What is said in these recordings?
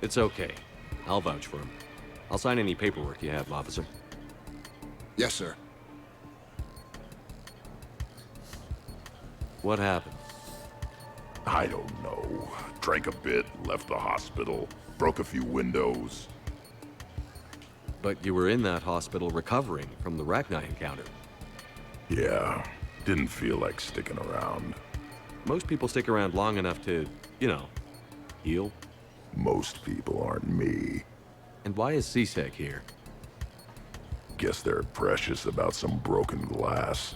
It's okay. I'll vouch for him. I'll sign any paperwork you have, officer. Yes, sir. What happened? I don't know. Drank a bit, left the hospital, broke a few windows. But you were in that hospital recovering from the Rachni encounter. Yeah, didn't feel like sticking around. Most people stick around long enough to, heal. Most people aren't me. And why is C-Sec here? Guess they're precious about some broken glass.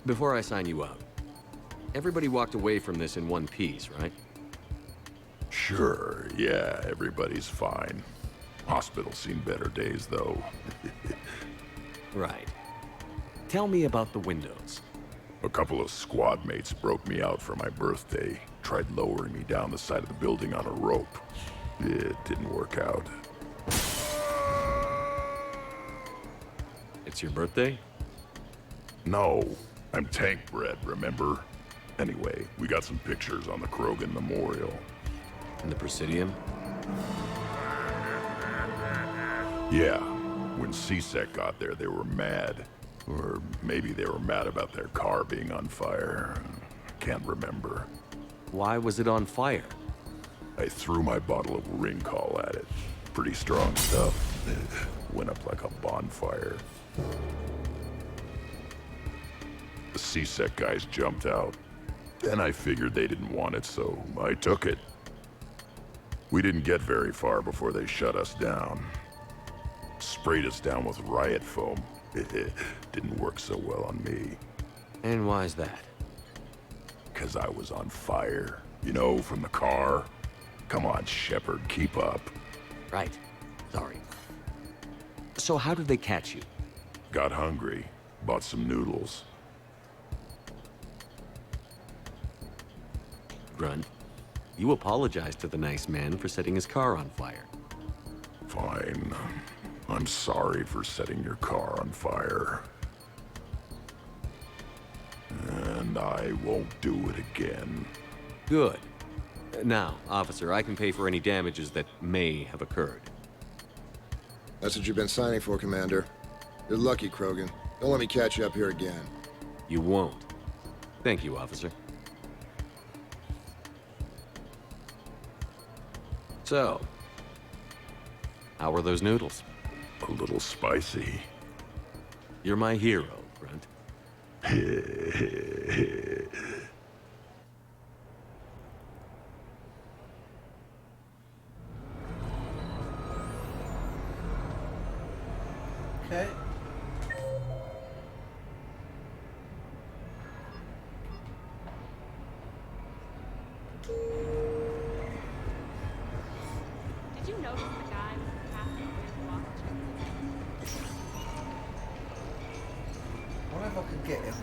Before I sign you out, everybody walked away from this in one piece, right? Sure, yeah, everybody's fine. Hospital's seen better days, though. Right. Tell me about the windows. A couple of squad mates broke me out for my birthday. Tried lowering me down the side of the building on a rope. It didn't work out. It's your birthday? No, I'm tank bred, remember? Anyway, we got some pictures on the Krogan Memorial. And the Presidium? Yeah, when C-Sec got there, they were mad. Or maybe they were mad about their car being on fire. Can't remember. Why was it on fire? I threw my bottle of Ringcall at it. Pretty strong stuff. Went up like a bonfire. The C-Sec guys jumped out. Then I figured they didn't want it, so I took it. We didn't get very far before they shut us down. Sprayed us down with riot foam. Didn't work so well on me. And why's that? 'Cause I was on fire. You know, from the car. Come on, Shepard, keep up. Right. Sorry. So how did they catch you? Got hungry. Bought some noodles. Grunt, you apologized to the nice man for setting his car on fire. Fine. I'm sorry for setting your car on fire. And I won't do it again. Good. Now, officer, I can pay for any damages that may have occurred. That's what you've been signing for, Commander. You're lucky, Krogan. Don't let me catch you up here again. You won't. Thank you, officer. So, how were those noodles? A little spicy. You're my hero, Grunt. Okay. Did you notice the guy with the cap and his watch? I wonder if I could get him.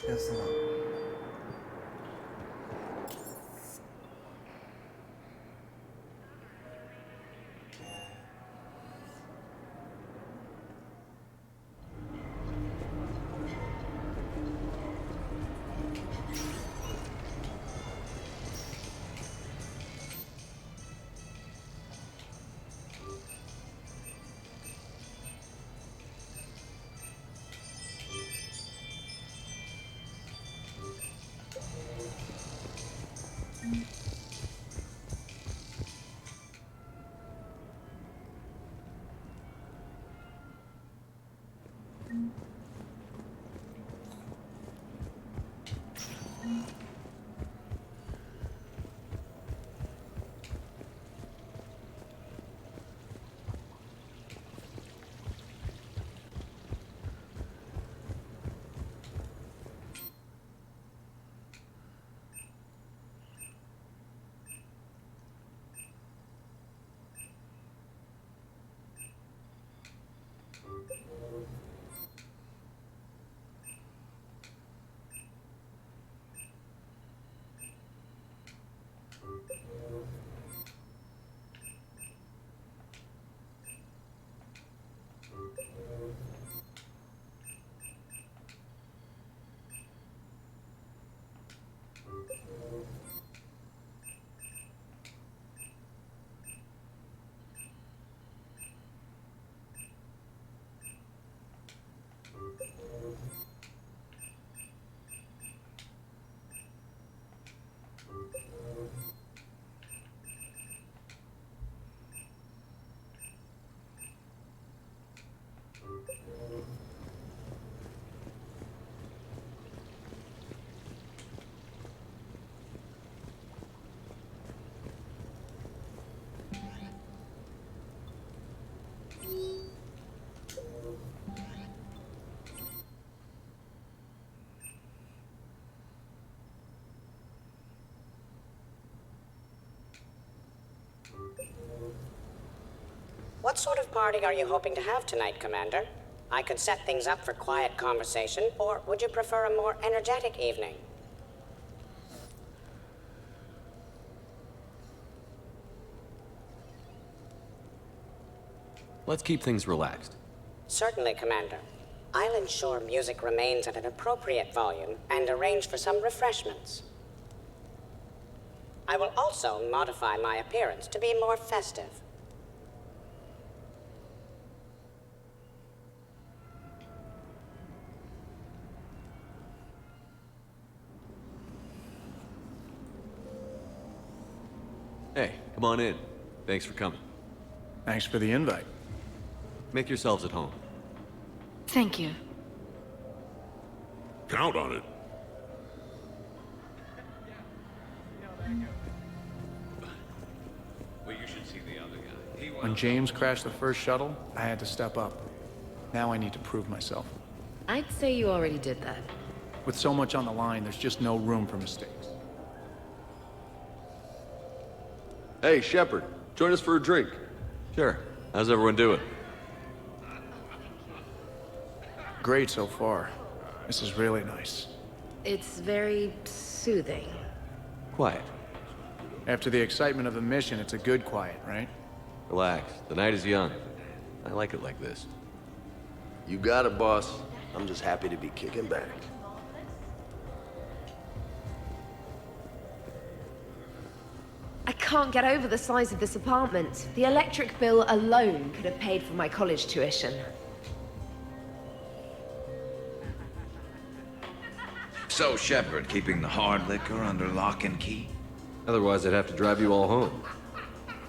Guess not. What sort of party are you hoping to have tonight, Commander? I could set things up for quiet conversation, or would you prefer a more energetic evening? Let's keep things relaxed. Certainly, Commander. I'll ensure music remains at an appropriate volume and arrange for some refreshments. I will also modify my appearance to be more festive. Hey, come on in. Thanks for coming. Thanks for the invite. Make yourselves at home. Thank you. Count on it. Well, you should see the other guy. When James crashed the first shuttle, I had to step up. Now I need to prove myself. I'd say you already did that. With so much on the line, there's just no room for mistakes. Hey, Shepard, join us for a drink. Sure. How's everyone doing? Great so far. This is really nice. It's very soothing. Quiet. After the excitement of the mission, it's a good quiet, right? Relax. The night is young. I like it like this. You got it, boss. I'm just happy to be kicking back. I can't get over the size of this apartment. The electric bill alone could have paid for my college tuition. So, Shepard, keeping the hard liquor under lock and key? Otherwise, I'd have to drive you all home.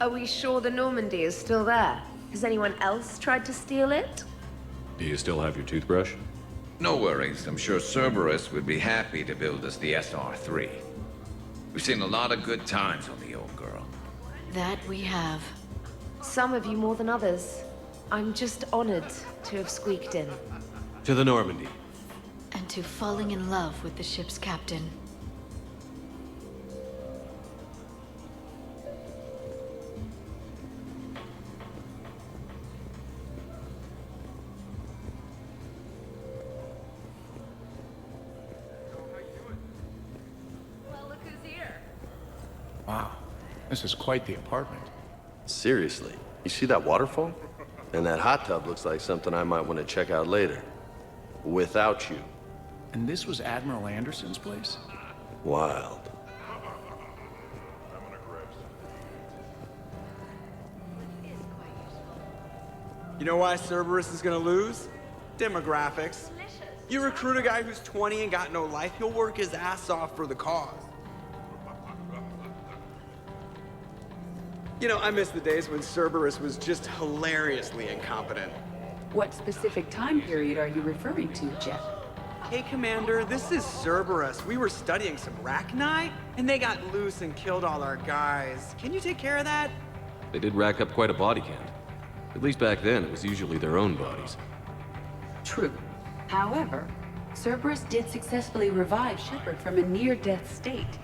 Are we sure the Normandy is still there? Has anyone else tried to steal it? Do you still have your toothbrush? No worries. I'm sure Cerberus would be happy to build us the SR-3. We've seen a lot of good times on the old girl. That we have. Some of you more than others. I'm just honored to have squeaked in. To the Normandy. And to falling in love with the ship's captain. Well, look who's here. Wow, this is quite the apartment. Seriously, you see that waterfall? And that hot tub looks like something I might want to check out later. Without you. And this was Admiral Anderson's place? Wild. You know why Cerberus is gonna lose? Demographics. You recruit a guy who's 20 and got no life, he'll work his ass off for the cause. You know, I miss the days when Cerberus was just hilariously incompetent. What specific time period are you referring to, Jeff? Hey, Commander, this is Cerberus. We were studying some Rachni, and they got loose and killed all our guys. Can you take care of that? They did rack up quite a body count. At least back then, it was usually their own bodies. True. However, Cerberus did successfully revive Shepard from a near-death state.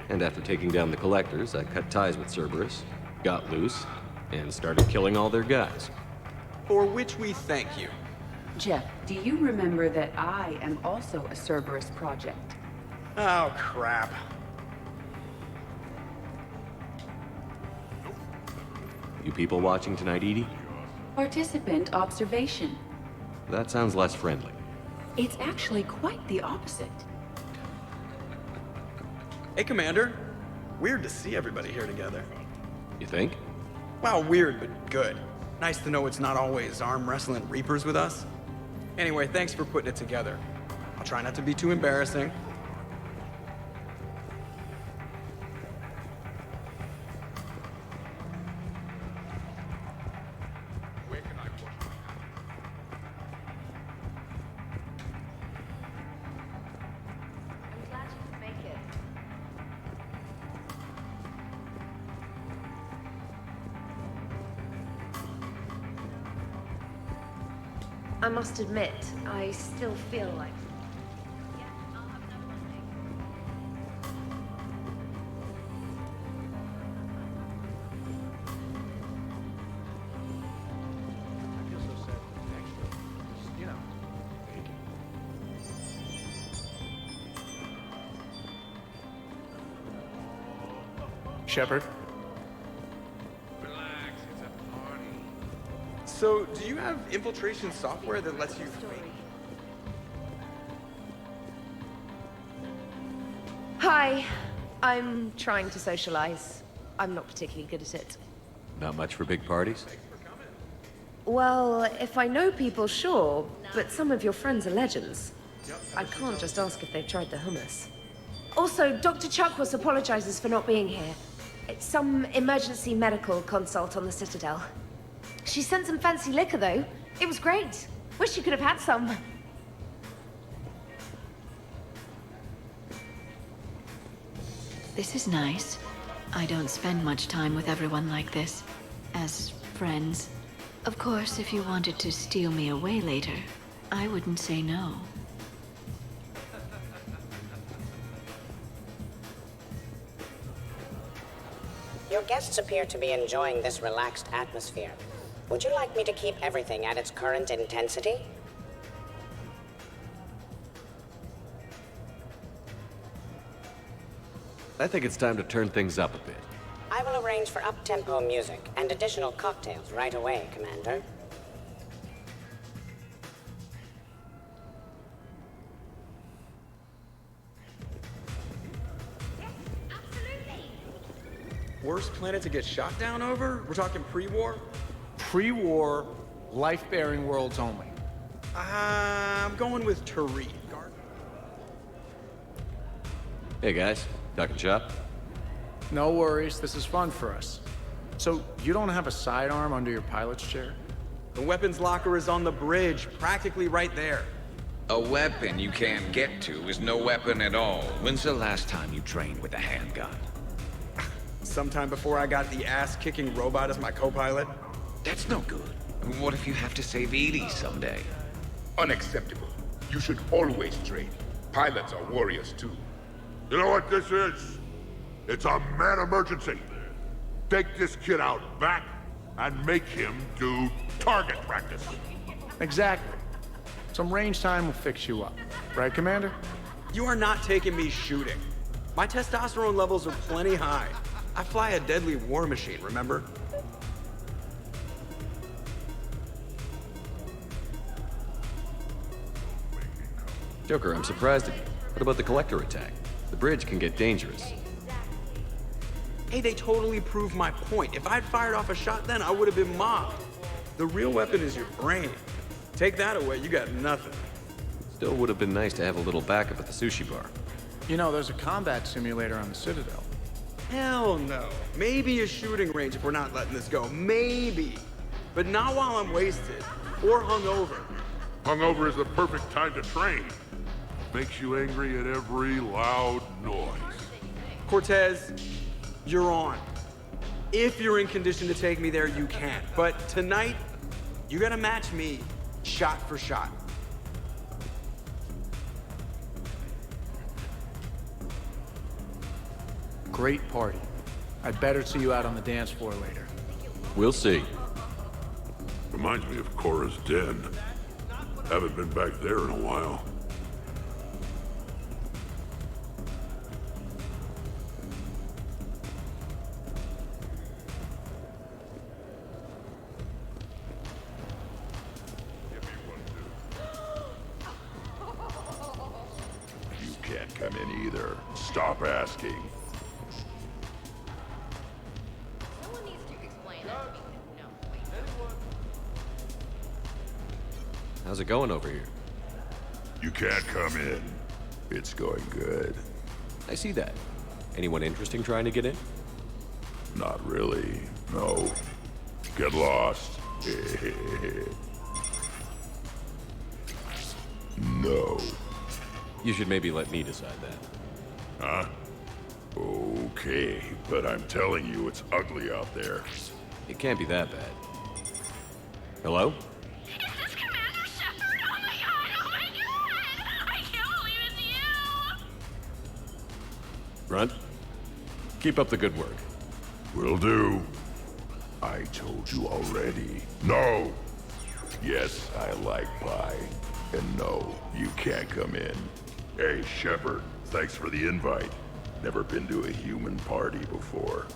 And after taking down the Collectors, I cut ties with Cerberus, got loose, and started killing all their guys. For which we thank you. Jeff, do you remember that I am also a Cerberus project? Oh, crap. You people watching tonight, Edie? Participant observation. That sounds less friendly. It's actually quite the opposite. Hey, Commander. Weird to see everybody here together. You think? Well, weird, but good. Nice to know it's not always arm wrestling Reapers with us. Anyway, thanks for putting it together. I'll try not to be too embarrassing. I'm glad you could make it. I must admit, I still feel like... Yeah, I'll have another one. Thanks. Shepard? So, do you have infiltration software that lets you fake? Hi. I'm trying to socialize. I'm not particularly good at it. Not much for big parties? Well, if I know people, sure, but some of your friends are legends. I can't just ask if they've tried the hummus. Also, Dr. Chuckworth apologizes for not being here. It's some emergency medical consult on the Citadel. She sent some fancy liquor, though. It was great. Wish you could have had some. This is nice. I don't spend much time with everyone like this. As friends. Of course, if you wanted to steal me away later, I wouldn't say no. Your guests appear to be enjoying this relaxed atmosphere. Would you like me to keep everything at its current intensity? I think it's time to turn things up a bit. I will arrange for up-tempo music and additional cocktails right away, Commander. Worst planet to get shot down over? We're talking pre-war? Pre-war, life-bearing worlds only. I'm going with Tariq. Hey guys, talking shop? No worries, this is fun for us. So, you don't have a sidearm under your pilot's chair? The weapons locker is on the bridge, practically right there. A weapon you can't get to is no weapon at all. When's the last time you trained with a handgun? Sometime before I got the ass-kicking robot as my co-pilot. That's no good. What if you have to save Edie someday? Unacceptable. You should always train. Pilots are warriors too. You know what this is? It's a mad emergency. Take this kid out back and make him do target practice. Exactly. Some range time will fix you up. Right, Commander? You are not taking me shooting. My testosterone levels are plenty high. I fly a deadly war machine, remember? Joker, I'm surprised at you. What about the Collector attack? The bridge can get dangerous. Hey, they totally proved my point. If I'd fired off a shot then, I would have been mobbed. The real weapon is your brain. Take that away, you got nothing. Still would have been nice to have a little backup at the sushi bar. You know, there's a combat simulator on the Citadel. Hell no. Maybe a shooting range if we're not letting this go. Maybe. But not while I'm wasted. Or hungover. Hungover is the perfect time to train. Makes you angry at every loud noise. Cortez, you're on. If you're in condition to take me there, you can. But tonight, you gotta match me shot for shot. Great party. I'd better see you out on the dance floor later. We'll see. Reminds me of Cora's den. Haven't been back there in a while. You can't come in either. Stop asking. Someone needs to explain that to me. No, wait. How's it going over here? You can't come in. It's going good. I see that. Anyone interesting trying to get in? Not really. No. Get lost. No. You should maybe let me decide that. Huh? Okay, but I'm telling you, it's ugly out there. It can't be that bad. Hello? Is this Commander Shepard? Oh my god! I can't believe it's you! Grunt? Keep up the good work. Will do. I told you already. No! Yes, I like pie. And no, you can't come in. Hey, Shepard, thanks for the invite. Never been to a human party before.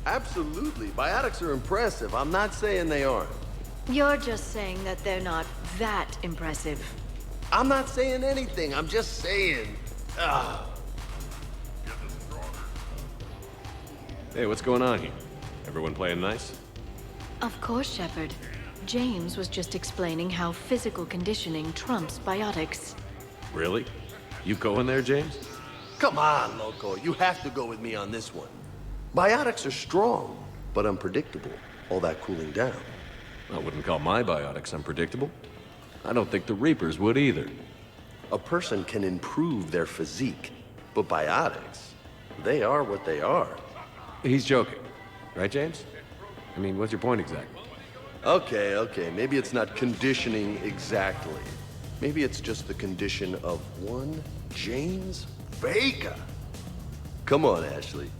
Absolutely. Biotics are impressive. I'm not saying they aren't. You're just saying that they're not that impressive. I'm not saying anything. I'm just saying. Hey, what's going on here? Everyone playing nice? Of course, Shepard. James was just explaining how physical conditioning trumps biotics. Really? You going there, James? Come on, Loco. You have to go with me on this one. Biotics are strong, but unpredictable. All that cooling down. I wouldn't call my biotics unpredictable. I don't think the Reapers would either. A person can improve their physique, but biotics, they are what they are. He's joking. Right, James? I mean, what's your point exactly? Okay. Maybe it's not conditioning exactly. Maybe it's just the condition of one James Vega. Come on, Ashley.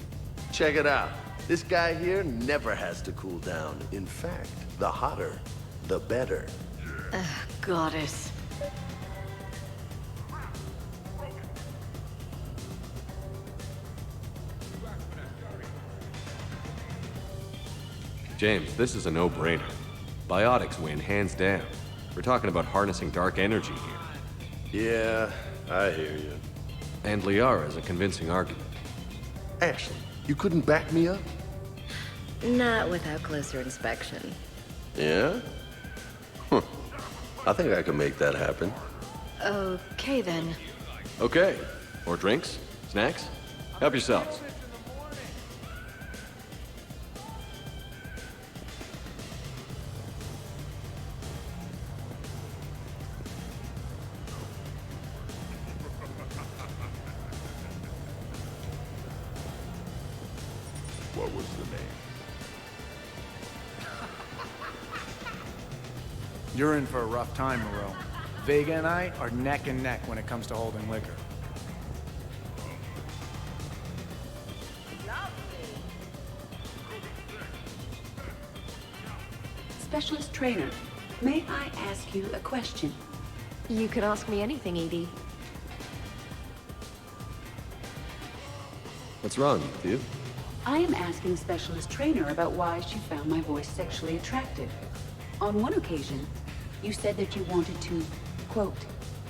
Check it out. This guy here never has to cool down. In fact, the hotter, the better. Goddess. James, this is a no-brainer. Biotics win, hands down. We're talking about harnessing dark energy here. Yeah, I hear you. And Liara's a convincing argument. Ashley, you couldn't back me up? Not without closer inspection. Yeah? Huh. I think I can make that happen. Okay, then. Okay. More drinks? Snacks? Help yourselves. What was the name? You're in for a rough time, Moreau. Vega and I are neck and neck when it comes to holding liquor. Specialist trainer, may I ask you a question? You can ask me anything, Edie. What's wrong with you? I am asking Specialist Trainer about why she found my voice sexually attractive. On one occasion, you said that you wanted to, quote,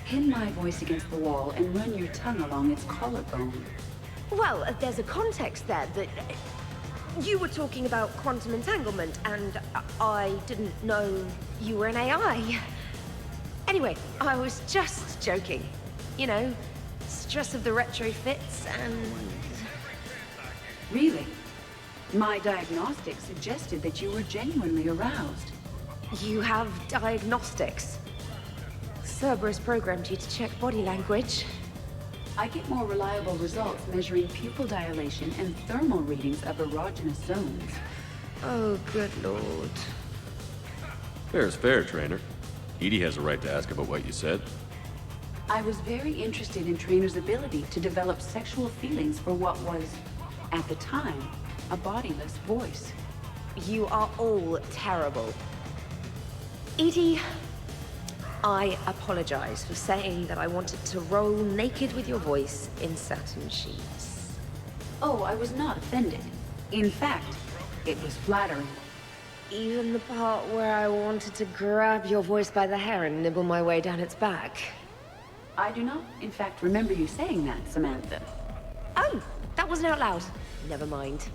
pin my voice against the wall and run your tongue along its collarbone. Well, there's a context there that... You were talking about quantum entanglement, and I didn't know you were an AI. Anyway, I was just joking. You know, stress of the retrofits and... Really? My diagnostics suggested that you were genuinely aroused. You have diagnostics. Cerberus programmed you to check body language. I get more reliable results measuring pupil dilation and thermal readings of erogenous zones. Oh, good lord. Fair is fair, Trainer. Edie has a right to ask about what you said. I was very interested in Trainer's ability to develop sexual feelings for what was, at the time, a bodiless voice. You are all terrible. Edie, I apologize for saying that I wanted to roll naked with your voice in satin sheets. Oh, I was not offended. In fact, it was flattering. Even the part where I wanted to grab your voice by the hair and nibble my way down its back. I do not, in fact, remember you saying that, Samantha. Oh, that wasn't out loud. Never mind.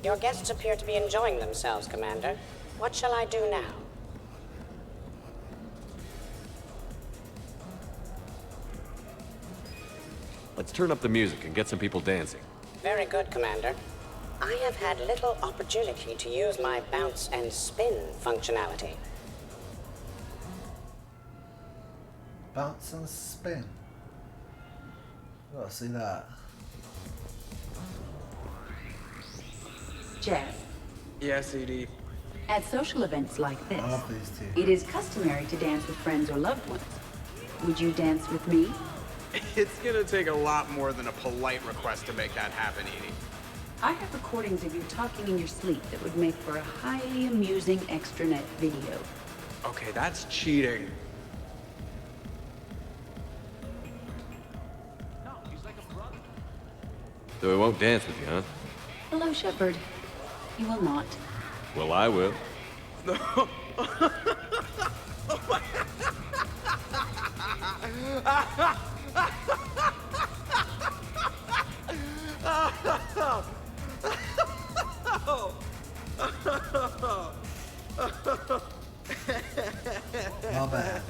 Your guests appear to be enjoying themselves, Commander. What shall I do now? Let's turn up the music and get some people dancing. Very good, Commander. I have had little opportunity to use my bounce and spin functionality. Bounce and spin. Gotta see that. Jeff, Yes, Edie. At social events like I this, love these two. it is customary to dance with friends or loved ones. Would you dance with me? It's gonna take a lot more than a polite request to make that happen, Edie. I have recordings of you talking in your sleep that would make for a highly amusing extranet video. Okay, that's cheating. So I won't dance with you, huh? Hello, Shepard. You will not. Well, I will. My bad.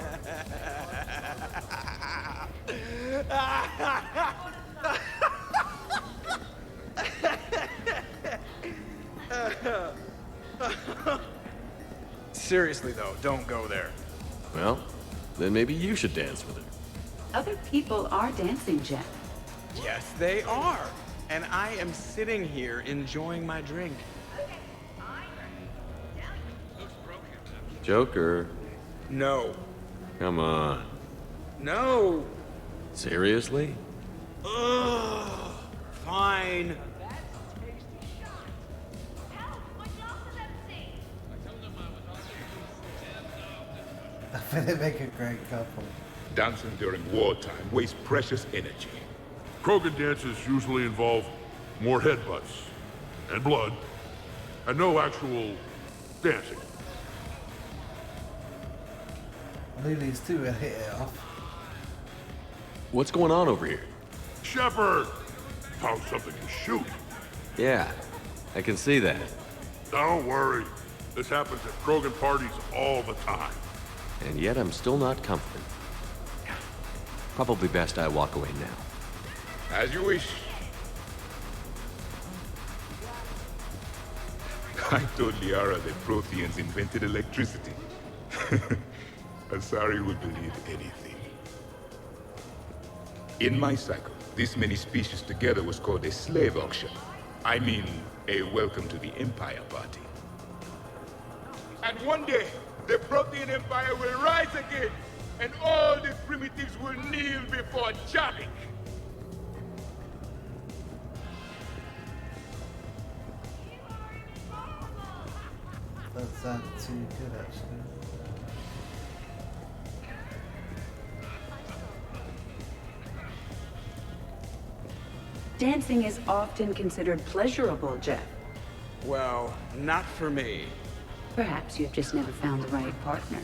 Seriously, though, don't go there. Well, then maybe you should dance with her. Other people are dancing, Jeff. Yes, they are. And I am sitting here enjoying my drink. Joker, No. come on. No. Seriously? Ugh. Fine. I think they make a great couple. Dancing during wartime wastes precious energy. Krogan dances usually involve more headbutts and blood and no actual dancing. I knew these two would hit it off. What's going on over here? Shepard! Found something to shoot. Yeah, I can see that. Don't worry. This happens at Krogan parties all the time. And yet I'm still not comforted. Probably best I walk away now. As you wish. I told Liara that Protheans invented electricity. Asari would believe anything. In my cycle, this many species together was called a slave auction. I mean, a welcome to the Empire party. And one day, the Prothean Empire will rise again, and all the primitives will kneel before Javik. Doesn't sound too good, actually. Dancing is often considered pleasurable, Jeff. Well, not for me. Perhaps you've just never found the right partner.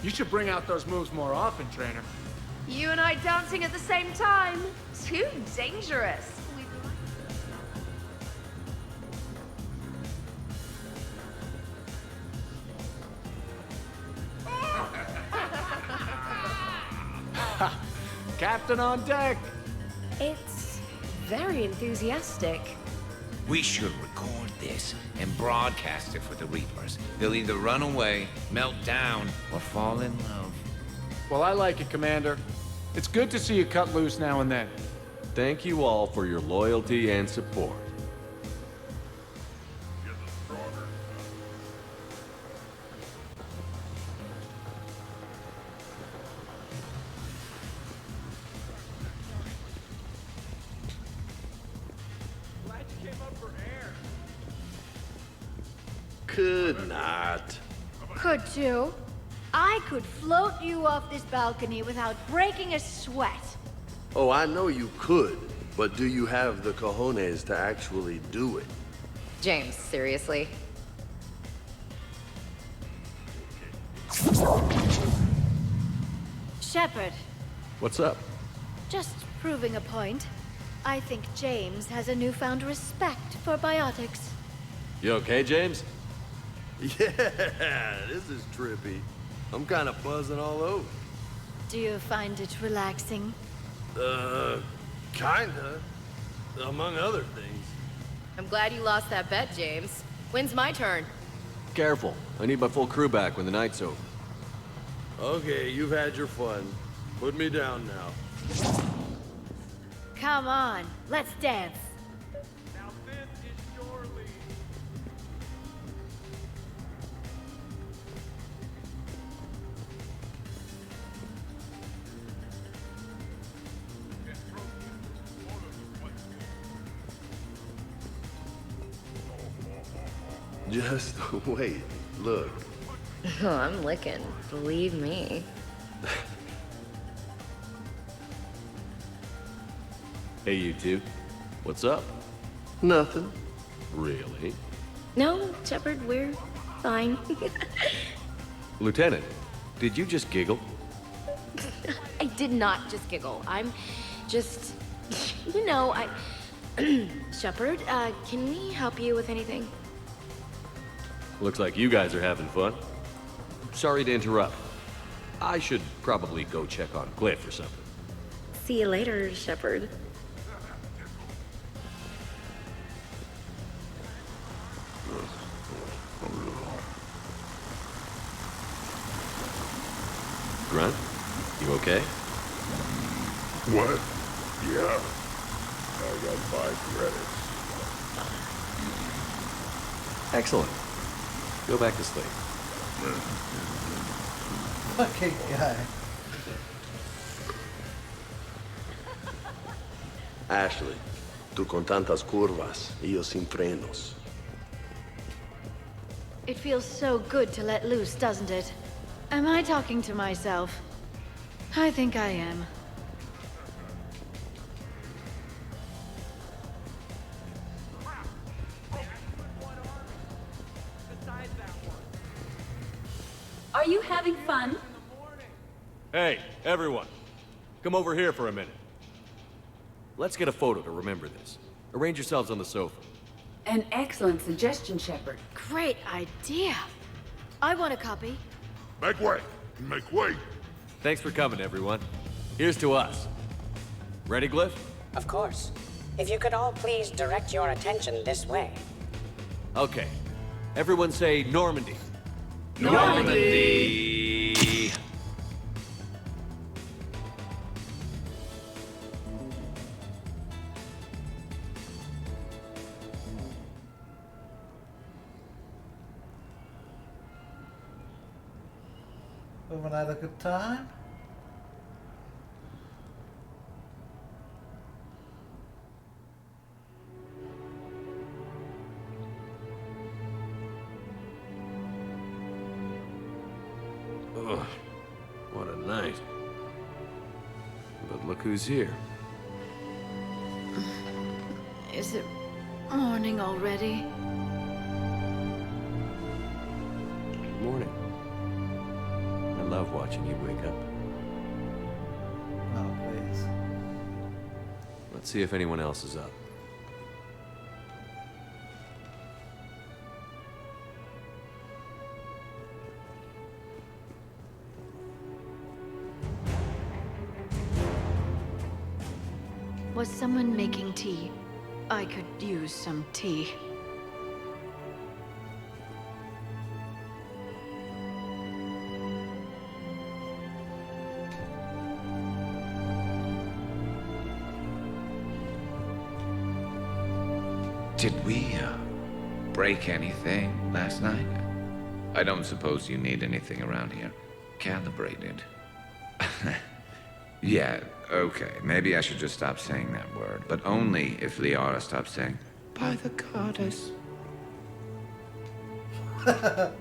You should bring out those moves more often, trainer. You and I dancing at the same time? Too dangerous. Captain on deck. It's very enthusiastic. We should record this and broadcast it for the Reapers. They'll either run away, melt down, or fall in love. Well, I like it, Commander. It's good to see you cut loose now and then. Thank you all for your loyalty and support. Could not. Could too. I could float you off this balcony without breaking a sweat. Oh, I know you could, but do you have the cojones to actually do it? James, seriously? Shepard, What's up? just proving a point. I think James has a newfound respect for biotics. You okay, James? Yeah, this is trippy. I'm kind of buzzing all over. Do you find it relaxing? Kinda. Among other things. I'm glad you lost that bet, James. When's my turn? Careful. I need my full crew back when the night's over. Okay, you've had your fun. Put me down now. Come on, let's dance. Just wait. Look. Oh, I'm licking. Believe me. Hey, you two. What's up? Nothing. Really? No, Shepard, we're fine. Lieutenant, did you just giggle? I did not just giggle. I'm just... You know, Shepard, can we help you with anything? Looks like you guys are having fun. Sorry to interrupt. I should probably go check on Glyph or something. See you later, Shepard. Grunt, you okay? What? Yeah. I got 5 credits. Excellent. Go back to sleep. Fucking guy. Ashley, tú con tantas curvas y yo sin frenos. It feels so good to let loose, doesn't it? Am I talking to myself? I think I am. Are you having fun? Hey, everyone. Come over here for a minute. Let's get a photo to remember this. Arrange yourselves on the sofa. An excellent suggestion, Shepard. Great idea. I want a copy. Make way! Make way! Thanks for coming, everyone. Here's to us. Ready, Glyph? Of course. If you could all please direct your attention this way. Okay. Everyone say Normandy. Normandy! Haven't had a good time? Ugh, what a night. But look who's here. Is it morning already? Good morning. I love watching you wake up. Oh, please. Let's see if anyone else is up. Was someone making tea? I could use some tea. Did we, break anything last night? I don't suppose you need anything around here. Calibrated. Yeah, okay. Maybe I should just stop saying that word. But only if Liara stops saying, by the goddess. I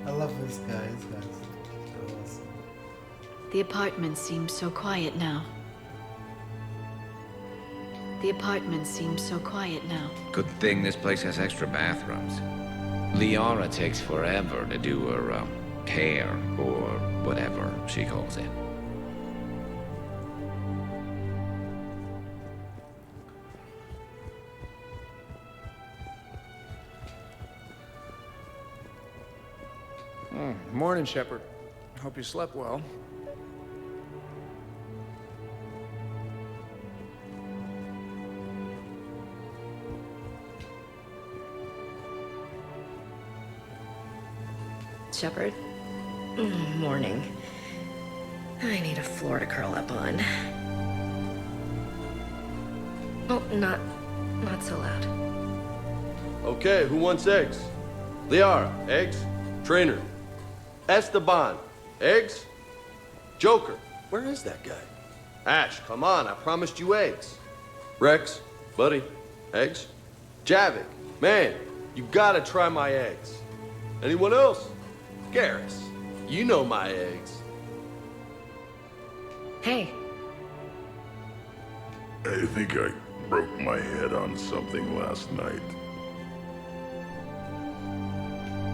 love this guy. This guy's so awesome. The apartment seems so quiet now. The apartment seems so quiet now. Good thing this place has extra bathrooms. Liara takes forever to do her, hair, or whatever she calls it. Morning, Shepard. Hope you slept well. Shepard, Morning. I need a floor to curl up on. Oh, not so loud. Okay, who wants eggs? Liara, eggs? Trainer. Esteban, eggs? Joker, where is that guy? Ash, come on, I promised you eggs. Rex, buddy, eggs? Javik, man, you gotta try my eggs. Anyone else? Garrus, you know my eggs. Hey. I think I broke my head on something last night.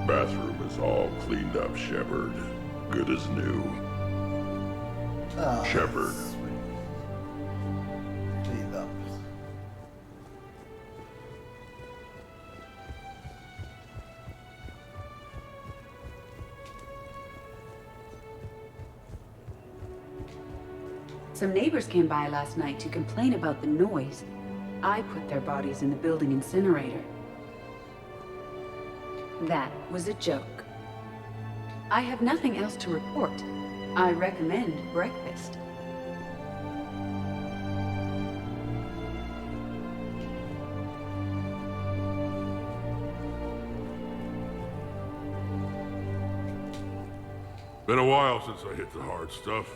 Bathroom is all cleaned up, Shepard. Good as new. Oh, Shepard. cleaned up. Some neighbors came by last night to complain about the noise. I put their bodies in the building incinerator. That was a joke. I have nothing else to report. I recommend breakfast. Been a while since I hit the hard stuff.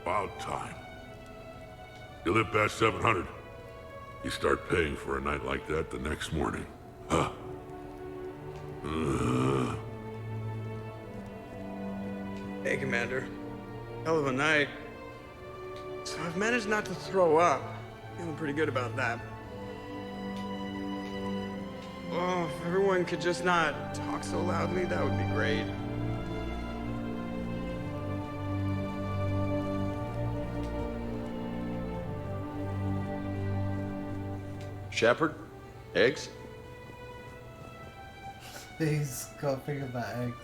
About time. You live past 700. You start paying for a night like that the next morning. Huh. Hey, Commander. Hell of a night. So I've managed not to throw up. Feeling pretty good about that. Oh, if everyone could just not talk so loudly, that would be great. Shepard, eggs? He's got to figure about eggs.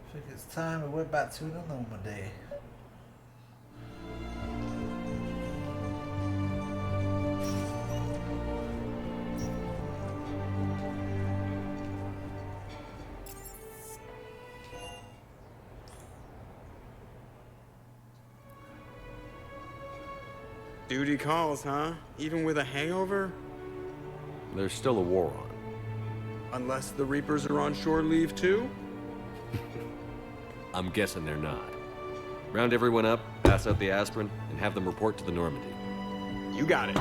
I think it's time we went back to a normal day. Duty calls, huh? Even with a hangover? There's still a war on. Unless the Reapers are on shore leave too? I'm guessing they're not. Round everyone up, pass out the aspirin, and have them report to the Normandy. You got it.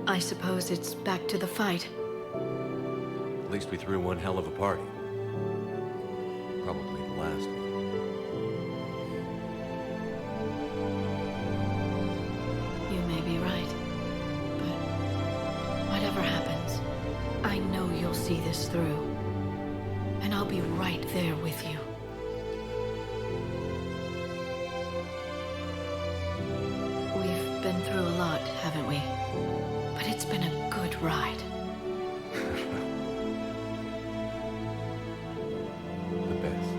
I suppose it's back to the fight. At least we threw one hell of a party. Probably the last one. You may be right. But whatever happens, I know you'll see this through. And I'll be right there with you. We've been through a lot, haven't we? But it's been a good ride. The best.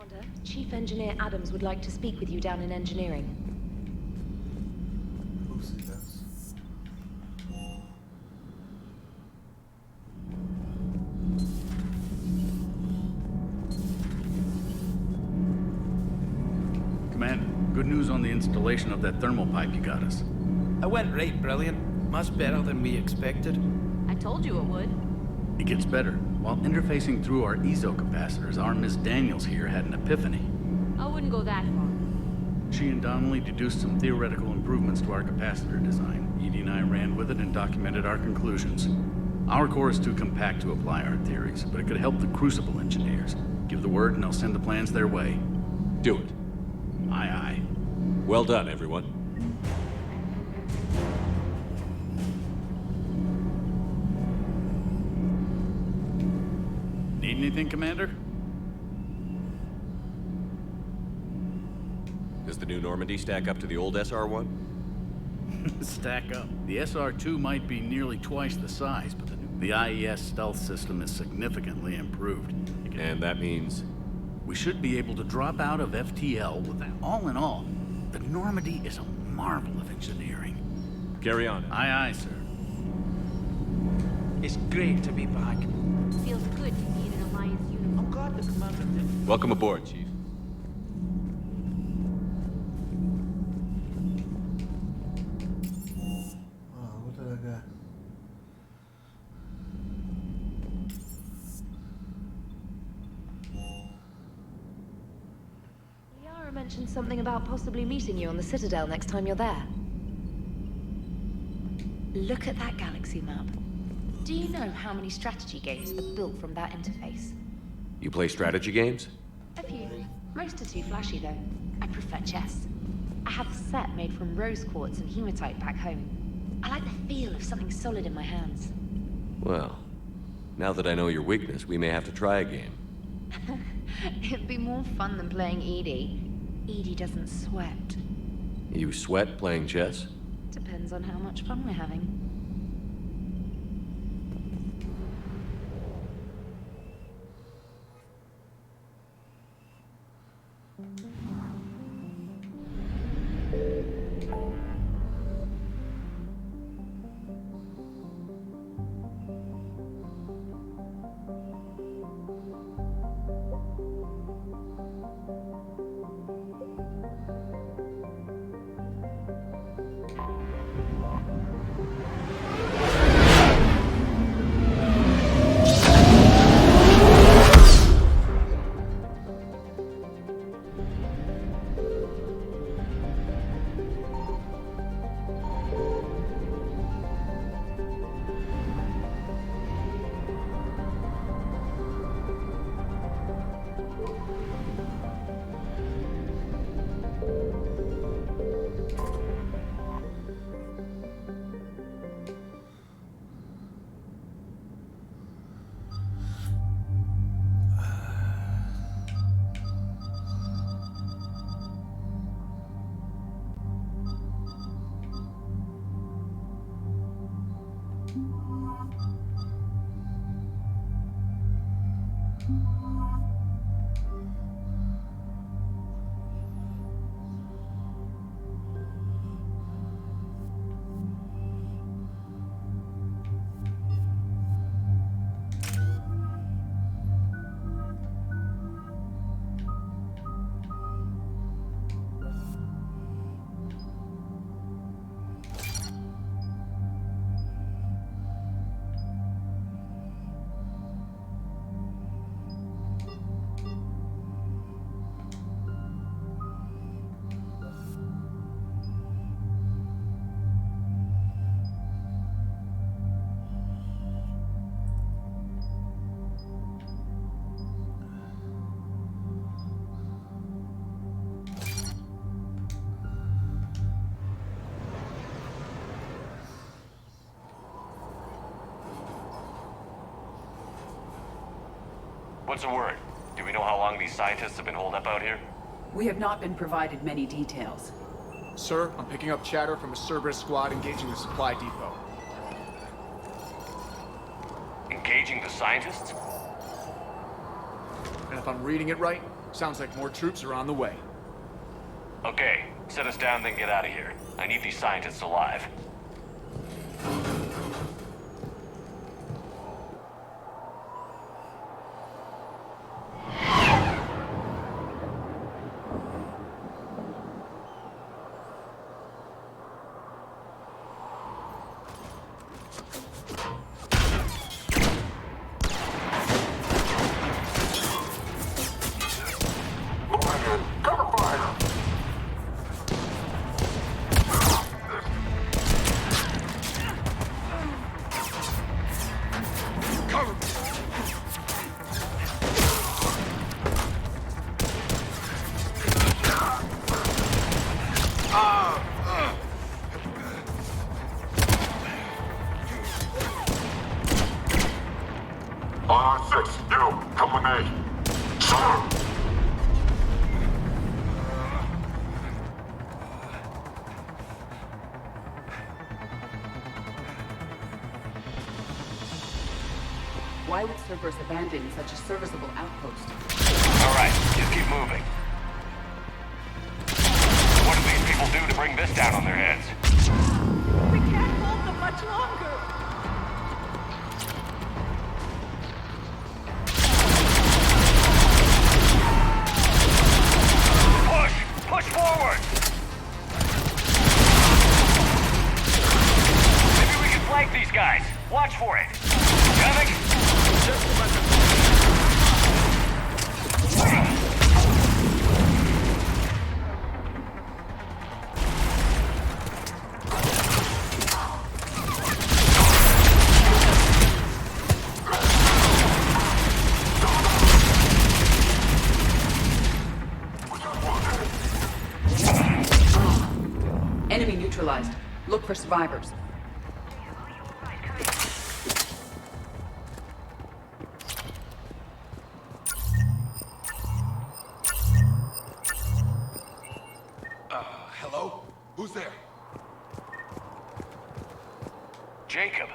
Commander, Chief Engineer Adams would like to speak with you down in engineering. Commander, good news on the installation of that thermal pipe you got us. It went right brilliant. Much better than we expected. I told you it would. It gets better. While interfacing through our EZO capacitors, our Miss Daniels here had an epiphany. I wouldn't go that far. She and Donnelly deduced some theoretical improvements to our capacitor design. Edie and I ran with it and documented our conclusions. Our core is too compact to apply our theories, but it could help the Crucible engineers. Give the word and I'll send the plans their way. Do it. Aye, aye. Well done, everyone. Need anything, Commander? Does the new Normandy stack up to the old SR-1? Stack up. The SR-2 might be nearly twice the size, but the IES stealth system is significantly improved. And that means? We should be able to drop out of FTL with that. All in all, the Normandy is a marvel of engineering. Carry on. Aye, aye, sir. It's great to be back. Feels good to be in an Alliance uniform. Oh God, the commander did. Welcome aboard, Chief. Ako talaga. Liara mentioned something about possibly meeting you on the Citadel next time you're there. Look at that galaxy map. Do you know how many strategy games are built from that interface? You play strategy games? A few. Most are too flashy, though. I prefer chess. I have a set made from rose quartz and hematite back home. I like the feel of something solid in my hands. Well, now that I know your weakness, we may have to try a game. It'd be more fun than playing Edie. Edie doesn't sweat. You sweat playing chess? Depends on how much fun we're having. What's the word? Do we know how long these scientists have been holed up out here? We have not been provided many details. Sir, I'm picking up chatter from a Cerberus squad engaging the supply depot. Engaging the scientists? And if I'm reading it right, Sounds like more troops are on the way. Okay, set us down, then get out of here. I need these scientists alive. Why would Cerberus abandon such a serviceable outpost? All right, just keep moving. What do these people do to bring this down on their heads? We can't hold them much longer. Push forward! Maybe we can flank these guys. Watch for it. Havoc? Enemy neutralized. Look for survivors. Hello? Who's there? Jacob.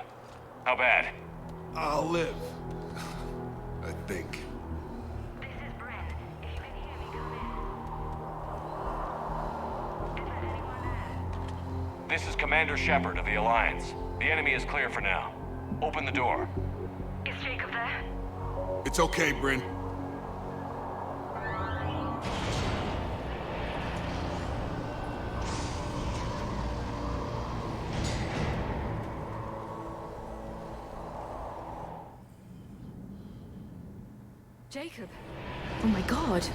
How bad? I'll live. I think. This is Commander Shepard of the Alliance. The enemy is clear for now. Open the door. Is Jacob there? It's okay, Bryn. Jacob. Oh my god.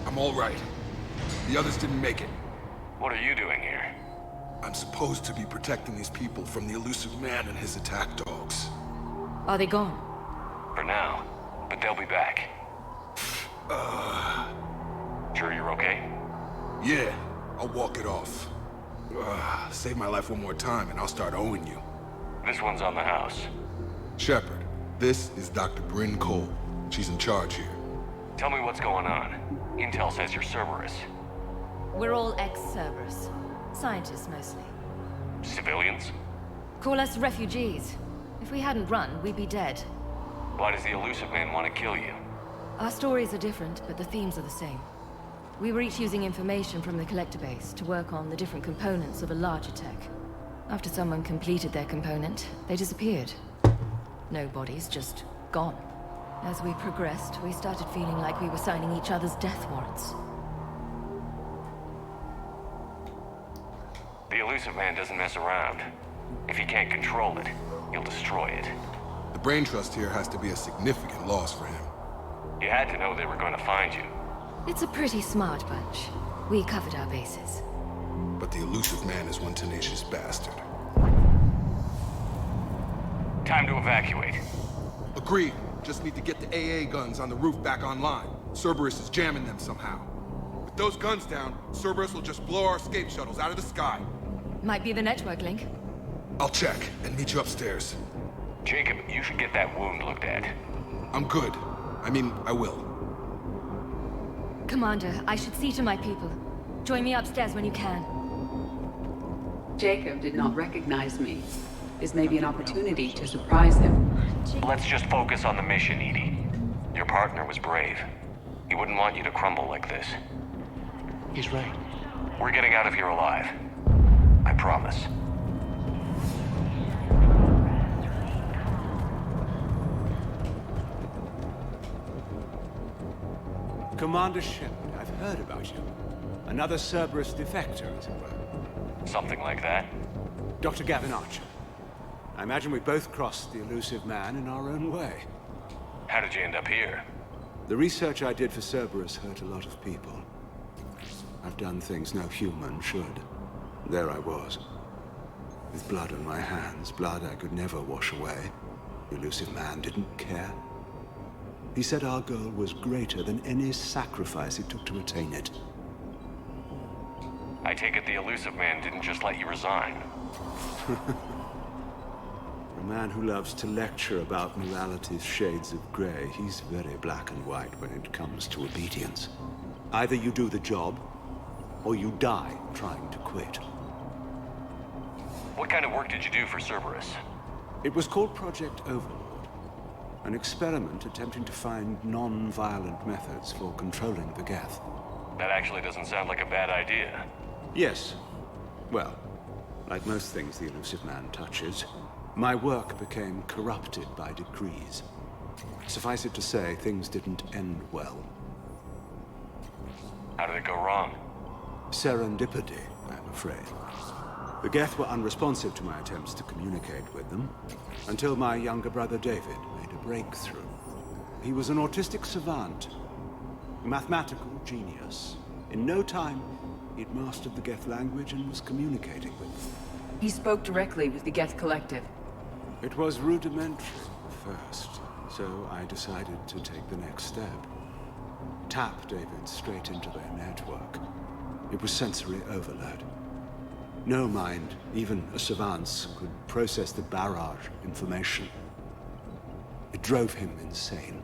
I'm all right. The others didn't make it. What are you doing here? I'm supposed to be protecting these people from the elusive man and his attack dogs. Are they gone? For now. But they'll be back. Sure you're okay? Yeah, I'll walk it off. Save my life one more time and I'll start owing you. This one's on the house. Shepard, this is Dr. Bryn Cole. She's in charge here. Tell me what's going on. Intel says you're Cerberus. We're all ex-Cerberus. Scientists, mostly. Civilians? Call us refugees. If we hadn't run, we'd be dead. Why does the elusive man want to kill you? Our stories are different, but the themes are the same. We were each using information from the collector base to work on the different components of a larger tech. After someone completed their component, they disappeared. No bodies, just gone. As we progressed, we started feeling like we were signing each other's death warrants. The elusive man doesn't mess around. If he can't control it, he'll destroy it. The brain trust here has to be a significant loss for him. You had to know they were going to find you. It's a pretty smart bunch. We covered our bases. But the elusive man is one tenacious bastard. Time to evacuate. Agreed. Just need to get the AA guns on the roof back online. Cerberus is jamming them somehow. With those guns down, Cerberus will just blow our escape shuttles out of the sky. Might be the network link. I'll check and meet you upstairs. Jacob, you should get that wound looked at. I'm good. I mean, I will. Commander, I should see to my people. Join me upstairs when you can. Jacob did not recognize me. This may be an opportunity to surprise him. Let's just focus on the mission, EDI. Your partner was brave. He wouldn't want you to crumble like this. He's right. We're getting out of here alive. I promise. Commander Shepard, I've heard about you. Another Cerberus defector, as it were. Something like that? Dr. Gavin Archer. I imagine we both crossed the elusive man in our own way. How did you end up here? The research I did for Cerberus hurt a lot of people. I've done things no human should. There I was. With blood on my hands, blood I could never wash away. The elusive man didn't care. He said our goal was greater than any sacrifice it took to attain it. I take it the elusive man didn't just let you resign. A man who loves to lecture about morality's shades of grey, he's very black and white when it comes to obedience. Either you do the job, or you die trying to quit. What kind of work did you do for Cerberus? It was called Project Overlord. An experiment attempting to find non-violent methods for controlling the Geth. That actually doesn't sound like a bad idea. Yes. Well, like most things the elusive man touches, my work became corrupted by decrees. Suffice it to say, things didn't end well. How did it go wrong? Serendipity, I'm afraid. The Geth were unresponsive to my attempts to communicate with them, until my younger brother David made a breakthrough. He was an autistic savant, a mathematical genius. In no time, he'd mastered the Geth language and was communicating with them. He spoke directly with the Geth Collective. It was rudimentary at first, so I decided to take the next step. Tap David straight into their network. It was sensory overload. No mind, even a savant's, could process the barrage of information. It drove him insane.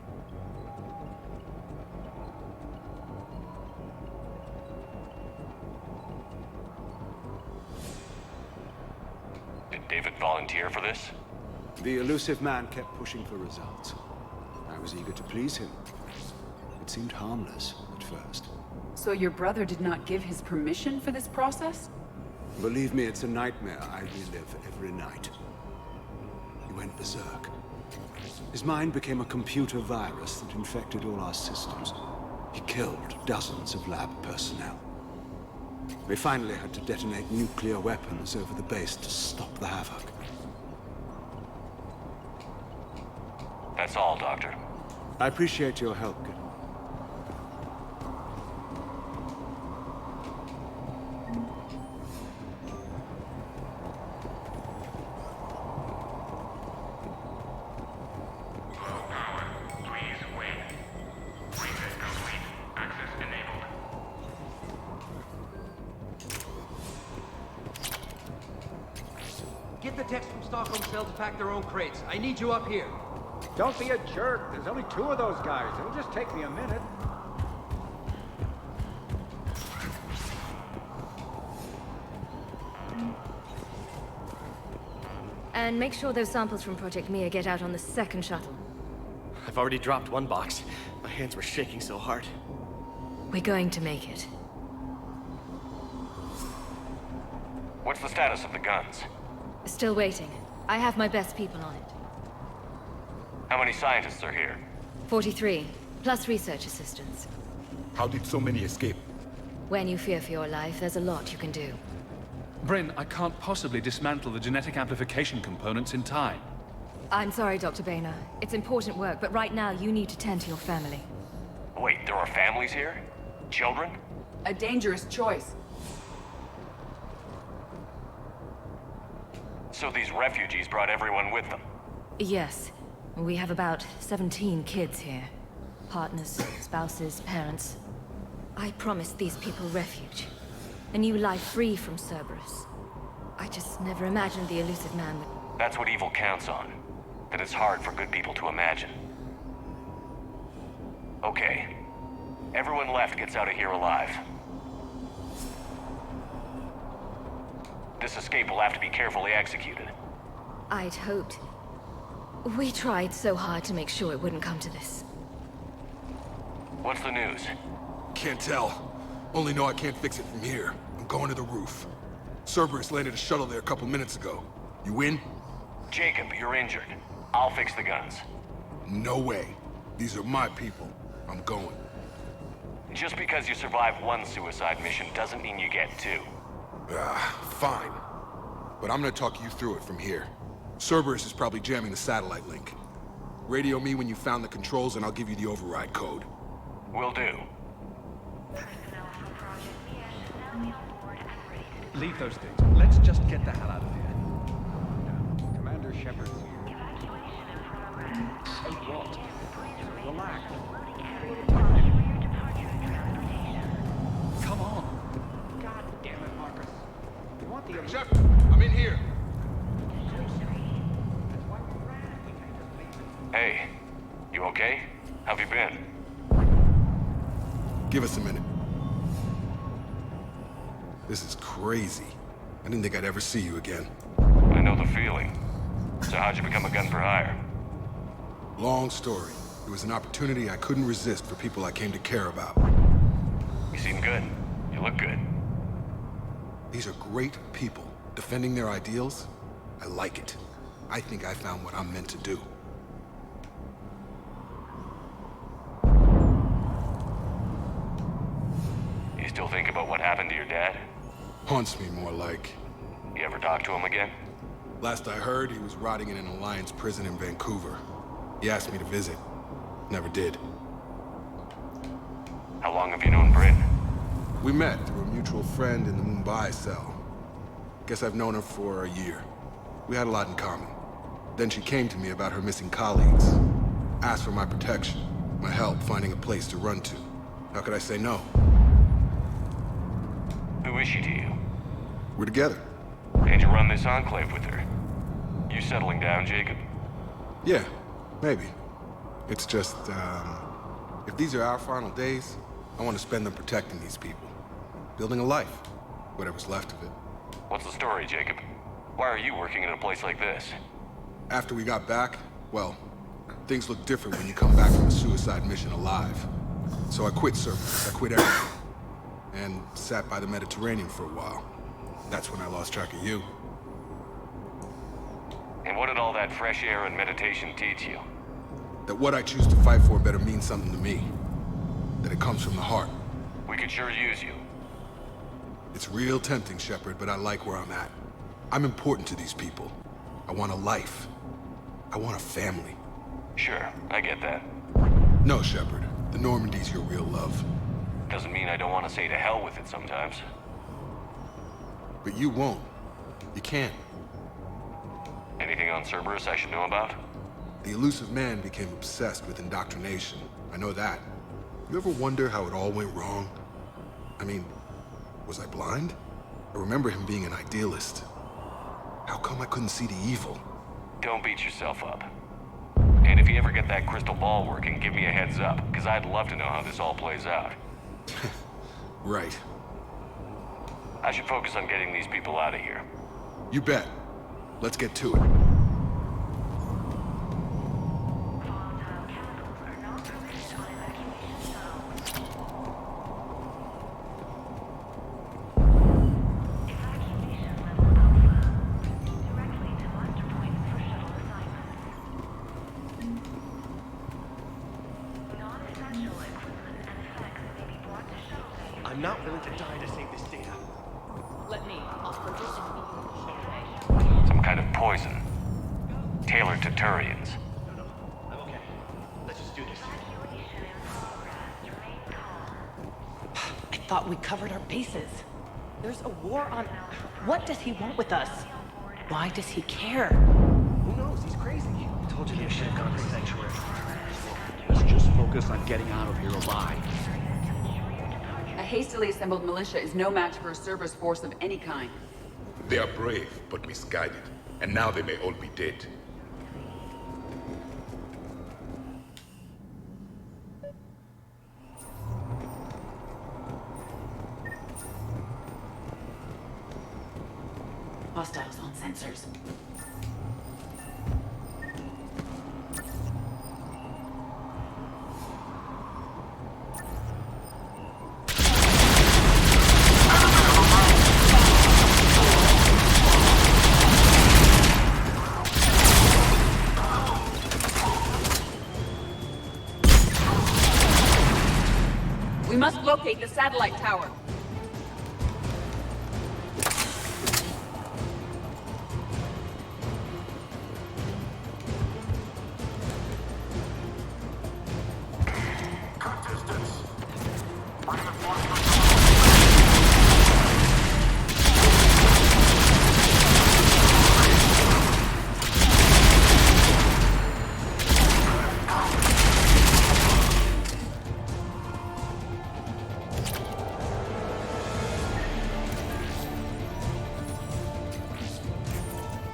Did David volunteer for this? The elusive man kept pushing for results. I was eager to please him. It seemed harmless at first. So your brother did not give his permission for this process? Believe me, it's a nightmare I relive every night. He went berserk. His mind became a computer virus that infected all our systems. He killed dozens of lab personnel. We finally had to detonate nuclear weapons over the base to stop the havoc. That's all, Doctor. I appreciate your help, Gideon. Get the techs from Stockholm Cell to pack their own crates. I need you up here. Don't be a jerk. There's only 2 of those guys. It'll just take me a minute. And make sure those samples from Project Mia get out on the second shuttle. I've already dropped one box. My hands were shaking so hard. We're going to make it. What's the status of the guns? Still waiting. I have my best people on it. How many scientists are here? 43, plus research assistants. How did so many escape? When you fear for your life, there's a lot you can do. Bryn, I can't possibly dismantle the genetic amplification components in time. I'm sorry, Dr. Boehner. It's important work, but right now you need to tend to your family. Wait, there are families here? Children? A dangerous choice. So these refugees brought everyone with them? Yes. We have about 17 kids here. Partners, spouses, parents. I promised these people refuge. A new life free from Cerberus. I just never imagined the elusive man would... That's what evil counts on. That it's hard for good people to imagine. Okay. Everyone left gets out of here alive. This escape will have to be carefully executed. I'd hoped. We tried so hard to make sure it wouldn't come to this. What's the news? Can't tell. Only know I can't fix it from here. I'm going to the roof. Cerberus landed a shuttle there a couple minutes ago. You in? Jacob, you're injured. I'll fix the guns. No way. These are my people. I'm going. Just because you survived one suicide mission doesn't mean you get two. Fine. But I'm gonna talk you through it from here. Cerberus is probably jamming the satellite link. Radio me when you found the controls and I'll give you the override code. Will do. Leave those things. Let's just get the hell out of here. Commander Shepard. Say what? Relax. Come on. God damn it, Marcus. You want the... Shepard, I'm in here. Hey, you okay? How've you been? Give us a minute. This is crazy. I didn't think I'd ever see you again. I know the feeling. So how'd you become a gun for hire? Long story. It was an opportunity I couldn't resist for people I came to care about. You seem good. You look good. These are great people. Defending their ideals, I like it. I think I found what I'm meant to do. You still think about what happened to your dad? Haunts me more like. You ever talk to him again? Last I heard, he was rotting in an Alliance prison in Vancouver. He asked me to visit. Never did. How long have you known Bryn? We met through a mutual friend in the Mumbai cell. Guess I've known her for a year. We had a lot in common. Then she came to me about her missing colleagues. Asked for my protection, my help finding a place to run to. How could I say no? Who is she to you? We're together. And you run this enclave with her? You settling down, Jacob? Yeah, maybe. It's just, if these are our final days, I want to spend them protecting these people. Building a life. Whatever's left of it. What's the story, Jacob? Why are you working in a place like this? After we got back, well, things look different when you come back from a suicide mission alive. So I quit Cerberus. I quit everything. And sat by the Mediterranean for a while. That's when I lost track of you. And what did all that fresh air and meditation teach you? That what I choose to fight for better mean something to me. That it comes from the heart. We could sure use you. It's real tempting, Shepard, but I like where I'm at. I'm important to these people. I want a life. I want a family. Sure, I get that. No, Shepard. The Normandy's your real love. Doesn't mean I don't want to say to hell with it sometimes. But you won't. You can't. Anything on Cerberus I should know about? The elusive man became obsessed with indoctrination. I know that. You ever wonder how it all went wrong? I mean, was I blind? I remember him being an idealist. How come I couldn't see the evil? Don't beat yourself up. And if you ever get that crystal ball working, give me a heads up, because I'd love to know how this all plays out. Right. I should focus on getting these people out of here. You bet. Let's get to it. I'm not willing to die to save this data. Let me offer this. Some kind of poison. Tailored to Turians. I'm okay. Let's just do this. I thought we covered our bases. There's a war on... What does he want with us? Why does he care? Who knows? He's crazy. I told you they should have gone to Sanctuary. Let's just focus on getting out of here alive. A hastily assembled militia is no match for a Cerberus force of any kind. They are brave, but misguided. And now they may all be dead. Hostiles on sensors. must locate the satellite tower.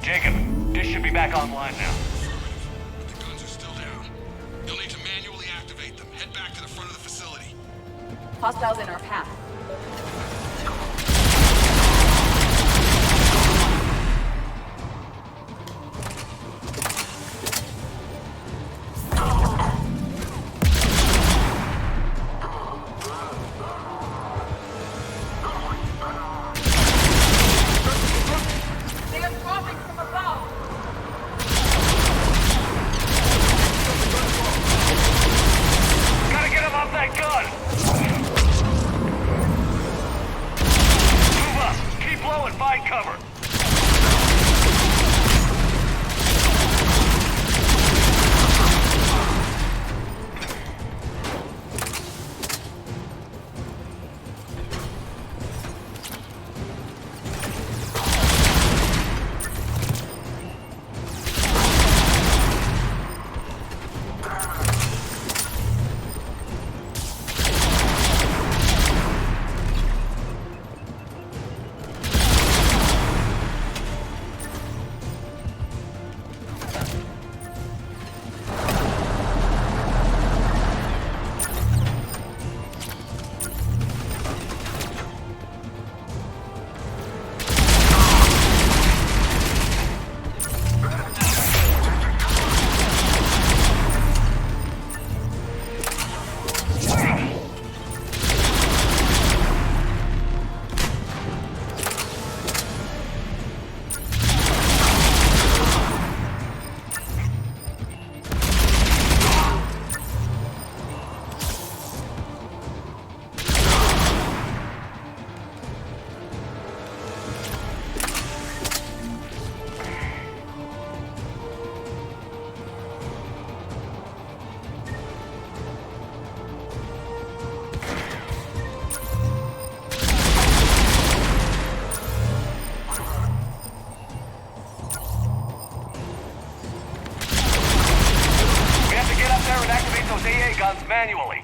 Jacob, dish should be back online now. The guns are still down. You'll need to manually activate them. Head back to the front of the facility. Hostiles in our path. They are dropping from above. Gotta get him off that gun! Move up! Keep low and find cover! Guns manually.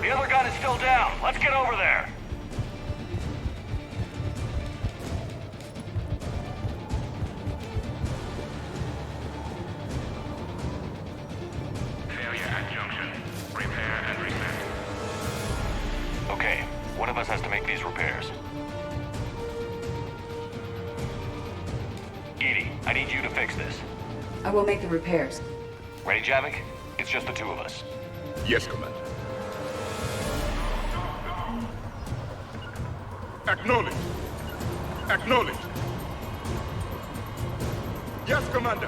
The other gun is still down. Let's get over there. Failure at junction. Repair and reset. Okay, one of us has to make these repairs. Edie, I need you to fix this. I will make the repairs. Ready, Javik? It's just the two of us. Yes, Commander. Acknowledge. Acknowledge. Yes, Commander.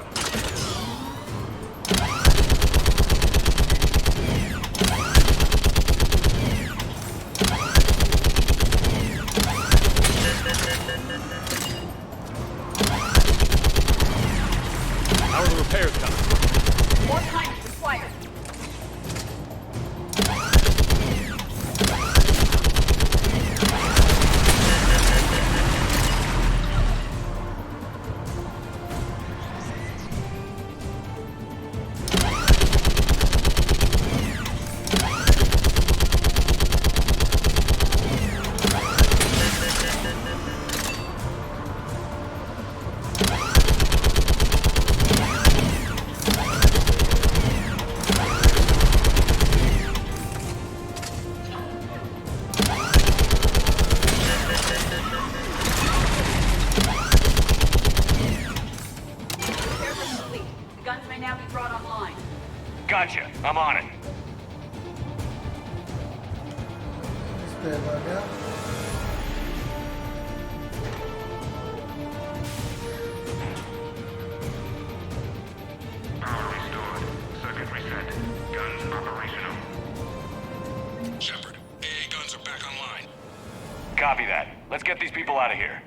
How are the repairs coming? More time is required. Gotcha. I'm on it. Power restored. Circuit reset. Guns operational. Shepard, AA guns are back online. Copy that. Let's get these people out of here.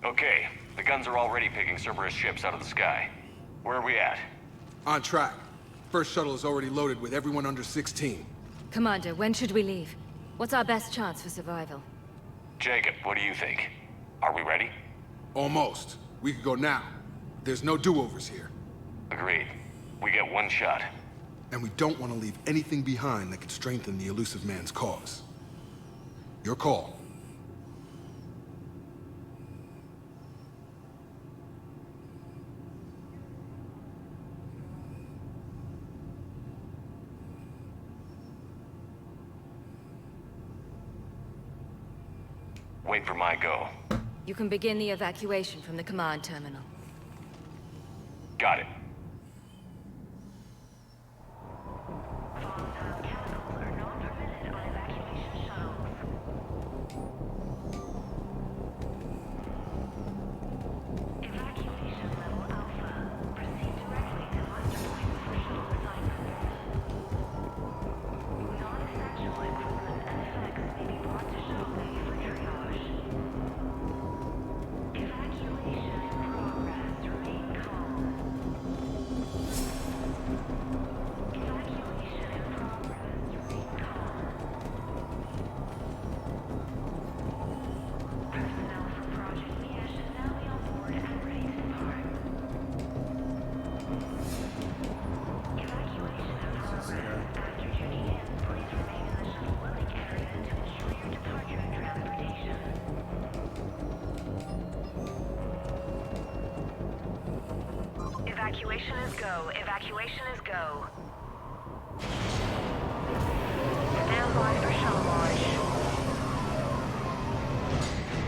Okay, the guns are already picking Cerberus ships out of the sky. Where are we at? On track. First shuttle is already loaded with everyone under 16. Commander, when should we leave? What's our best chance for survival? Jacob, what do you think? Are we ready? Almost. We could go now. There's no do-overs here. Agreed. We get one shot. And we don't want to leave anything behind that could strengthen the Elusive Man's cause. Your call. Wait for my go. You can begin the evacuation from the command terminal. Got it. Evacuation is go. Evacuation is go. Stand by for shuttle launch.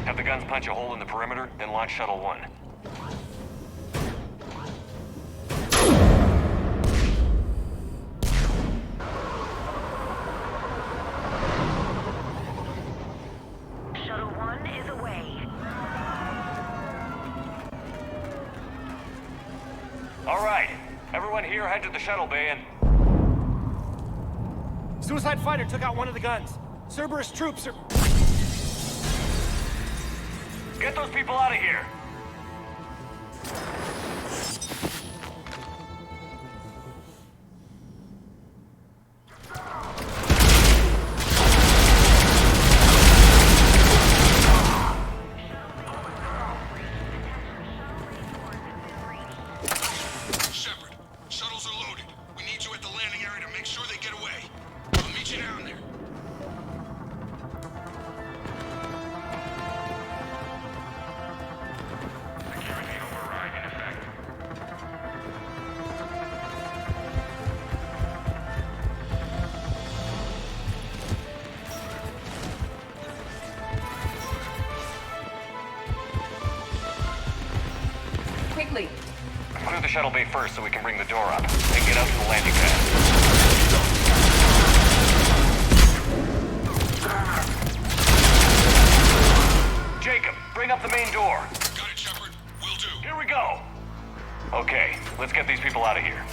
Have the guns punch a hole in the perimeter, then launch Shuttle 1. Shuttle 1 is away. All right. Everyone here head to the shuttle bay and... Suicide fighter took out one of the guns. Cerberus troops are... Get those people out of here! Shepard, shuttles are loaded. We need you at the landing area to make sure they get away. I'll meet you down there. Security override in effect. Quickly. Clear the shuttle bay first so we can bring the door up. Then get out to the landing pad. Jacob, bring up the main door. Got it, Shepard. Will do. Here we go. Okay, let's get these people out of here.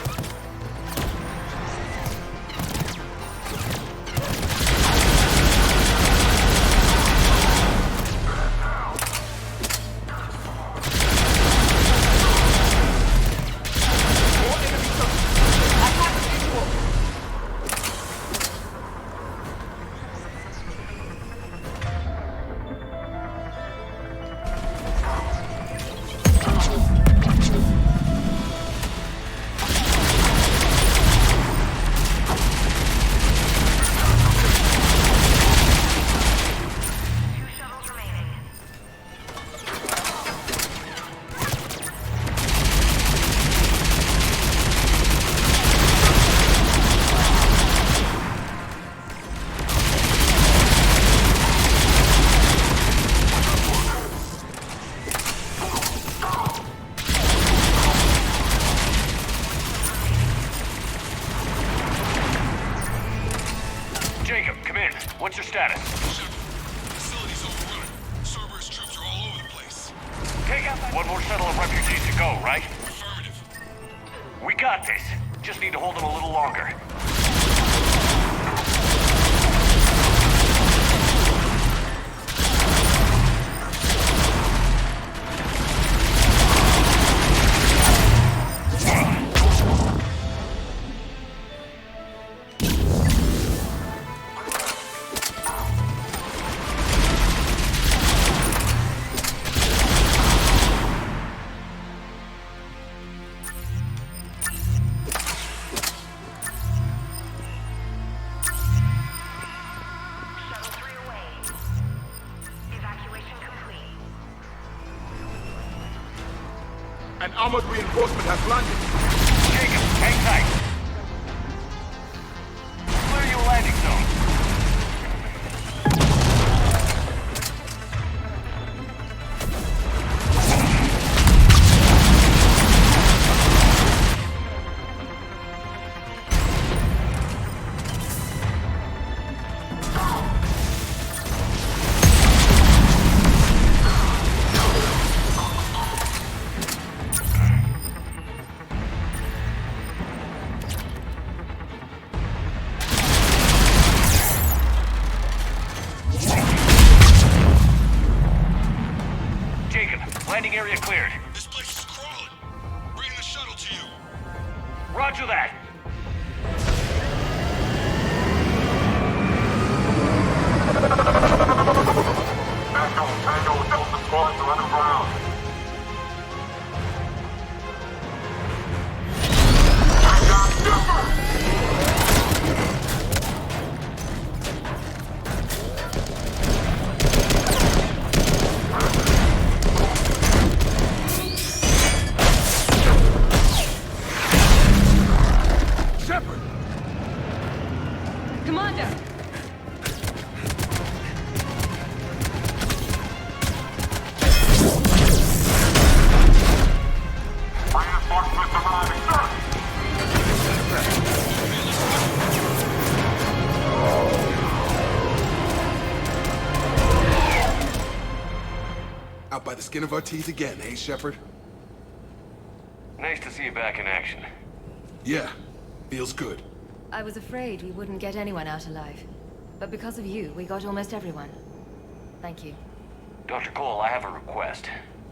Facility's overrun. Cerberus troops are all over the place. Take out one more shuttle of refugees to go, right? Affirmative. We got this. Just need to hold them a little longer. An armored reinforcement has landed. Jacob, hang tight. Clear your landing zone. Landing area cleared. This place is crawling. Bring the shuttle to you. Roger that. Tango, Delta squads are underground. Commander! Reinforcements arriving, sir. Out by the skin of our teeth again, eh, Shepard? Nice to see you back in action. Yeah, feels good. I was afraid we wouldn't get anyone out alive. But because of you, we got almost everyone. Thank you. Dr. Cole, I have a request.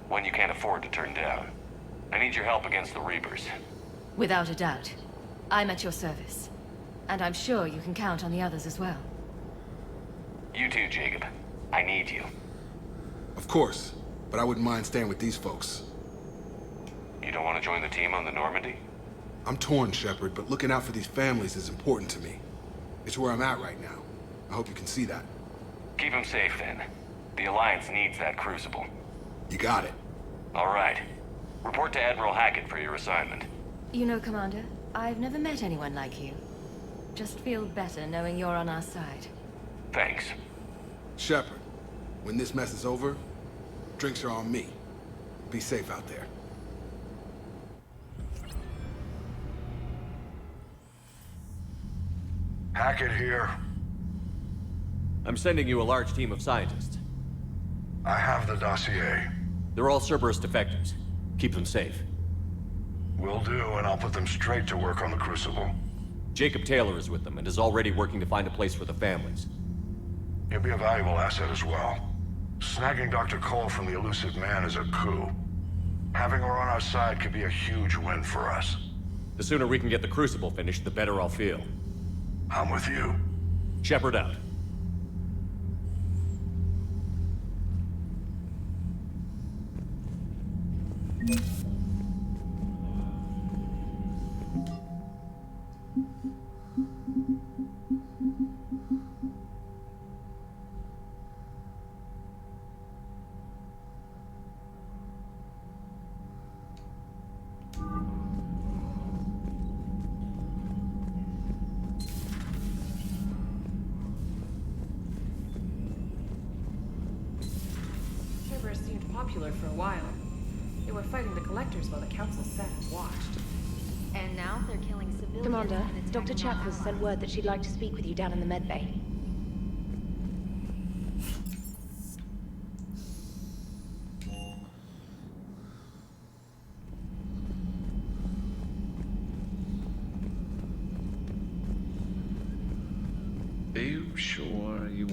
One you can't afford to turn down. I need your help against the Reapers. Without a doubt. I'm at your service. And I'm sure you can count on the others as well. You too, Jacob. I need you. Of course, but I wouldn't mind staying with these folks. You don't want to join the team on the Normandy? I'm torn, Shepard, but looking out for these families is important to me. It's where I'm at right now. I hope you can see that. Keep them safe, then. The Alliance needs that Crucible. You got it. All right. Report to Admiral Hackett for your assignment. You know, Commander, I've never met anyone like you. Just feel better knowing you're on our side. Thanks. Shepard, when this mess is over, drinks are on me. Be safe out there. Hackett here. I'm sending you a large team of scientists. I have the dossier. They're all Cerberus defectors. Keep them safe. Will do, and I'll put them straight to work on the Crucible. Jacob Taylor is with them and is already working to find a place for the families. He'll be a valuable asset as well. Snagging Dr. Cole from the Elusive Man is a coup. Having her on our side could be a huge win for us. The sooner we can get the Crucible finished, the better I'll feel. I'm with you. Shepard out. Cerberus seemed popular for a while. They were fighting the Collectors while the Council sat and watched. And now they're killing civilians. Commander, Dr. Chakwas sent word that she'd like to speak with you down in the medbay.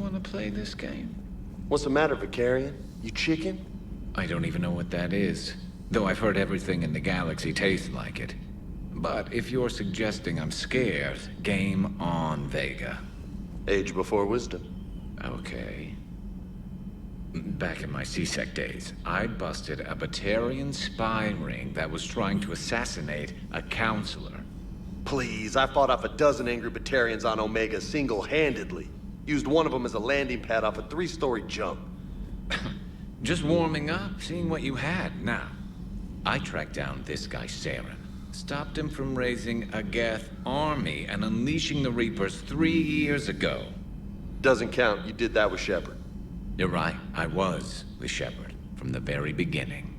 want to play this game? What's the matter, Vicarian? You chicken? I don't even know what that is, though I've heard everything in the galaxy tastes like it. But if you're suggesting I'm scared, game on, Vega. Age before wisdom. Okay. Back in my CSEC days, I busted a Batarian spy ring that was trying to assassinate a counselor. Please, I fought off a dozen angry Batarians on Omega single-handedly. Used one of them as a landing pad off a 3-story jump. Just warming up, seeing what you had. Now, I tracked down this guy, Saren. Stopped him from raising a Geth army and unleashing the Reapers 3 years ago. Doesn't count. You did that with Shepard. You're right. I was with Shepard from the very beginning.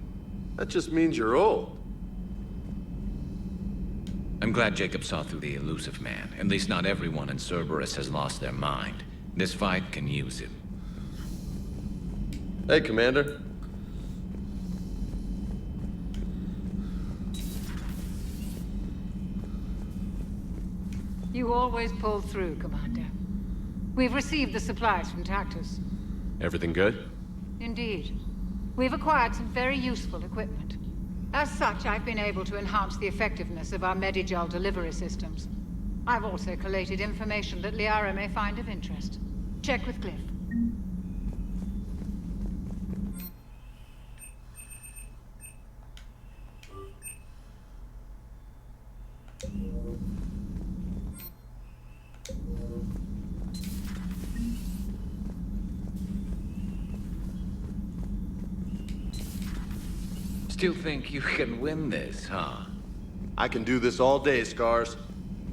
That just means you're old. I'm glad Jacob saw through the elusive man. At least not everyone in Cerberus has lost their mind. This fight can use it. Hey, Commander. You always pull through, Commander. We've received the supplies from Tactus. Everything good? Indeed. We've acquired some very useful equipment. As such, I've been able to enhance the effectiveness of our Medigel delivery systems. I've also collated information that Liara may find of interest. Check with Glyph. Still think you can win this, huh? I can do this all day, Scars.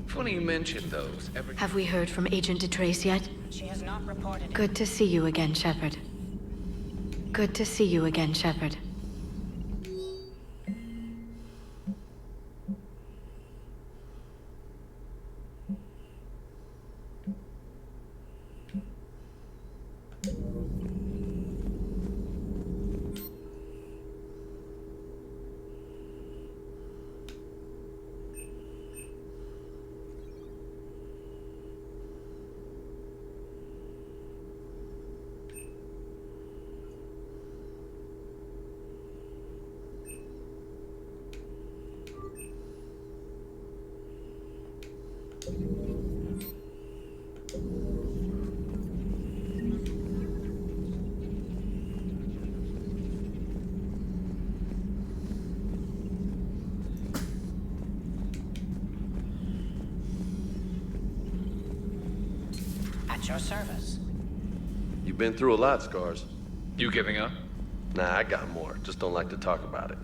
Funny you mention those. Have we heard from Agent DeTrace yet? She has not reported. Good to see you again, Shepard. Good to see you again, Shepard. At your service. You've been through a lot, Scars. You giving up? Nah, I got more. Just don't like to talk about it.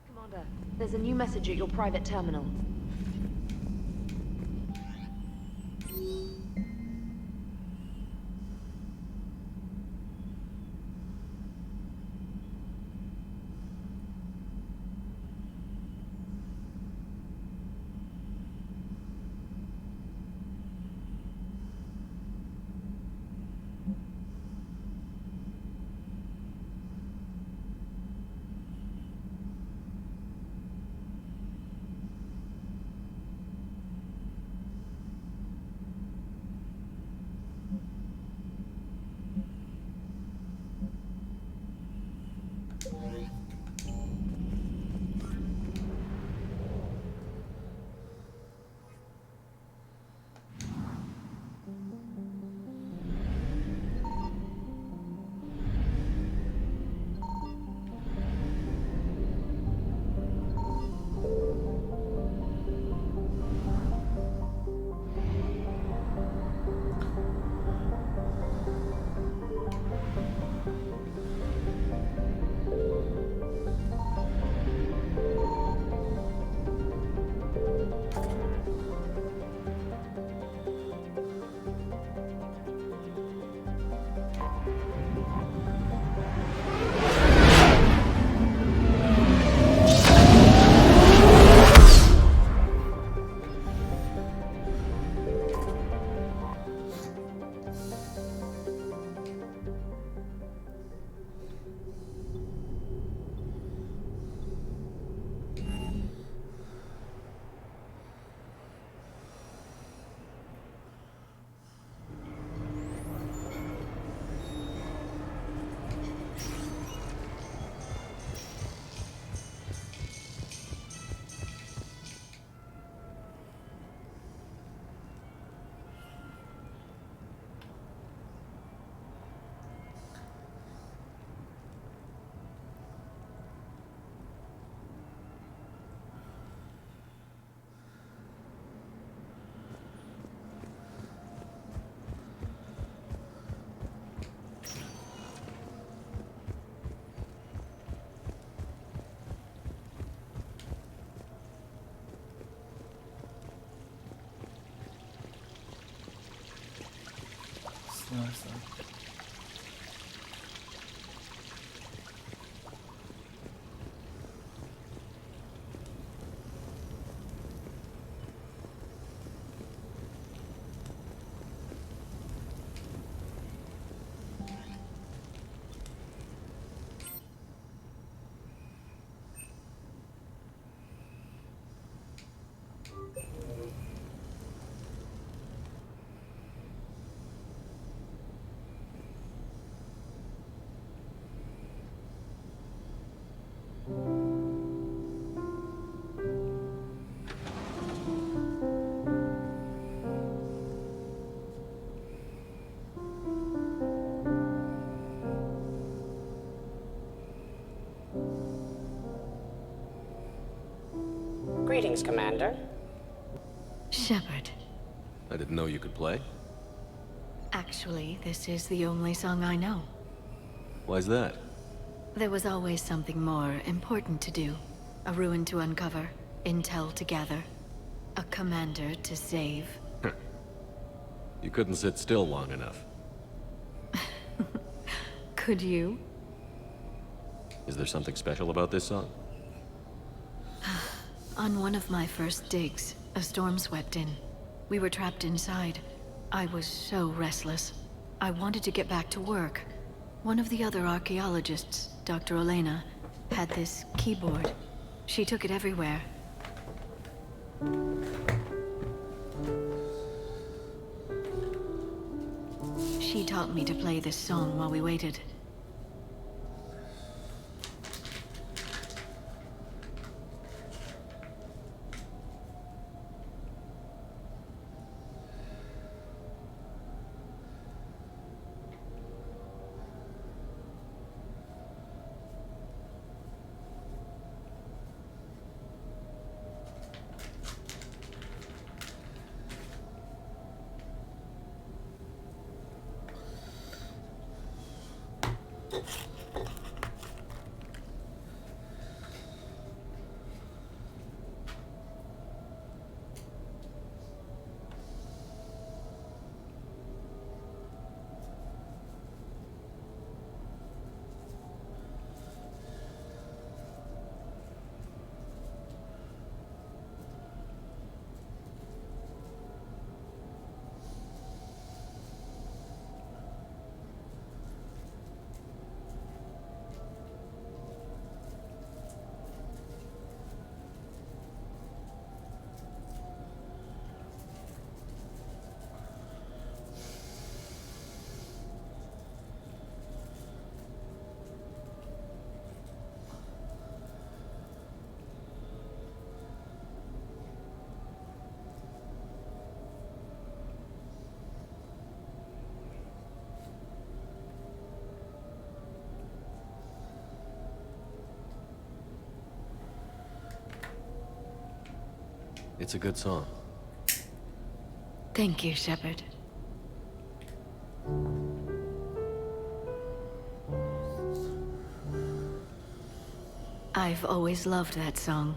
Commander, there's a new message at your private terminal. sanırsam. Greetings, Commander. Shepard. I didn't know you could play. Actually, this is the only song I know. Why's that? There was always something more important to do. A ruin to uncover, intel to gather, a commander to save. You couldn't sit still long enough. Could you? Is there something special about this song? On one of my first digs, a storm swept in. We were trapped inside. I was so restless. I wanted to get back to work. One of the other archaeologists, Dr. Elena, had this keyboard. She took it everywhere. She taught me to play this song while we waited. It's a good song. Thank you, Shepard. I've always loved that song.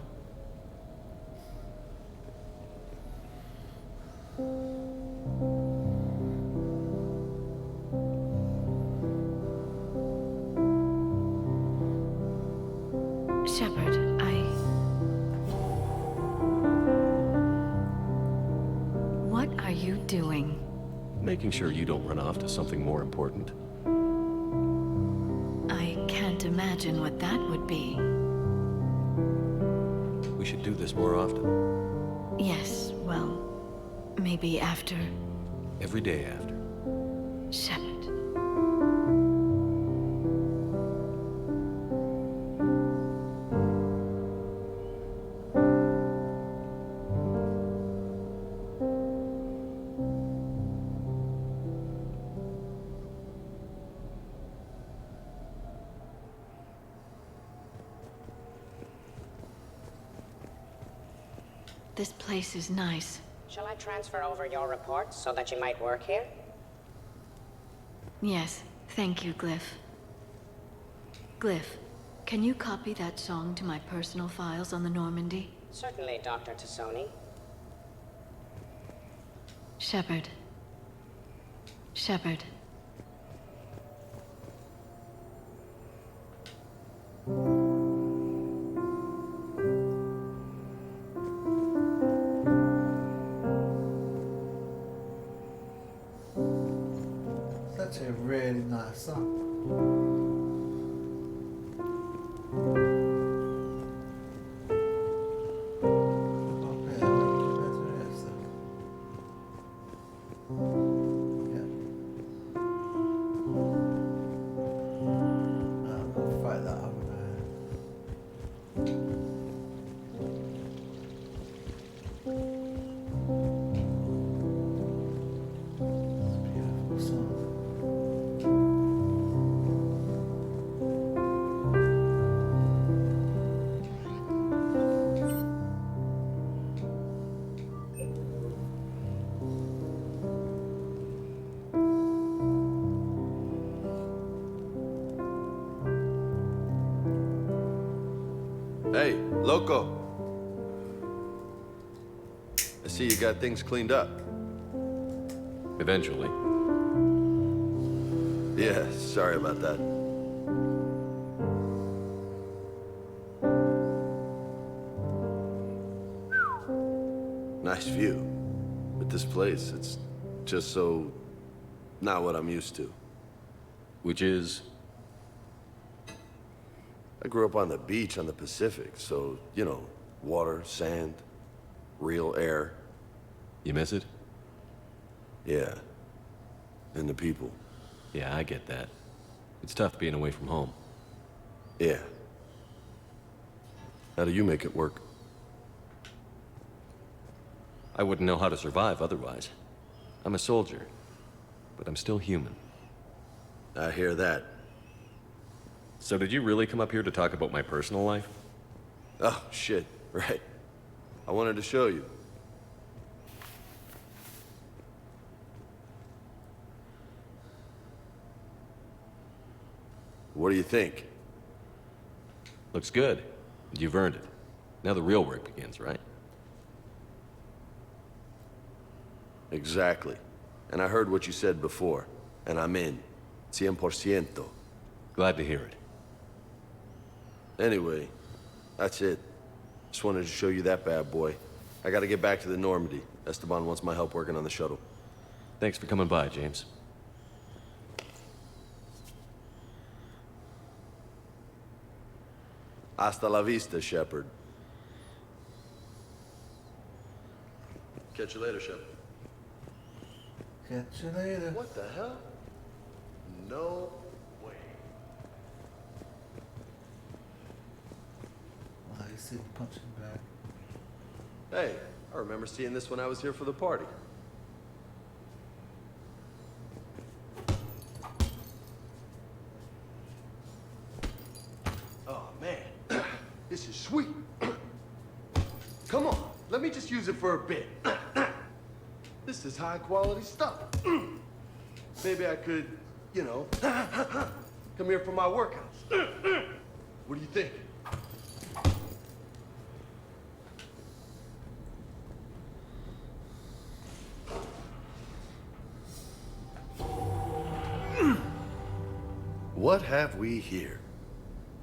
Shepard, what are you doing? Making sure you don't run off to something more important. I can't imagine what that would be. We should do this more often. Yes, well, maybe after. Every day after. Shepard. This place is nice. Shall I transfer over your reports so that you might work here? Yes, thank you, Glyph. Glyph, can you copy that song to my personal files on the Normandy? Certainly, Dr. Tassoni. Shepard. Shepard, Hey, Loco. I see you got things cleaned up. Eventually. Yeah, sorry about that. Nice view. But this place, it's just so not what I'm used to. Which is? I grew up on the beach on the Pacific, so, you know, water, sand, real air. You miss it? Yeah. And the people. Yeah, I get that. It's tough being away from home. Yeah. How do you make it work? I wouldn't know how to survive otherwise. I'm a soldier, but I'm still human. I hear that. So did you really come up here to talk about my personal life? Oh, shit, right. I wanted to show you. What do you think? Looks good. You've earned it. Now the real work begins, right? Exactly. And I heard what you said before, and I'm in. 100%. Glad to hear it. Anyway, that's it. Just wanted to show you that bad boy. I gotta get back to the Normandy. Esteban wants my help working on the shuttle. Thanks for coming by, James. Hasta la vista, Shepard. Catch you later, Shepard. Catch you later. What the hell? No way. I see him punching back. Hey, I remember seeing this when I was here for the party. Oh, man. This is sweet. Come on, let me just use it for a bit. This is high quality stuff. Maybe I could, you know, come here for my workouts. What do you think? What have we here?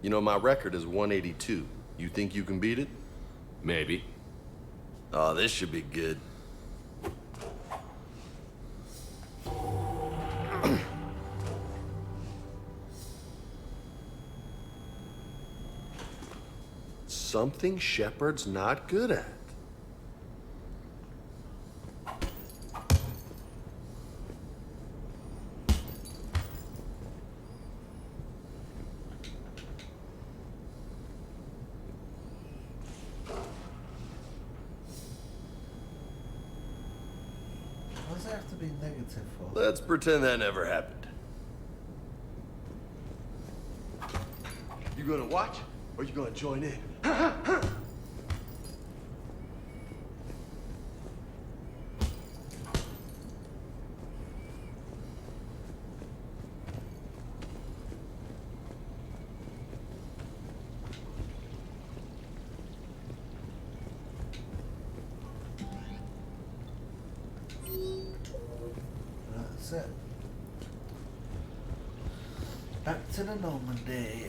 You know, my record is 182. You think you can beat it? Maybe. Oh, this should be good. Something Shepard's not good at. Why does it have to be negative for? Let's pretend that never happened. You gonna watch, or you gonna join in? That's it. Back to the Normandy.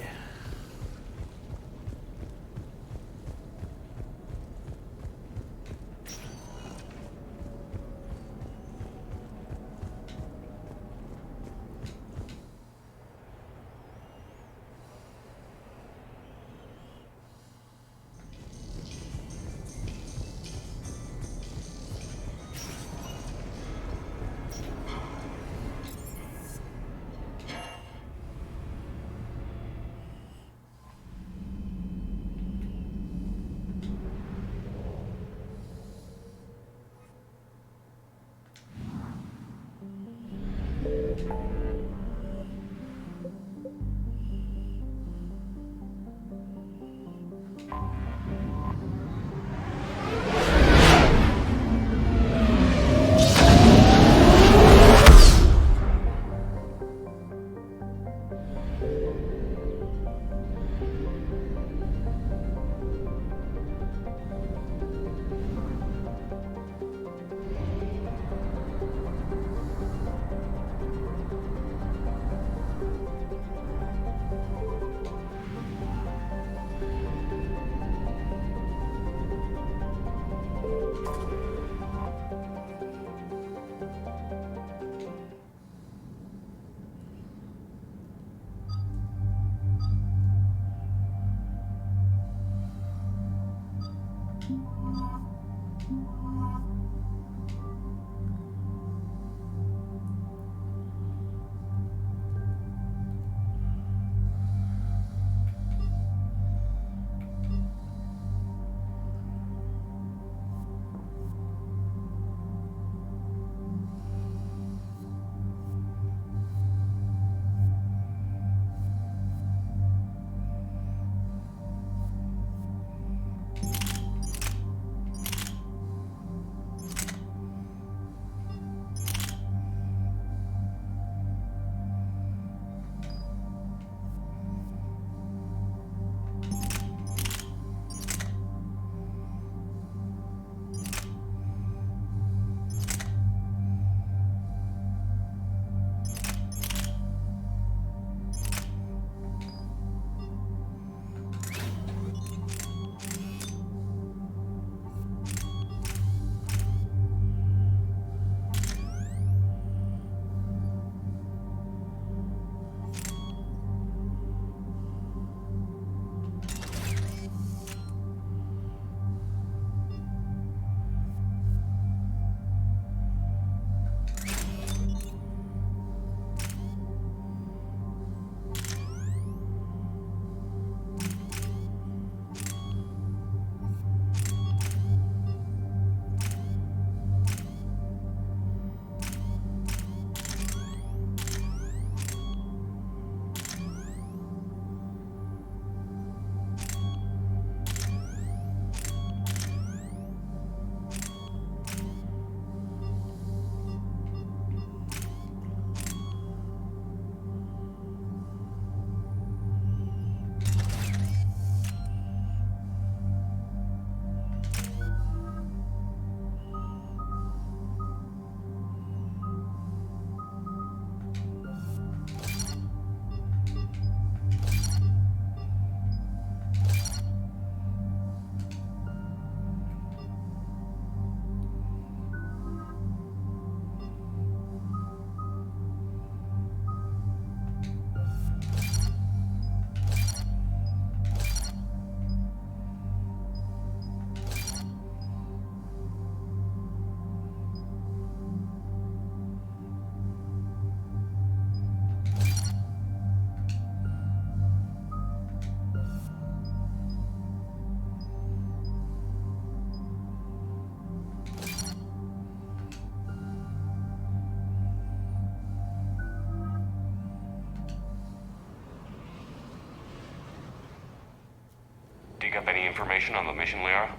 Dig up any information on the mission, Liara?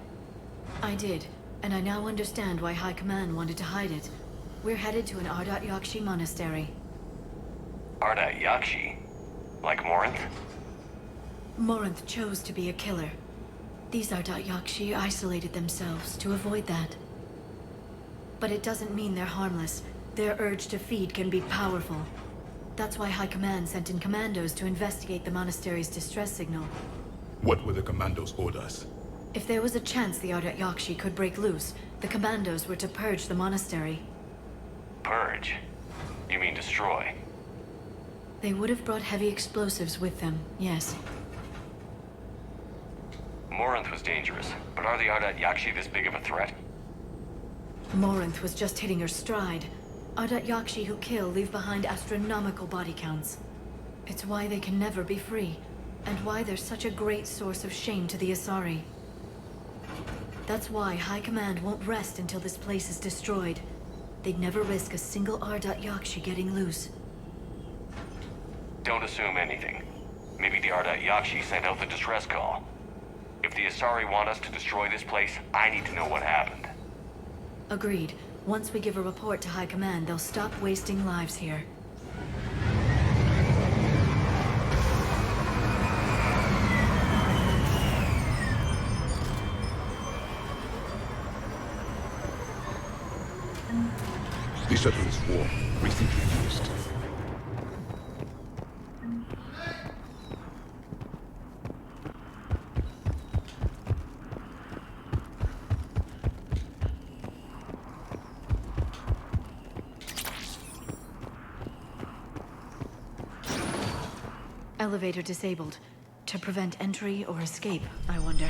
I did, and I now understand why High Command wanted to hide it. We're headed to an Ardat Yakshi monastery. Ardat Yakshi? Like Morinth? Morinth chose to be a killer. These Ardat Yakshi isolated themselves to avoid that. But it doesn't mean they're harmless. Their urge to feed can be powerful. That's why High Command sent in commandos to investigate the monastery's distress signal. What were the commandos' orders? If there was a chance the Ardat Yakshi could break loose, the commandos were to purge the monastery. Purge? You mean destroy? They would have brought heavy explosives with them, yes. Morinth was dangerous, but are the Ardat Yakshi this big of a threat? Morinth was just hitting her stride. Ardat Yakshi who kill leave behind astronomical body counts. It's why they can never be free, and why they're such a great source of shame to the Asari. That's why High Command won't rest until this place is destroyed. They'd never risk a single Ardat Yakshi getting loose. Don't assume anything. Maybe the Ardat Yakshi sent out the distress call. If the Asari want us to destroy this place, I need to know what happened. Agreed. Once we give a report to High Command, they'll stop wasting lives here. The shuttle is warm, recently used. Elevator disabled. To prevent entry or escape, I wonder.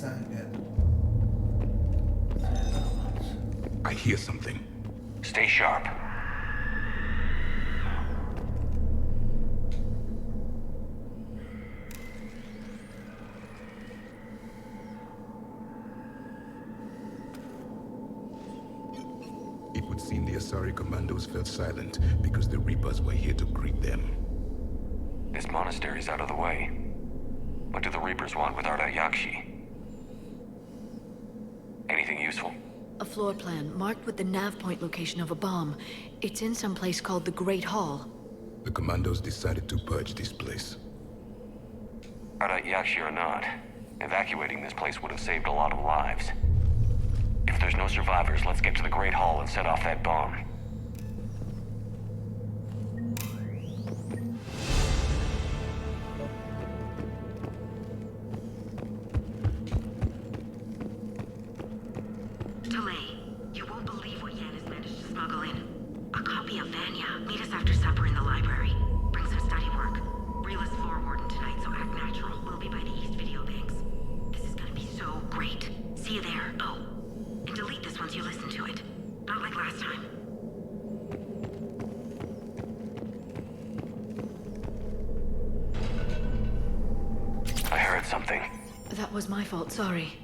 that again. I hear something. Stay sharp. It would seem the Asari commandos fell silent because the Reapers were here to greet them. This monastery's out of the way. What do the Reapers want with Ardat Yakshi? Anything useful? A floor plan marked with the nav point location of a bomb. It's in some place called the Great Hall. The commandos decided to purge this place. Ardat Yakshi or not, evacuating this place would have saved a lot of lives. If there's no survivors, let's get to the Great Hall and set off that bomb. Delay. You won't believe what Yan has managed to smuggle in. A copy of Vanya. Meet us after supper in the library. Bring some study work. Reela's floor warden tonight, so act natural. We'll be by the East Video Banks. This is gonna be so great. See you there. Oh, and delete this once you listen to it. Not like last time. I heard something. That was my fault, sorry.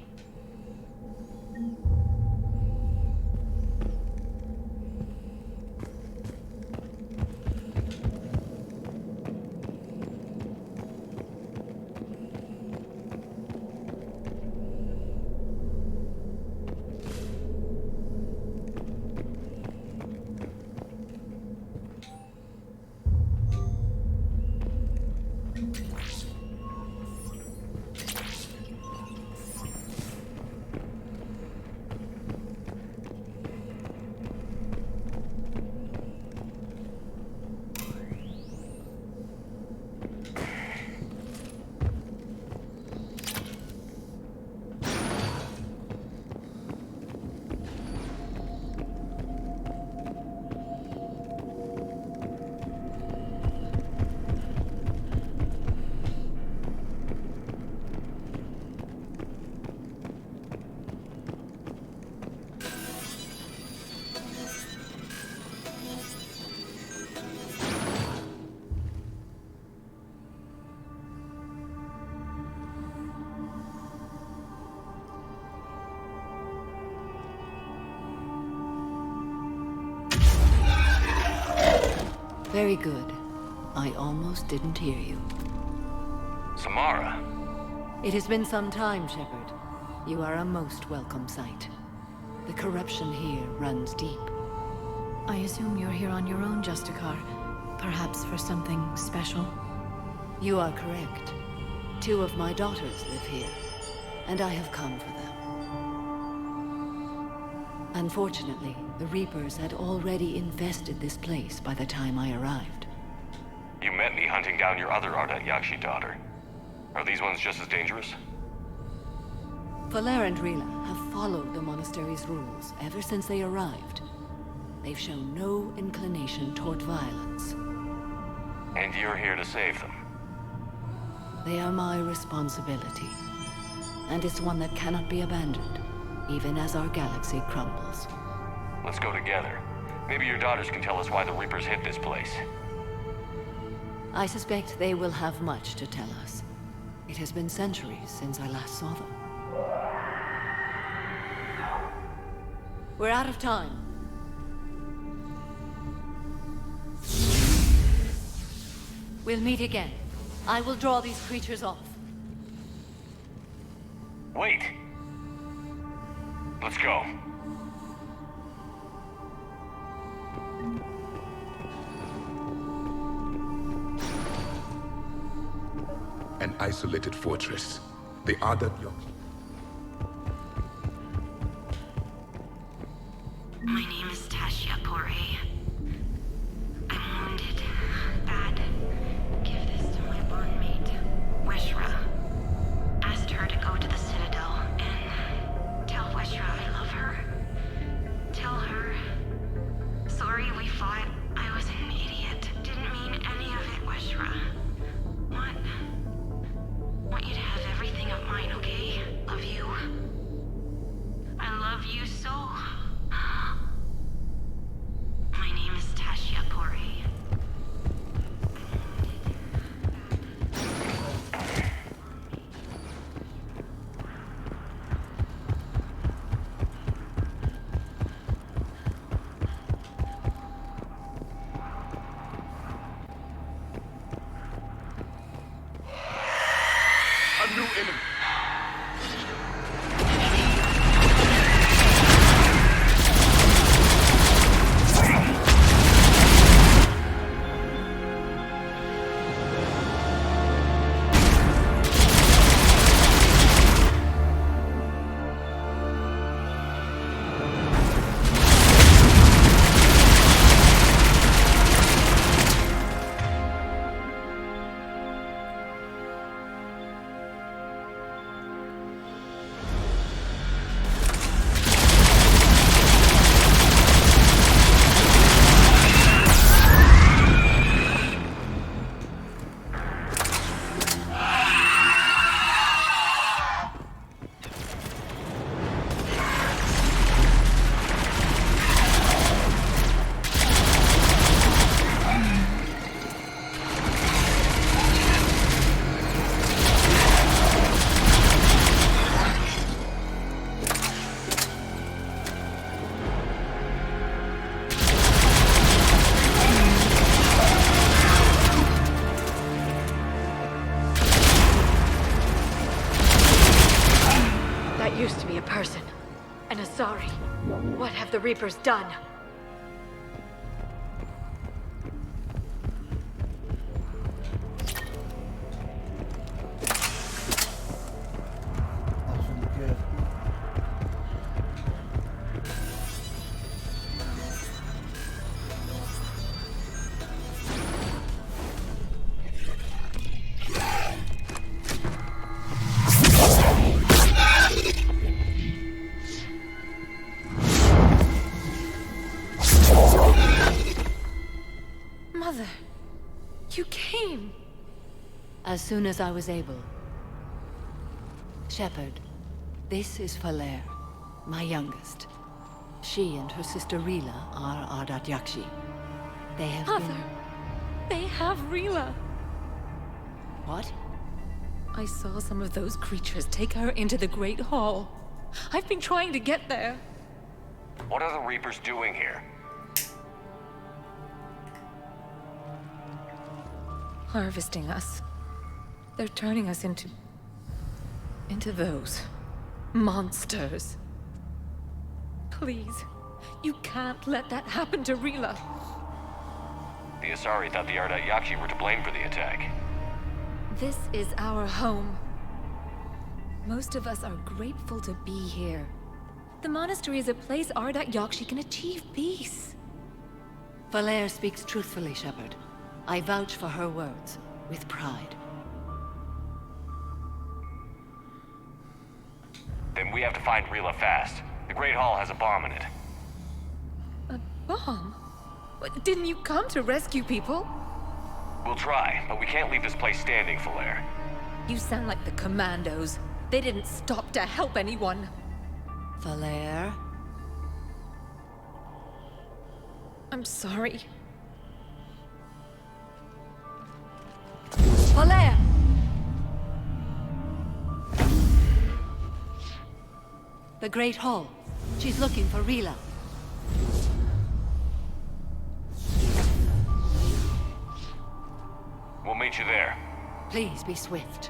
Very good. I almost didn't hear you. Samara. It has been some time, Shepard. You are a most welcome sight. The corruption here runs deep. I assume you're here on your own, Justicar. Perhaps for something special? You are correct. 2 of my daughters live here, and I have come for them. Unfortunately, the Reapers had already infested this place by the time I arrived. You met me hunting down your other Ardat Yakshi daughter. Are these ones just as dangerous? Valer and Reela have followed the monastery's rules ever since they arrived. They've shown no inclination toward violence. And you're here to save them? They are my responsibility. And it's one that cannot be abandoned, even as our galaxy crumbles. Let's go together. Maybe your daughters can tell us why the Reapers hit this place. I suspect they will have much to tell us. It has been centuries since I last saw them. We're out of time. We'll meet again. I will draw these creatures off. Wait! Let's go. An isolated fortress. The Ardat Yakshi. My name is Tasha Pore. I'm wounded. Bad. Give this to my bondmate, Weshra. Asked her to go to the Citadel and tell Weshra I love her. Tell her. Sorry we fought. I was an idiot. Didn't mean any of it, Weshra. Want you to have everything of mine, okay? Love you. new enemy. Used to be a person. An Asari. What have the Reapers done? Mother, you came. As soon as I was able. Shepard, this is Falere, my youngest. She and her sister Rila are Ardat Yakshi. They have Mother, they have Rila. What? I saw some of those creatures take her into the Great Hall. I've been trying to get there. What are the Reapers doing here? Harvesting us. They're turning us into those monsters. Please, you can't let that happen to Rila. The Asari thought the Ardat Yakshi were to blame for the attack. This is our home. Most of us are grateful to be here. The monastery is a place Ardat Yakshi can achieve peace. Falere speaks truthfully, Shepard. I vouch for her words, with pride. Then we have to find Rila fast. The Great Hall has a bomb in it. A bomb? What, didn't you come to rescue people? We'll try, but we can't leave this place standing, Falere. You sound like the Commandos. They didn't stop to help anyone. Falere? I'm sorry. Falere! The Great Hall. She's looking for Rila. We'll meet you there. Please be swift.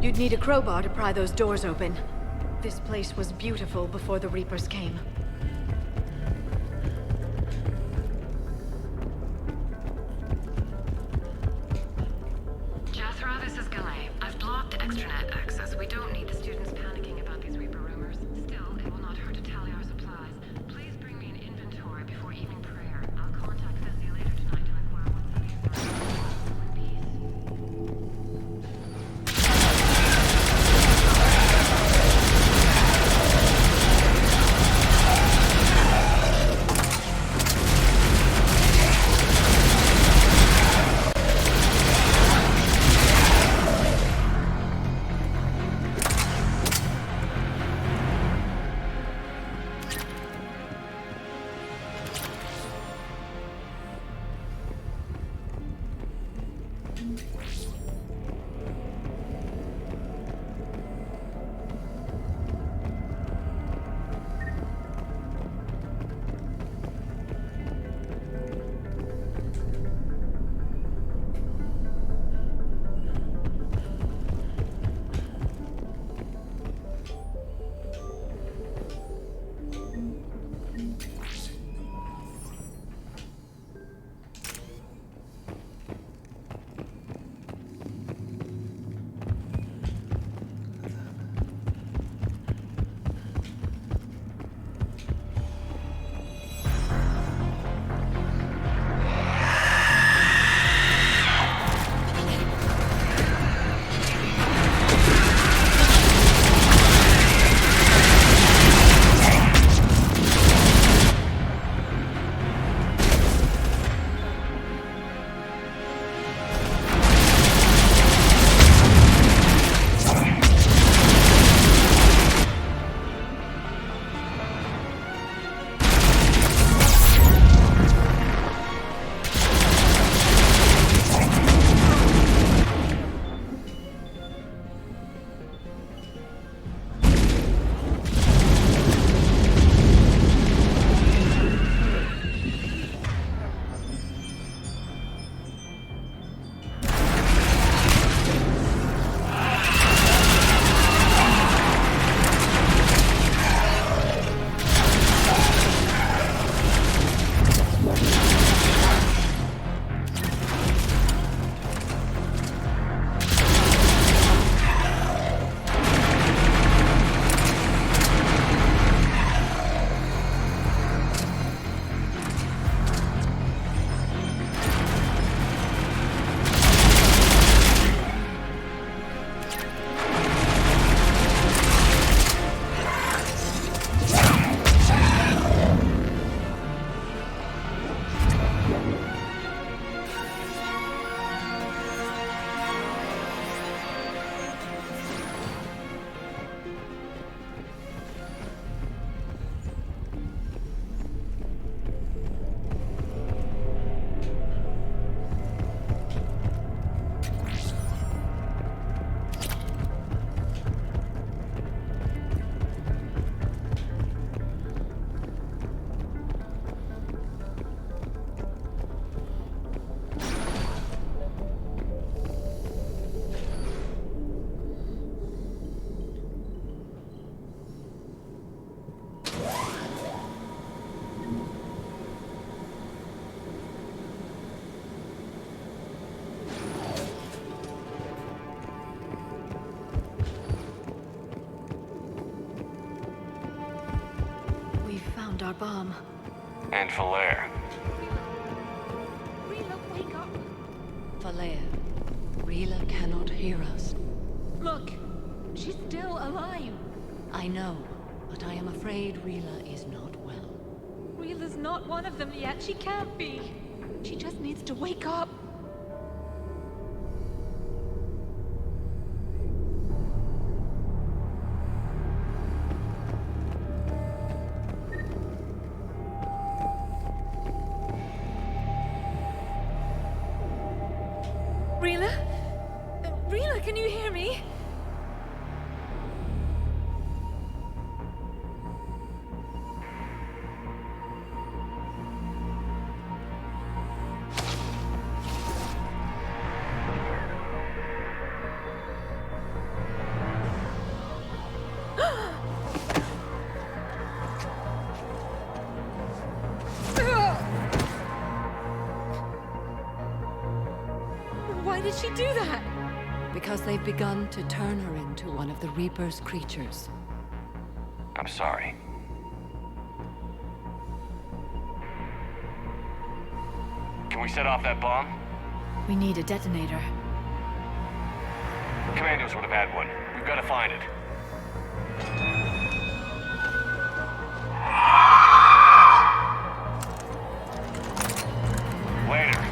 You'd need a crowbar to pry those doors open. This place was beautiful before the Reapers came. Jethro, this is Galay. I've blocked extranet access. We don't need the students panicking about these Reaper rumors. Still, it will not hurt to tally our supplies. Please bring me an inventory before evening prayer. I'll contact Ceci later tonight to inquire what's the news. our bomb. And Falaire. Rila, wake up! Falaire, Rila cannot hear us. Look, she's still alive. I know, but I am afraid Rila is not well. Rila's not one of them yet. She can't be. She just needs to wake up. Rila? Rila, can you hear me? Why did she do that? Because they've begun to turn her into one of the Reaper's creatures. I'm sorry. Can we set off that bomb? We need a detonator. Commandos would have had one. We've got to find it. Later.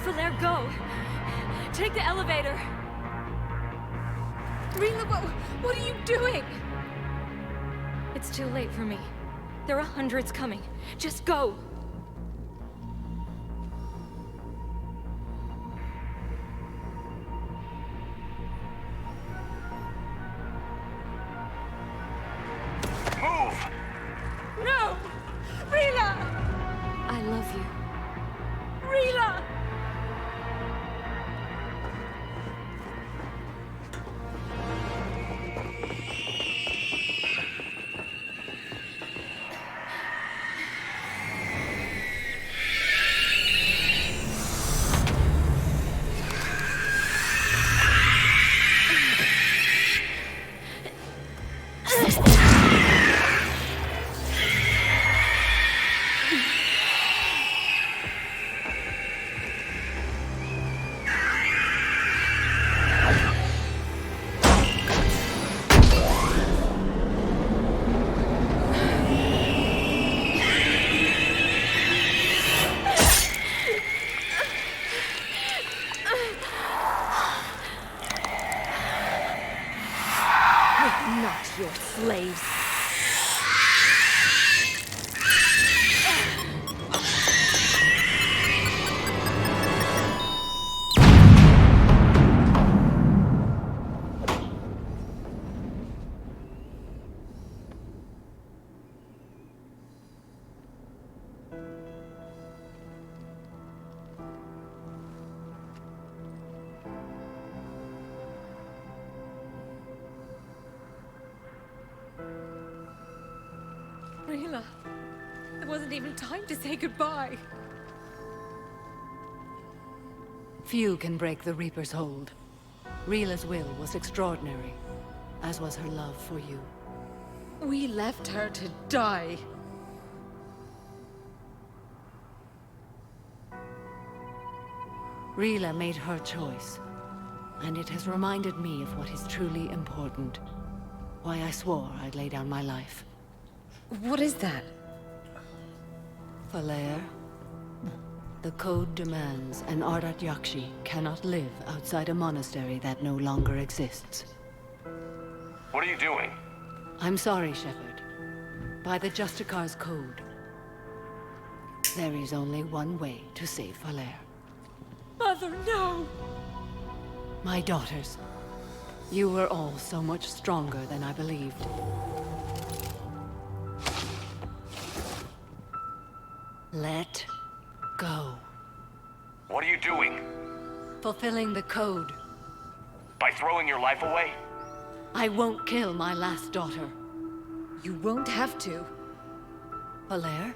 Falaire, go! Take the elevator! Rila, what are you doing? It's too late for me. There are hundreds coming. Just go! Move! No! Rila! I love you. Rila! Not your slaves. wasn't even time to say goodbye. Few can break the Reaper's hold. Rila's will was extraordinary, as was her love for you. We left her to die. Rila made her choice, and it has reminded me of what is truly important. Why I swore I'd lay down my life. What is that? Falere, the code demands an Ardat Yakshi cannot live outside a monastery that no longer exists. What are you doing? I'm sorry, Shepard. By the Justicar's code, there is only one way to save Falere. Mother, no! My daughters, you were all so much stronger than I believed. Let go. What are you doing? Fulfilling the code. By throwing your life away? I won't kill my last daughter. You won't have to. Falere?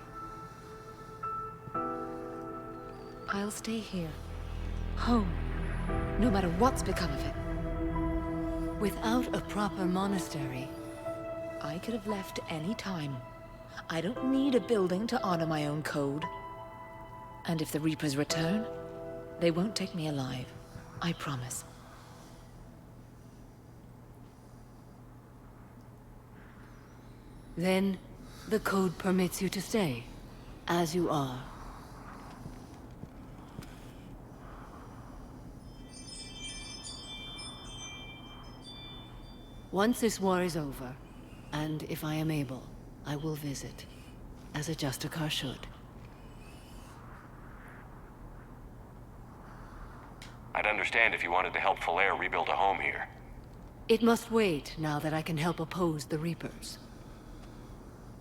I'll stay here. Home. No matter what's become of it. Without a proper monastery, I could have left any time. I don't need a building to honor my own code. And if the Reapers return, they won't take me alive. I promise. Then, the code permits you to stay, as you are. Once this war is over, and if I am able, I will visit, as a Justicar should. I'd understand if you wanted to help Falere rebuild a home here. It must wait now that I can help oppose the Reapers.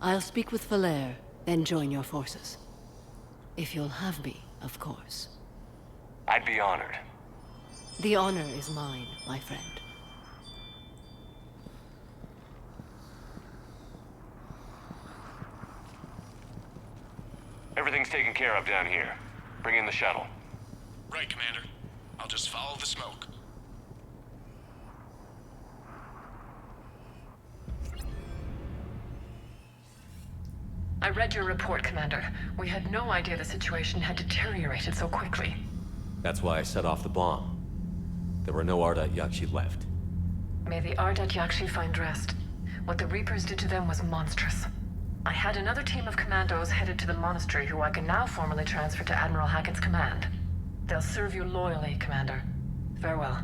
I'll speak with Falere, then join your forces. If you'll have me, of course. I'd be honored. The honor is mine, my friend. Everything's taken care of down here. Bring in the shuttle. Right, Commander. I'll just follow the smoke. I read your report, Commander. We had no idea the situation had deteriorated so quickly. That's why I set off the bomb. There were no Ardat Yakshi left. May the Ardat Yakshi find rest. What the Reapers did to them was monstrous. I had another team of commandos headed to the monastery who I can now formally transfer to Admiral Hackett's command. They'll serve you loyally, Commander. Farewell.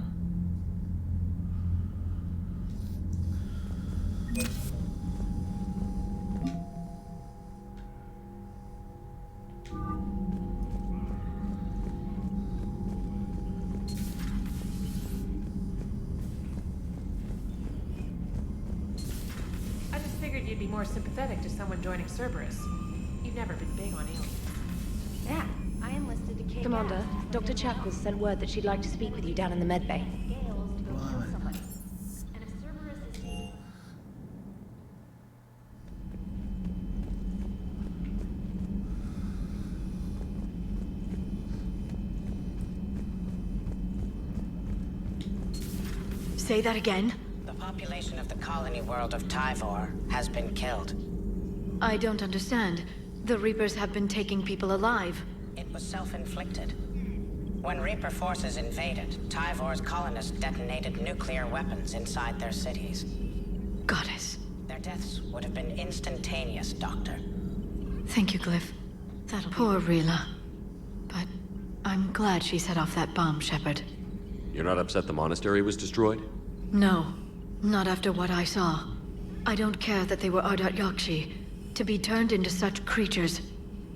I just figured you'd be more sympathetic to someone joining Cerberus. You've never been big on aliens. Yeah, I enlisted to kick Commander, ass. Dr. Chuckles sent word that she'd like to speak with you down in the medbay. Say that again? The population of the colony world of Tyvor has been killed. I don't understand. The Reapers have been taking people alive. It was self-inflicted. When Reaper forces invaded, Tyvor's colonists detonated nuclear weapons inside their cities. Goddess. Their deaths would have been instantaneous, Doctor. Thank you, Glyph. Poor Rila. But I'm glad she set off that bomb, Shepard. You're not upset the monastery was destroyed? No. Not after what I saw. I don't care that they were Ardat Yakshi. To be turned into such creatures,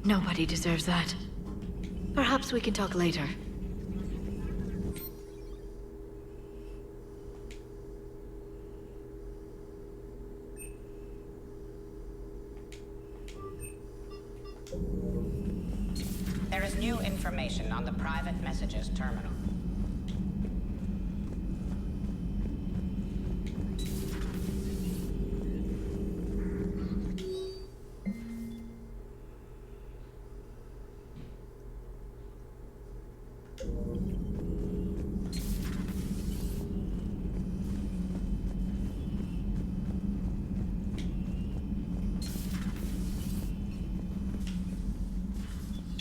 nobody deserves that. Perhaps we can talk later. There is new information on the private messages terminal.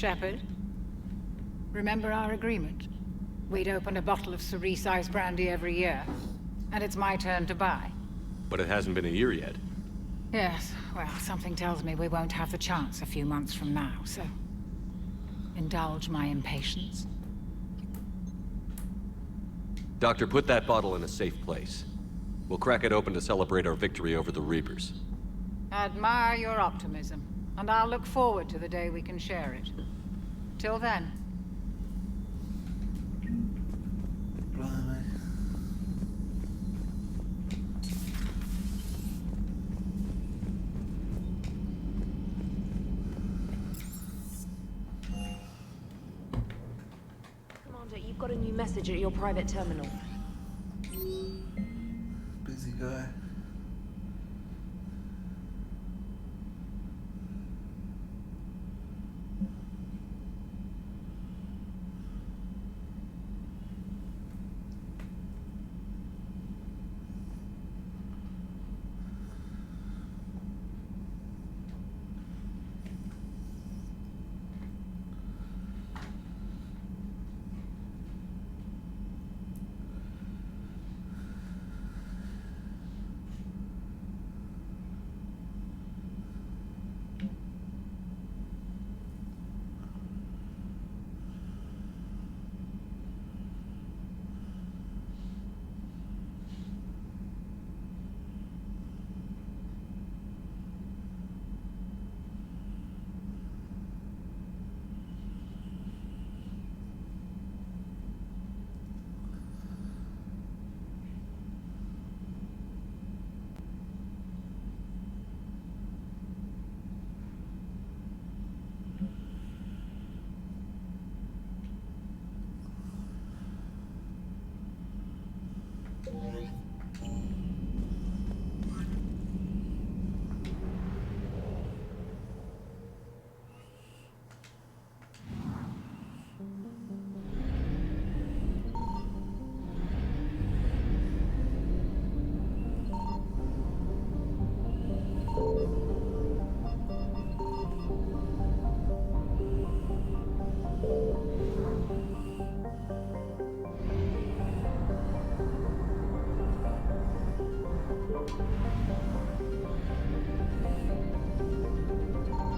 Shepard, remember our agreement? We'd open a bottle of cerise-sized brandy every year, and it's my turn to buy. But it hasn't been a year yet. Yes, well, something tells me we won't have the chance a few months from now, so... indulge my impatience. Doctor, put that bottle in a safe place. We'll crack it open to celebrate our victory over the Reapers. Admire your optimism, and I'll look forward to the day we can share it. Till then. Blimey. Commander, you've got a new message at your private terminal. Busy guy.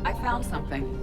I found something.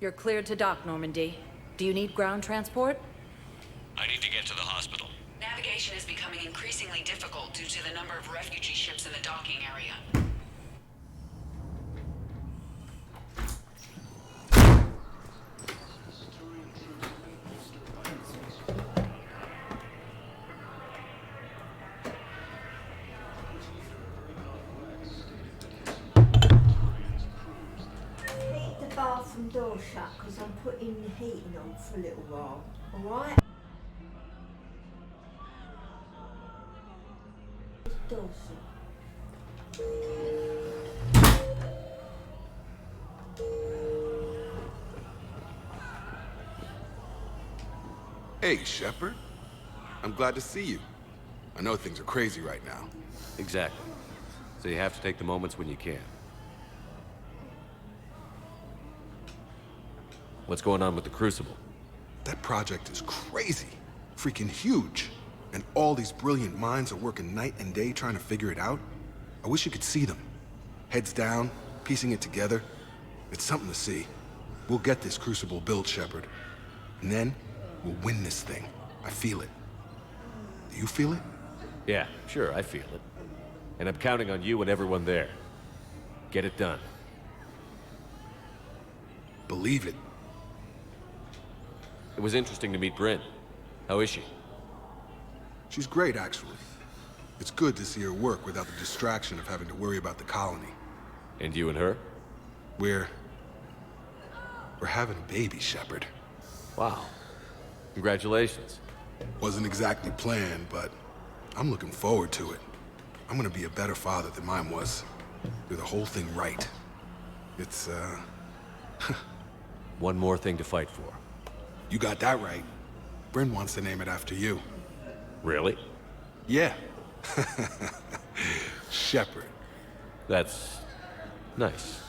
You're cleared to dock, Normandy. Do you need ground transport? I need to get to the hospital. Navigation is becoming increasingly difficult due to the number of refugee ships in the docking area. Bathroom door shut because I'm putting the heating on for a little while, alright? Door shut. Hey, Shepard. I'm glad to see you. I know things are crazy right now. Exactly. So you have to take the moments when you can. What's going on with the Crucible? That project is crazy. Freaking huge. And all these brilliant minds are working night and day trying to figure it out. I wish you could see them. Heads down, piecing it together. It's something to see. We'll get this Crucible built, Shepard. And then, we'll win this thing. I feel it. Do you feel it? Yeah, sure, I feel it. And I'm counting on you and everyone there. Get it done. Believe it. It was interesting to meet Bryn. How is she? She's great, actually. It's good to see her work without the distraction of having to worry about the colony. And you and her? We're having a baby, Shepard. Wow. Congratulations. Wasn't exactly planned, but I'm looking forward to it. I'm gonna be a better father than mine was. Do the whole thing right. It's, One more thing to fight for. You got that right. Bryn wants to name it after you. Really? Yeah. Shepard. That's nice.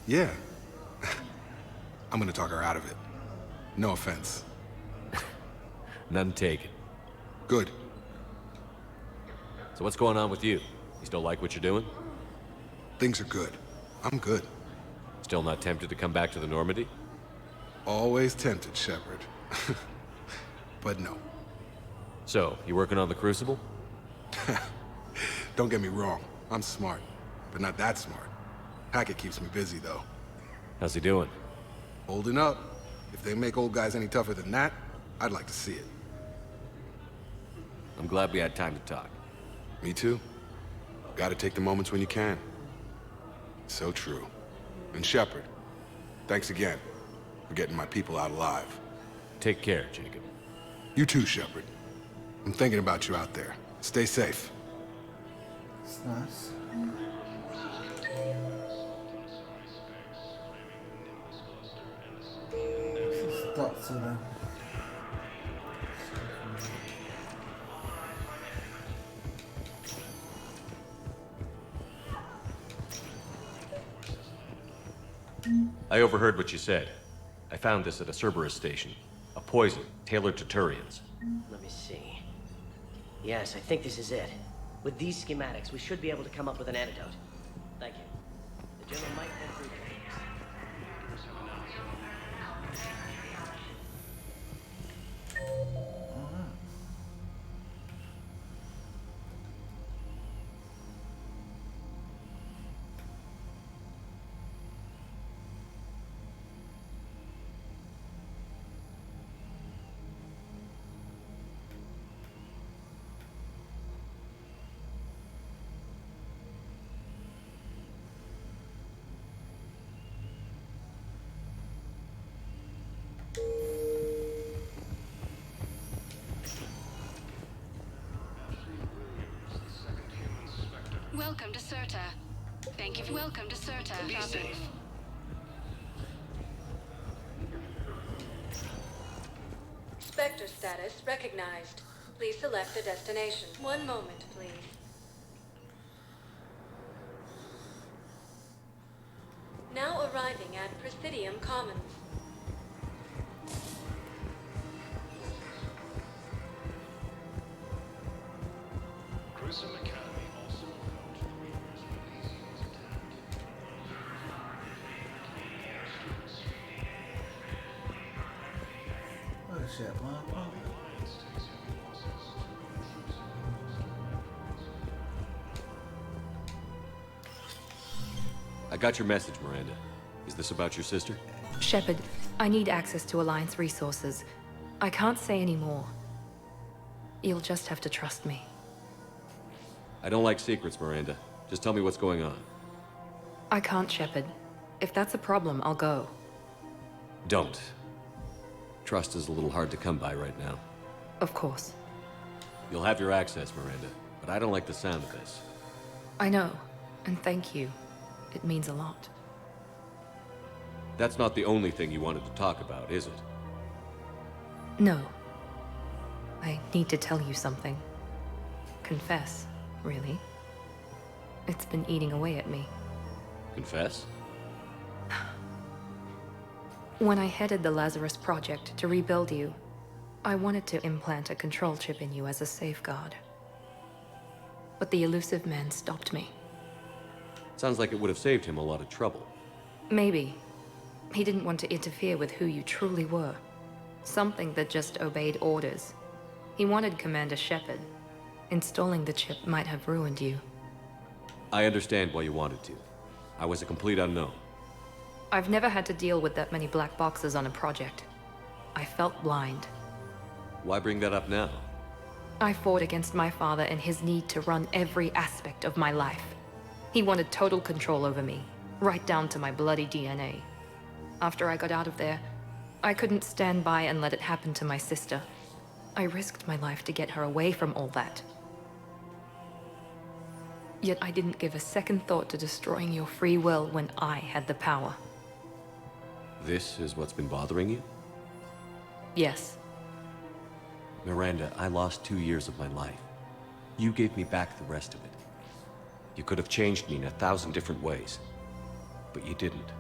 Yeah. I'm gonna talk her out of it. No offense. None taken. Good. So what's going on with you? You still like what you're doing? Things are good. I'm good. Still not tempted to come back to the Normandy? Always tempted, Shepard. But no. So, you working on the Crucible? Don't get me wrong. I'm smart, but not that smart. Hackett keeps me busy, though. How's he doing? Holding up. If they make old guys any tougher than that, I'd like to see it. I'm glad we had time to talk. Me too. Gotta take the moments when you can. So true. And Shepard, thanks again for getting my people out alive. Take care, Jacob. You too, Shepard. I'm thinking about you out there. Stay safe. It's nice. This is Doctor now. I overheard what you said. I found this at a Cerberus station. A poison tailored to Turians. Let me see. Yes, I think this is it. With these schematics, we should be able to come up with an antidote. Thank you. The general might head through. Welcome to Serta. Thank you. Welcome to Serta. Be safe. Spectre status recognized. Please select a destination. One moment, please. Now arriving at Presidium Commons. Grissom Academy also wrote the Reapers were easy to attack. Oh shit, man. Oh. I got your message, Miranda. Is this about your sister? Shepard, I need access to Alliance resources. I can't say any more. You'll just have to trust me. I don't like secrets, Miranda. Just tell me what's going on. I can't, Shepard. If that's a problem, I'll go. Don't. Trust is a little hard to come by right now. Of course. You'll have your access, Miranda, but I don't like the sound of this. I know, and thank you. It means a lot. That's not the only thing you wanted to talk about, is it? No, I need to tell you something. Confess, really. It's been eating away at me. Confess? When I headed the Lazarus Project to rebuild you, I wanted to implant a control chip in you as a safeguard. But the elusive man stopped me. Sounds like it would have saved him a lot of trouble. Maybe. He didn't want to interfere with who you truly were. Something that just obeyed orders. He wanted Commander Shepard. Installing the chip might have ruined you. I understand why you wanted to. I was a complete unknown. I've never had to deal with that many black boxes on a project. I felt blind. Why bring that up now? I fought against my father and his need to run every aspect of my life. He wanted total control over me, right down to my bloody DNA. After I got out of there, I couldn't stand by and let it happen to my sister. I risked my life to get her away from all that. Yet I didn't give a second thought to destroying your free will when I had the power. This is what's been bothering you? Yes. Miranda, I lost 2 years of my life. You gave me back the rest of it. You could have changed me in 1,000 different ways, but you didn't.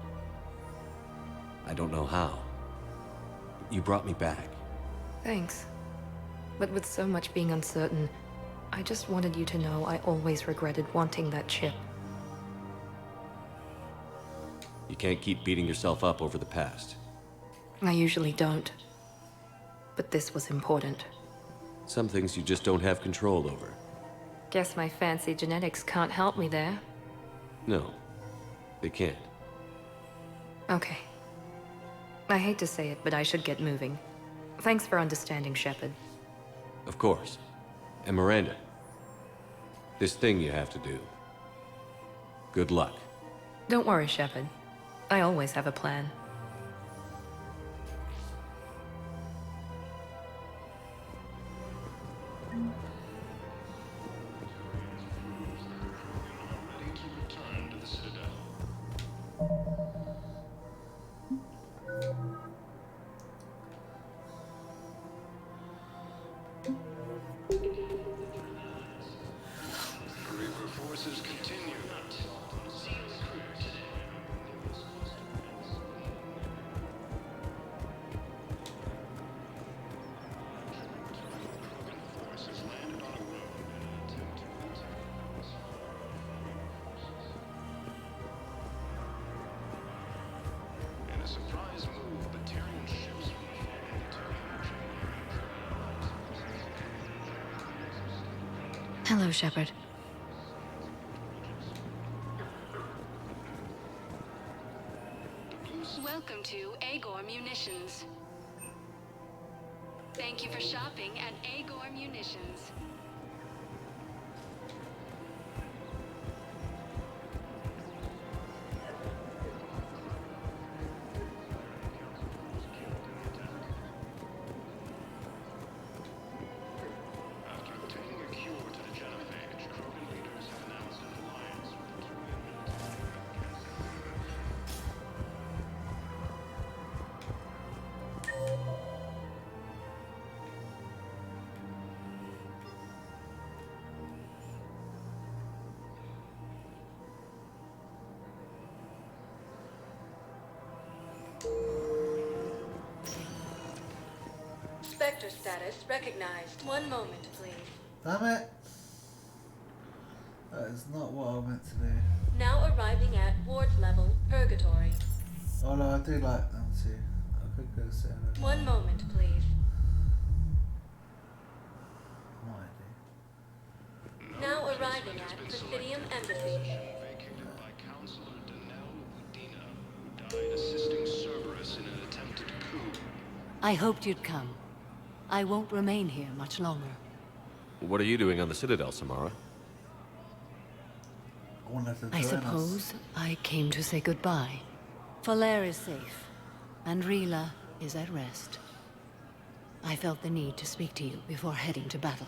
I don't know how, but you brought me back. Thanks. But with so much being uncertain, I just wanted you to know I always regretted wanting that chip. You can't keep beating yourself up over the past. I usually don't. But this was important. Some things you just don't have control over. Guess my fancy genetics can't help me there. No, they can't. Okay. I hate to say it, but I should get moving. Thanks for understanding, Shepard. Of course. And Miranda, this thing you have to do. Good luck. Don't worry, Shepard. I always have a plan. Reaper forces continue. In a surprise move, Batarian ships Hello, Shepard. Welcome to Agor Munitions. Thank you for shopping at Agor Munitions. After obtaining a cure to the genophage, Krogan leaders have announced an alliance with the Turian Spectre status recognized. One moment, please. Damn it! That is not what I meant to do. Now arriving at ward level, Purgatory. Although I do like them too. I could go say that. One moment, please. Might do. Now arriving at Presidium Embassy. vacated by Counselor Danelle Udina, who died assisting Cerberus in an attempted coup. I hoped you'd come. I won't remain here much longer. What are you doing on the Citadel, Samara? I suppose I came to say goodbye. Falair is safe, and Rila is at rest. I felt the need to speak to you before heading to battle.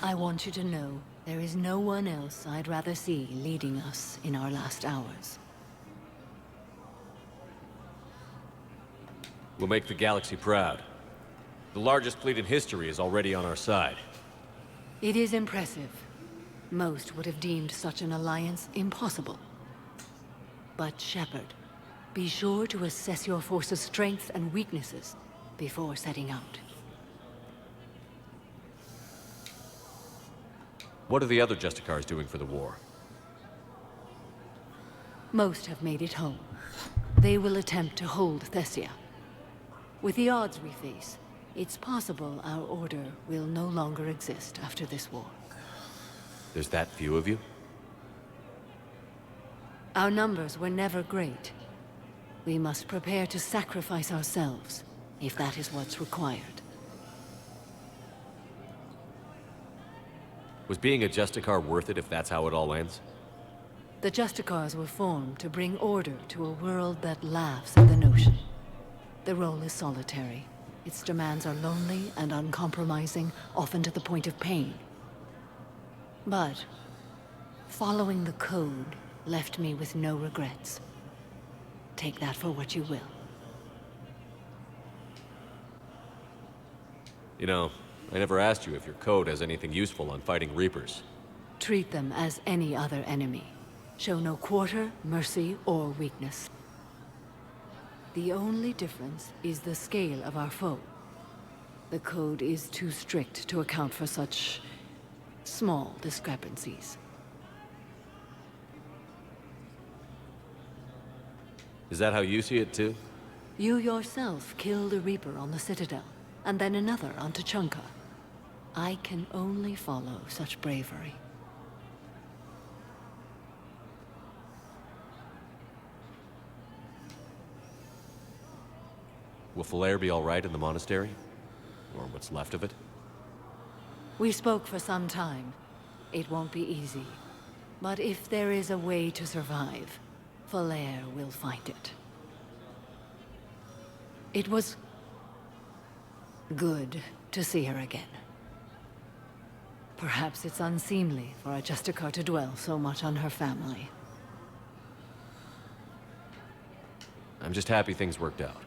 I want you to know there is no one else I'd rather see leading us in our last hours. We'll make the galaxy proud. The largest fleet in history is already on our side. It is impressive. Most would have deemed such an alliance impossible. But Shepard, be sure to assess your force's strengths and weaknesses before setting out. What are the other Justicars doing for the war? Most have made it home. They will attempt to hold Thessia. With the odds we face, it's possible our order will no longer exist after this war. There's that few of you? Our numbers were never great. We must prepare to sacrifice ourselves, if that is what's required. Was being a Justicar worth it if that's how it all ends? The Justicars were formed to bring order to a world that laughs at the notion. The role is solitary. Its demands are lonely and uncompromising, often to the point of pain. But following the code left me with no regrets. Take that for what you will. You know, I never asked you if your code has anything useful on fighting Reapers. Treat them as any other enemy. Show no quarter, mercy, or weakness. The only difference is the scale of our foe. The code is too strict to account for such small discrepancies. Is that how you see it too? You yourself killed a Reaper on the Citadel, and then another on Tuchanka. I can only follow such bravery. Will Falere be all right in the monastery? Or what's left of it? We spoke for some time. It won't be easy. But if there is a way to survive, Falere will find it. It was good to see her again. Perhaps it's unseemly for a Justicar to dwell so much on her family. I'm just happy things worked out.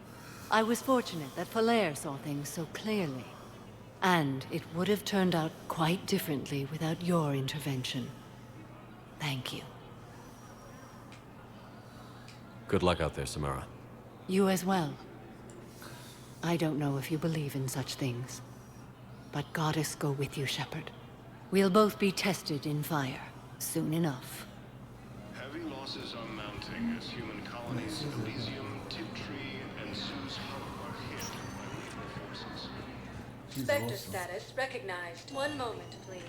I was fortunate that Falere saw things so clearly. And it would have turned out quite differently without your intervention. Thank you. Good luck out there, Samara. You as well. I don't know if you believe in such things, but Goddess go with you, Shepard. We'll both be tested in fire, soon enough. Heavy losses are mounting as human colonies Elysium, Tiptree, and Zeus Hollow are hit by Reaper forces. Spectre status recognized. One moment, please.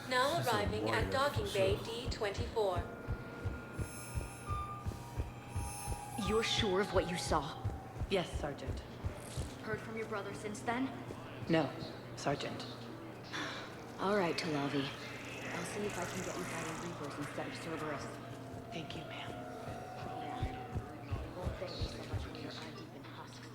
Now arriving at docking bay D-24. You're sure of what you saw? Yes, Sergeant. Heard from your brother since then? No, Sergeant. All right, Talavi. I'll see if I can get you fighting Reapers instead of Cerberus. Thank you, ma'am. Yeah. Won't thank me so much when you're eye deep in husks.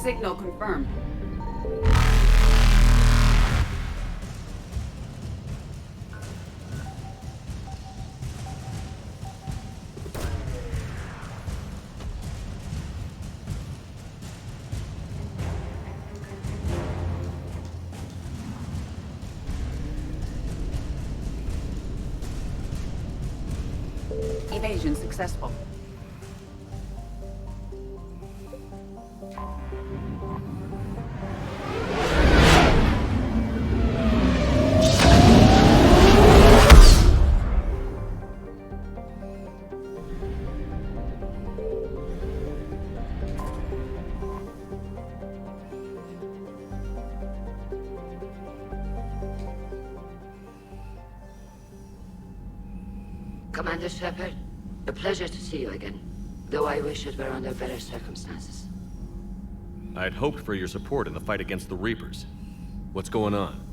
Signal confirmed. Evasion successful. Commander Shepard, a pleasure to see you again, though I wish it were under better circumstances. I'd hoped for your support in the fight against the Reapers. What's going on?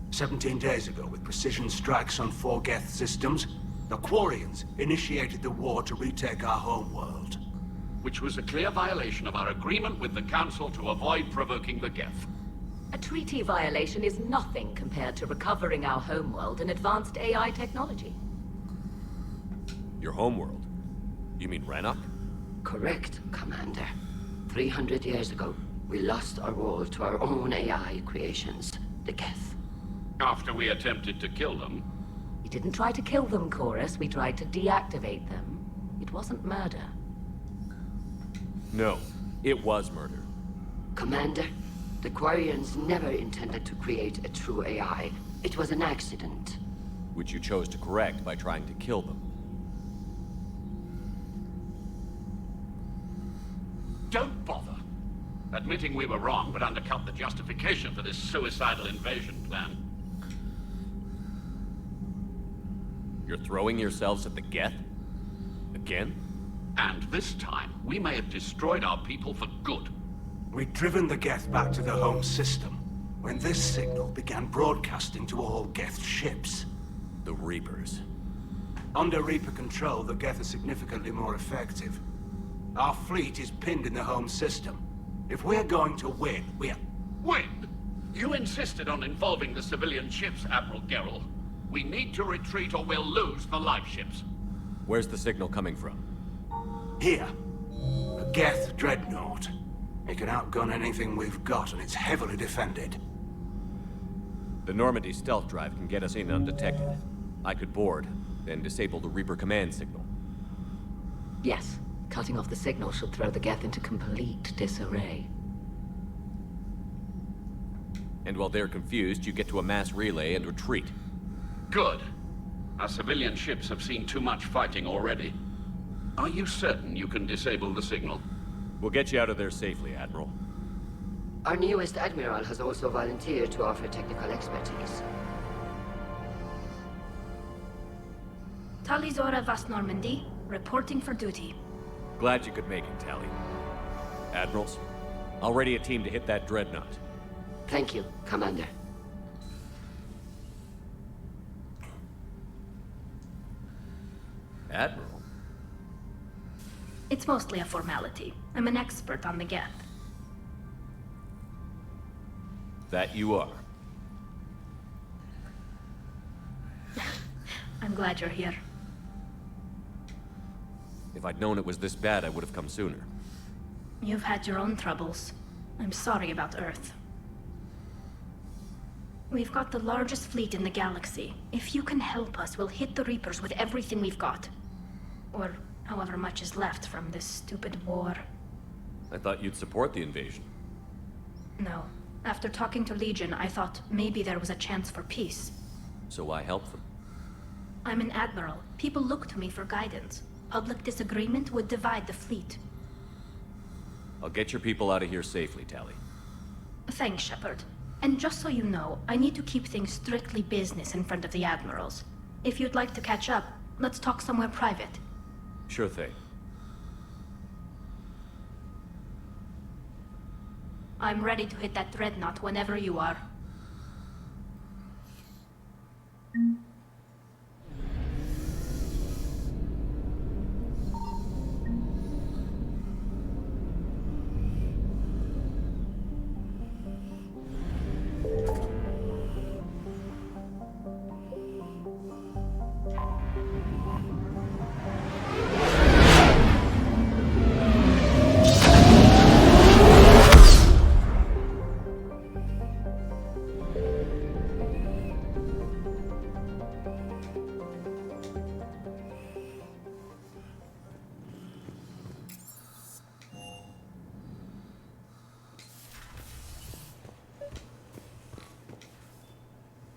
17 days ago, with precision strikes on 4 Geth systems, the Quarians initiated the war to retake our homeworld. Which was a clear violation of our agreement with the Council to avoid provoking the Geth. A treaty violation is nothing compared to recovering our homeworld and advanced AI technology. Your homeworld? You mean Rannoch? Correct, Commander. 300 years ago, we lost our world to our own AI creations, the Geth. After we attempted to kill them? We didn't try to kill them, Chorus. We tried to deactivate them. It wasn't murder. No, it was murder. Commander, the Quarians never intended to create a true AI. It was an accident. Which you chose to correct by trying to kill them. Don't bother. Admitting we were wrong would undercut the justification for this suicidal invasion plan. You're throwing yourselves at the Geth? Again? And this time, we may have destroyed our people for good. We'd driven the Geth back to the home system, when this signal began broadcasting to all Geth ships. The Reapers. Under Reaper control, the Geth are significantly more effective. Our fleet is pinned in the home system. If we're going to win, Win? You insisted on involving the civilian ships, Admiral Gerrel. We need to retreat or we'll lose the live ships. Where's the signal coming from? Here. A Geth dreadnought. It can outgun anything we've got, and it's heavily defended. The Normandy stealth drive can get us in undetected. I could board, then disable the Reaper command signal. Yes. Cutting off the signal should throw the Geth into complete disarray. And while they're confused, you get to a mass relay and retreat. Good. Our civilian ships have seen too much fighting already. Are you certain you can disable the signal? We'll get you out of there safely, Admiral. Our newest Admiral has also volunteered to offer technical expertise. Talizora Vast Normandy, reporting for duty. Glad you could make it, Tali. Admirals, I'll ready a team to hit that dreadnought. Thank you, Commander. Admiral? It's mostly a formality. I'm an expert on the Geth. That you are. I'm glad you're here. If I'd known it was this bad, I would have come sooner. You've had your own troubles. I'm sorry about Earth. We've got the largest fleet in the galaxy. If you can help us, we'll hit the Reapers with everything we've got. Or however much is left from this stupid war. I thought you'd support the invasion. No. After talking to Legion, I thought maybe there was a chance for peace. So why help them? I'm an admiral. People look to me for guidance. Public disagreement would divide the fleet. I'll get your people out of here safely, Tali. Thanks, Shepard. And just so you know, I need to keep things strictly business in front of the admirals. If you'd like to catch up, let's talk somewhere private. Sure thing. I'm ready to hit that dreadnought whenever you are.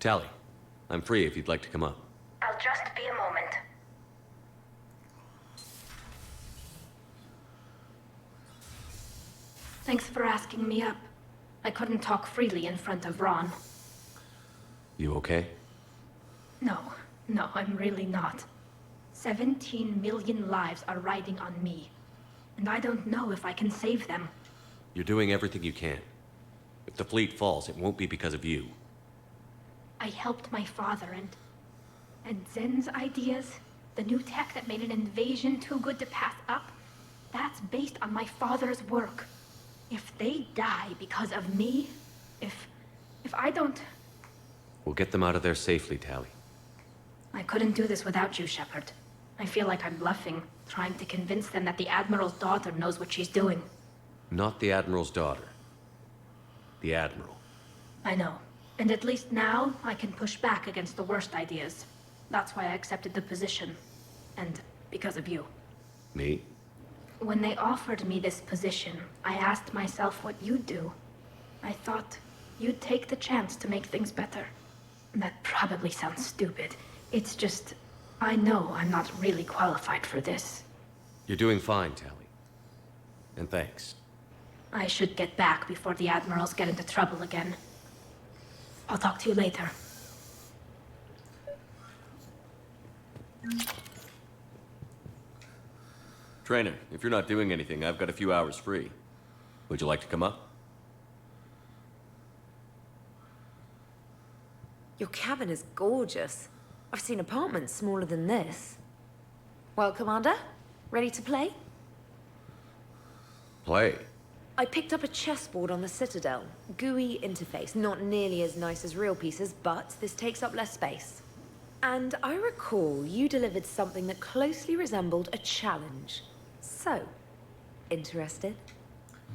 Tally, I'm free if you'd like to come up. I'll just be a moment. Thanks for asking me up. I couldn't talk freely in front of Ron. You okay? No, I'm really not. 17 million lives are riding on me. And I don't know if I can save them. You're doing everything you can. If the fleet falls, it won't be because of you. I helped my father and Zen's ideas, the new tech that made an invasion too good to pass up, that's based on my father's work. If they die because of me, if I don't... We'll get them out of there safely, Tally. I couldn't do this without you, Shepard. I feel like I'm bluffing, trying to convince them that the Admiral's daughter knows what she's doing. Not the Admiral's daughter. The Admiral. I know. And at least now, I can push back against the worst ideas. That's why I accepted the position. And because of you. Me? When they offered me this position, I asked myself what you'd do. I thought you'd take the chance to make things better. That probably sounds stupid. It's just, I know I'm not really qualified for this. You're doing fine, Tally. And thanks. I should get back before the Admirals get into trouble again. I'll talk to you later. Trainer, if you're not doing anything, I've got a few hours free. Would you like to come up? Your cabin is gorgeous. I've seen apartments smaller than this. Well, Commander, ready to play? Play? I picked up a chessboard on the Citadel. GUI interface, not nearly as nice as real pieces, but this takes up less space. And I recall you delivered something that closely resembled a challenge. So, interested?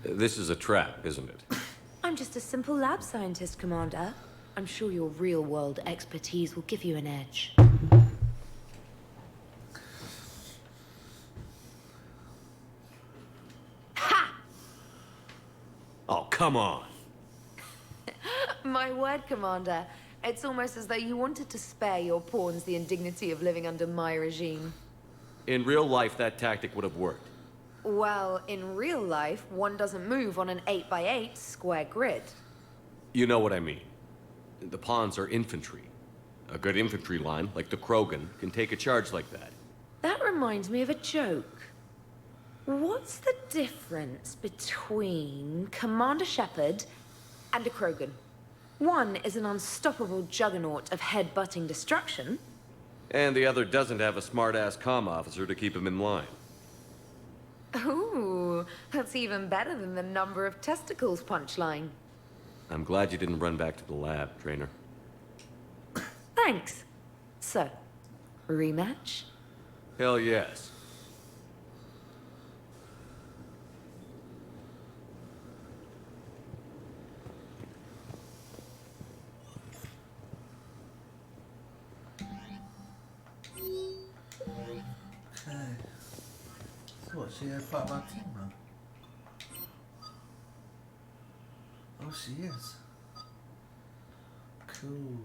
This is a trap, isn't it? I'm just a simple lab scientist, Commander. I'm sure your real-world expertise will give you an edge. Oh, come on! My word, Commander. It's almost as though you wanted to spare your pawns the indignity of living under my regime. In real life, that tactic would have worked. Well, in real life, one doesn't move on an 8x8 square grid. You know what I mean. The pawns are infantry. A good infantry line, like the Krogan, can take a charge like that. That reminds me of a joke. What's the difference between Commander Shepard and a Krogan? One is an unstoppable juggernaut of head-butting destruction. And the other doesn't have a smart-ass comm officer to keep him in line. Ooh, that's even better than the number of testicles punchline. I'm glad you didn't run back to the lab, Trainer. Thanks. So, rematch? Hell yes. Okay. So what, she part of our team now? Oh, she is. Cool.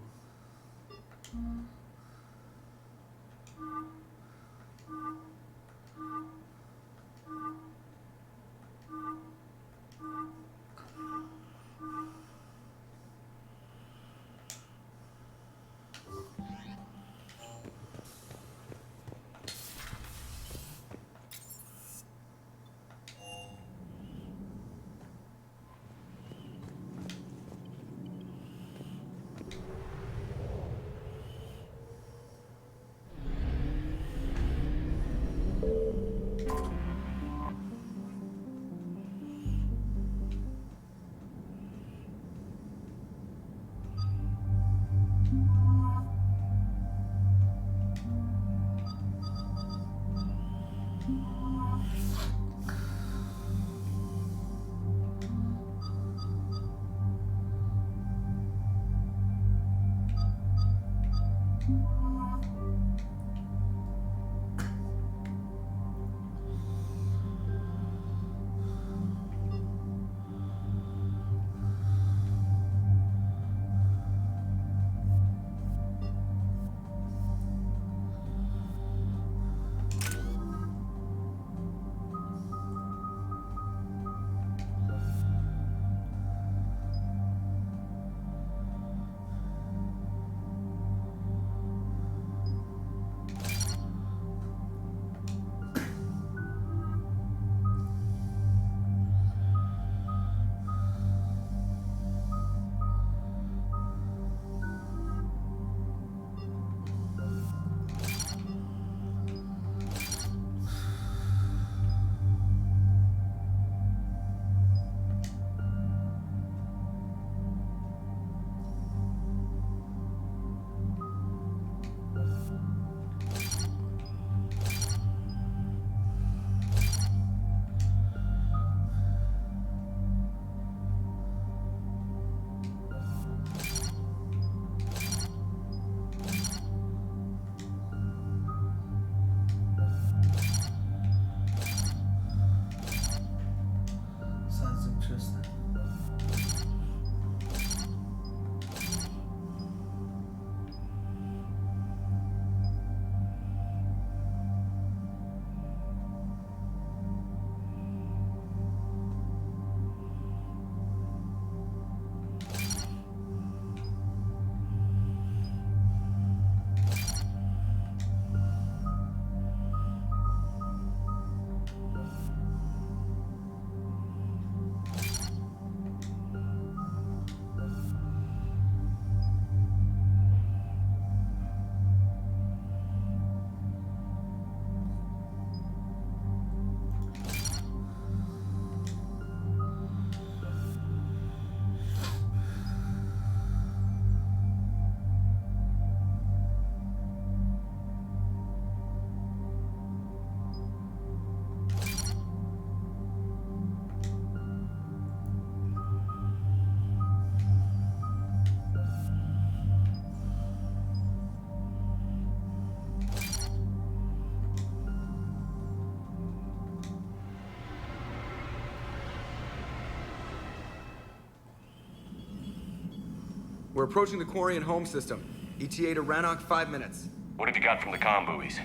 We're approaching the Quarian home system. ETA to Rannoch, 5 minutes. What have you got from the comm buoys?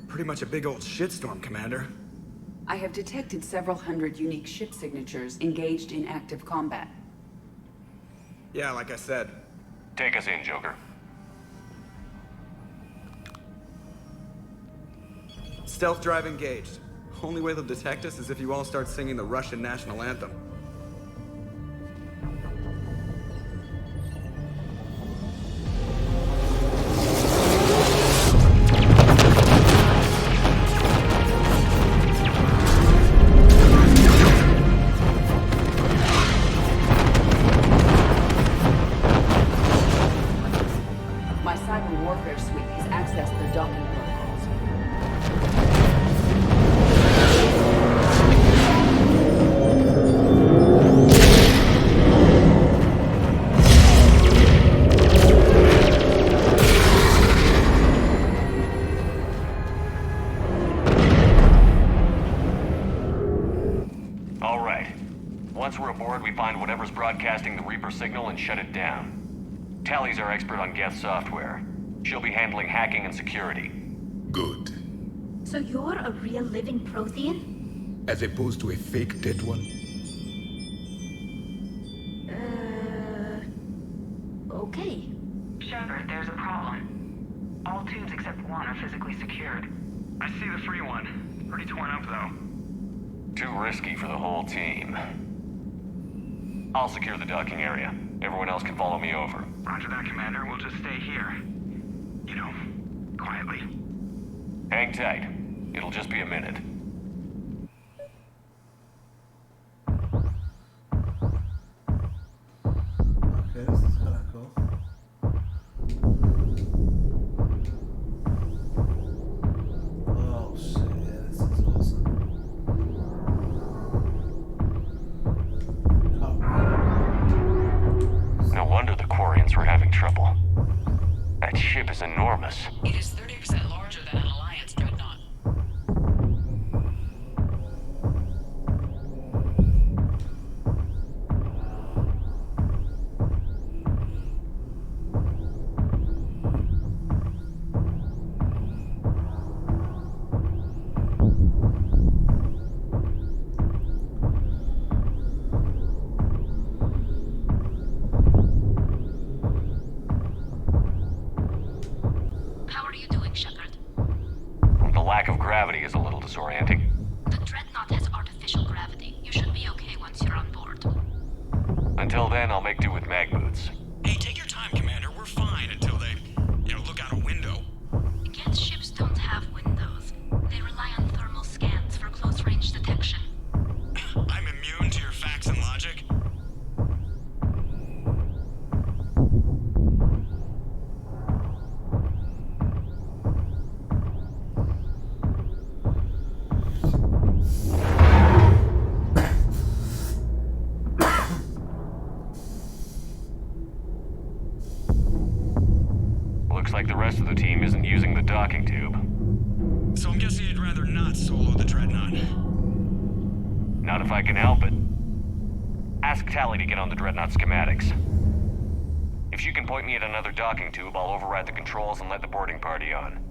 Pretty much a big old shitstorm, Commander. I have detected several hundred unique ship signatures engaged in active combat. Yeah, like I said. Take us in, Joker. Stealth drive engaged. Only way they'll detect us is if you all start singing the Russian national anthem. My cyber warfare suite has accessed the docking protocols. All right. Once we're aboard, we find whatever's broadcasting the Reaper signal and shut it down. Tally's our expert on Geth software. She'll be handling hacking and security. Good. So you're a real living Prothean? As opposed to a fake dead one? Okay. Shepard, there's a problem. All tubes except one are physically secured. I see the free one. Pretty torn up, though. Too risky for the whole team. I'll secure the docking area. Everyone else can follow me over. Roger that, Commander. We'll just stay here. You know, quietly. Hang tight. It'll just be a minute. Okay, this is kinda cool. Oh shit, yeah, this is awesome. No wonder the Quarians were having trouble. That ship is enormous. It is 30% larger than an Alliance dreadnought. How are you doing, Shepard? The lack of gravity is a little disorienting. The Dreadnought has artificial gravity. You should be okay once you're on board. Until then, I'll make do with mag boots. Hey, take your time, Commander. We're fine until they, look out a window. Geth ships don't have windows. They rely on thermal scans for close-range detection. I'm immune to your facts and logic. Looks like the rest of the team isn't using the docking tube. So I'm guessing you'd rather not solo the Dreadnought. Not if I can help it. Ask Tally to get on the Dreadnought schematics. If she can point me at another docking tube, I'll override the controls and let the boarding party on.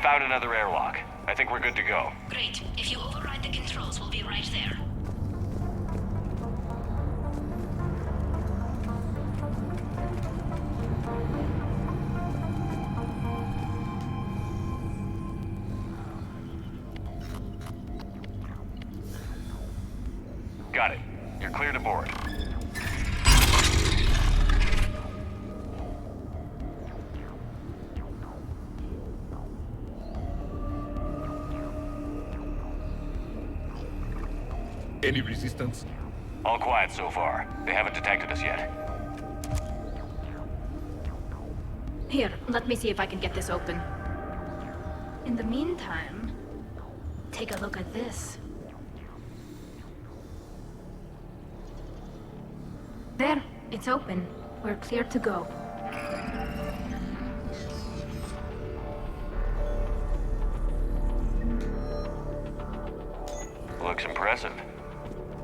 Found another airlock. I think we're good to go. Great. If you override the controls, we'll be right there. Got it. You're clear to board. Any resistance? All quiet so far. They haven't detected us yet. Here, let me see if I can get this open. In the meantime, take a look at this. There, it's open. We're clear to go. Looks impressive.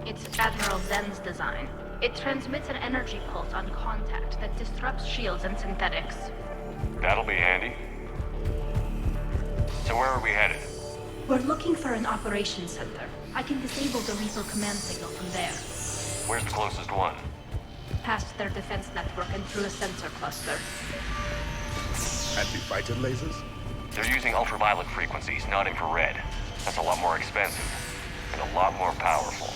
It's Admiral Zen's design. It transmits an energy pulse on contact that disrupts shields and synthetics. That'll be handy. So where are we headed? We're looking for an operations center. I can disable the Reaper command signal from there. Where's the closest one? Past their defense network and through a sensor cluster. Anti-fighter lasers? They're using ultraviolet frequencies, not infrared. That's a lot more expensive. And a lot more powerful.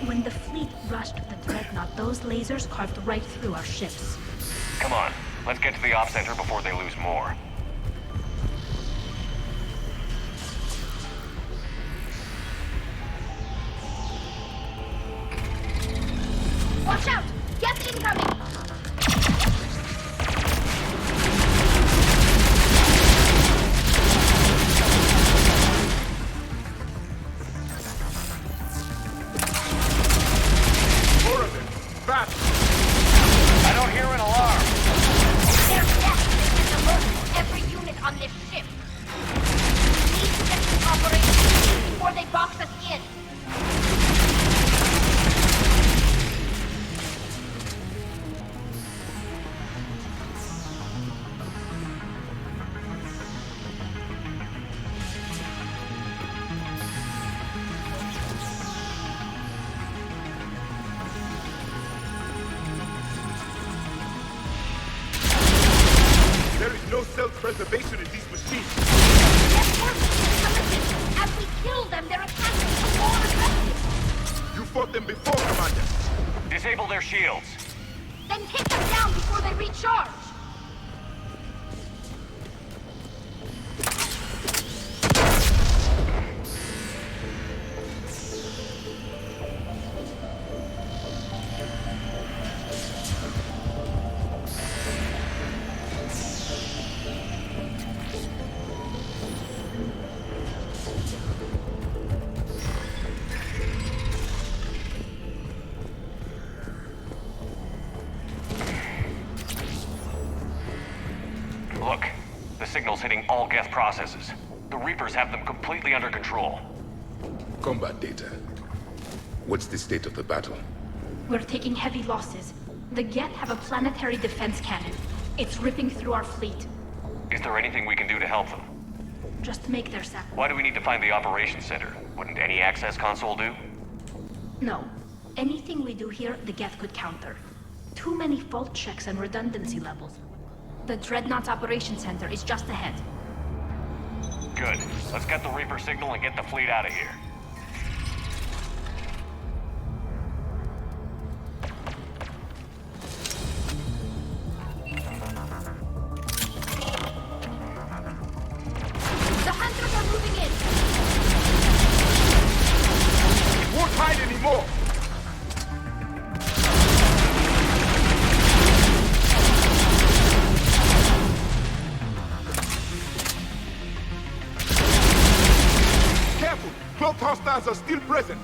When the fleet rushed the Dreadnought, those lasers carved right through our ships. Come on, let's get to the op center before they lose more. Watch out! Gas incoming! More of them! Fast! I don't hear an alarm! There's gas alert every unit on this ship. We need to get this operation before they box us in. There is no self-preservation in these machines. As we kill them, they're attacking us more aggressive. You fought them before, Commander. Disable their shields. Then hit them down before they recharge. Look, the signal's hitting all Geth processes. The Reapers have them completely under control. Combat data. What's the state of the battle? We're taking heavy losses. The Geth have a planetary defense cannon. It's ripping through our fleet. Is there anything we can do to help them? Just make their sacrifice. Why do we need to find the operations center? Wouldn't any access console do? No. Anything we do here, the Geth could counter. Too many fault checks and redundancy levels. The Dreadnought's operations center is just ahead. Good. Let's get the Reaper signal and get the fleet out of here. The hunters are moving in! It won't hide anymore! Careful! Cloaked hostiles are still present!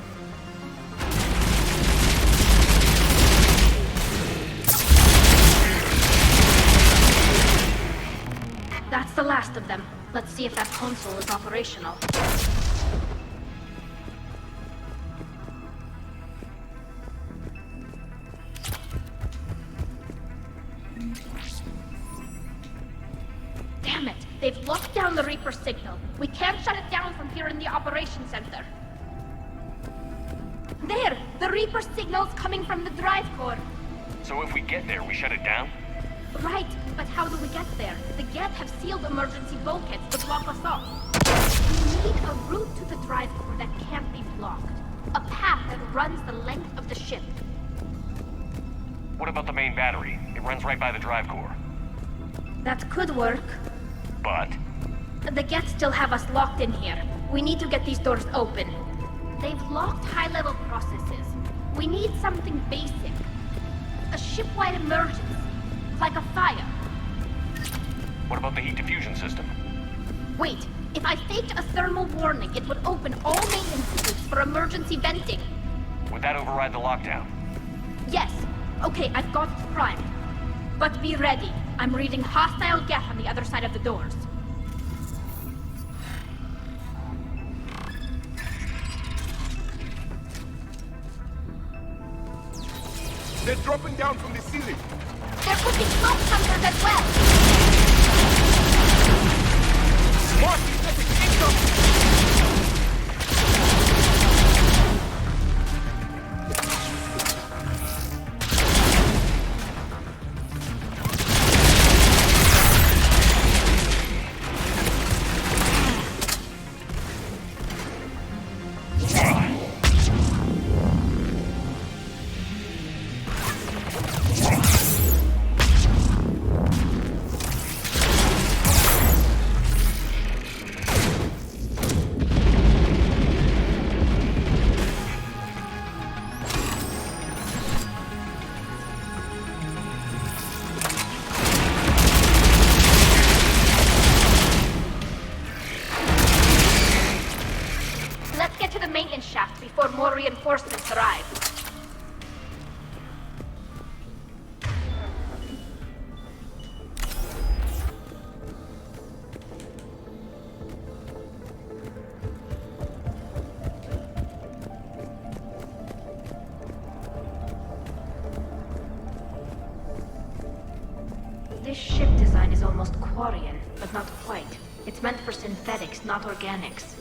That's the last of them. Let's see if that console is operational. Damn it! They've locked down the Reaper signal. We can't shut it down from here in the operations center. There! The Reaper signal's coming from the drive core. So if we get there, we shut it down? Right, but how do we get there? The Geth have sealed emergency bulkheads to block us off. We need a route to the drive core that can't be blocked. A path that runs the length of the ship. What about the main battery? It runs right by the drive core. That could work. But? The Geth still have us locked in here. We need to get these doors open. They've locked high-level processes. We need something basic. A ship-wide emergency. Like a fire. What about the heat diffusion system? Wait, if I faked a thermal warning, it would open all maintenance suites for emergency venting. Would that override the lockdown? Yes. Okay, I've got it primed. But be ready. I'm reading hostile Geth on the other side of the doors. They're dropping down from the ceiling. There could be smoke hunters as well! More synthetic income! Reinforcements arrive. This ship design is almost Quarian, but not quite. It's meant for synthetics, not organics.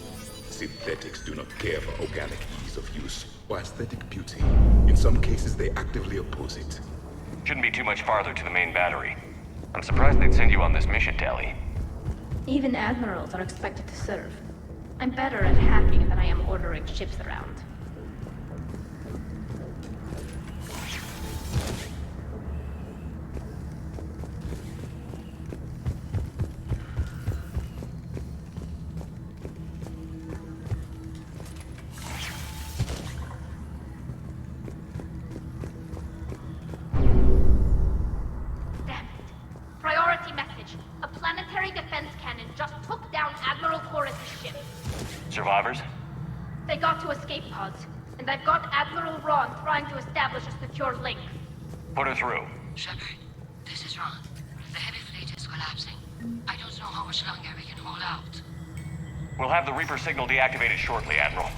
Synthetics do not care for organic ease of use or aesthetic beauty. In some cases, they actively oppose it. Shouldn't be too much farther to the main battery. I'm surprised they'd send you on this mission, Tali. Even admirals are expected to serve. I'm better at hacking than I am ordering ships around. Survivors? They got to escape pods, and I've got Admiral Ron trying to establish a secure link. Put her through. Shepard, this is Ron. The heavy fleet is collapsing. I don't know how much longer we can hold out. We'll have the Reaper signal deactivated shortly, Admiral.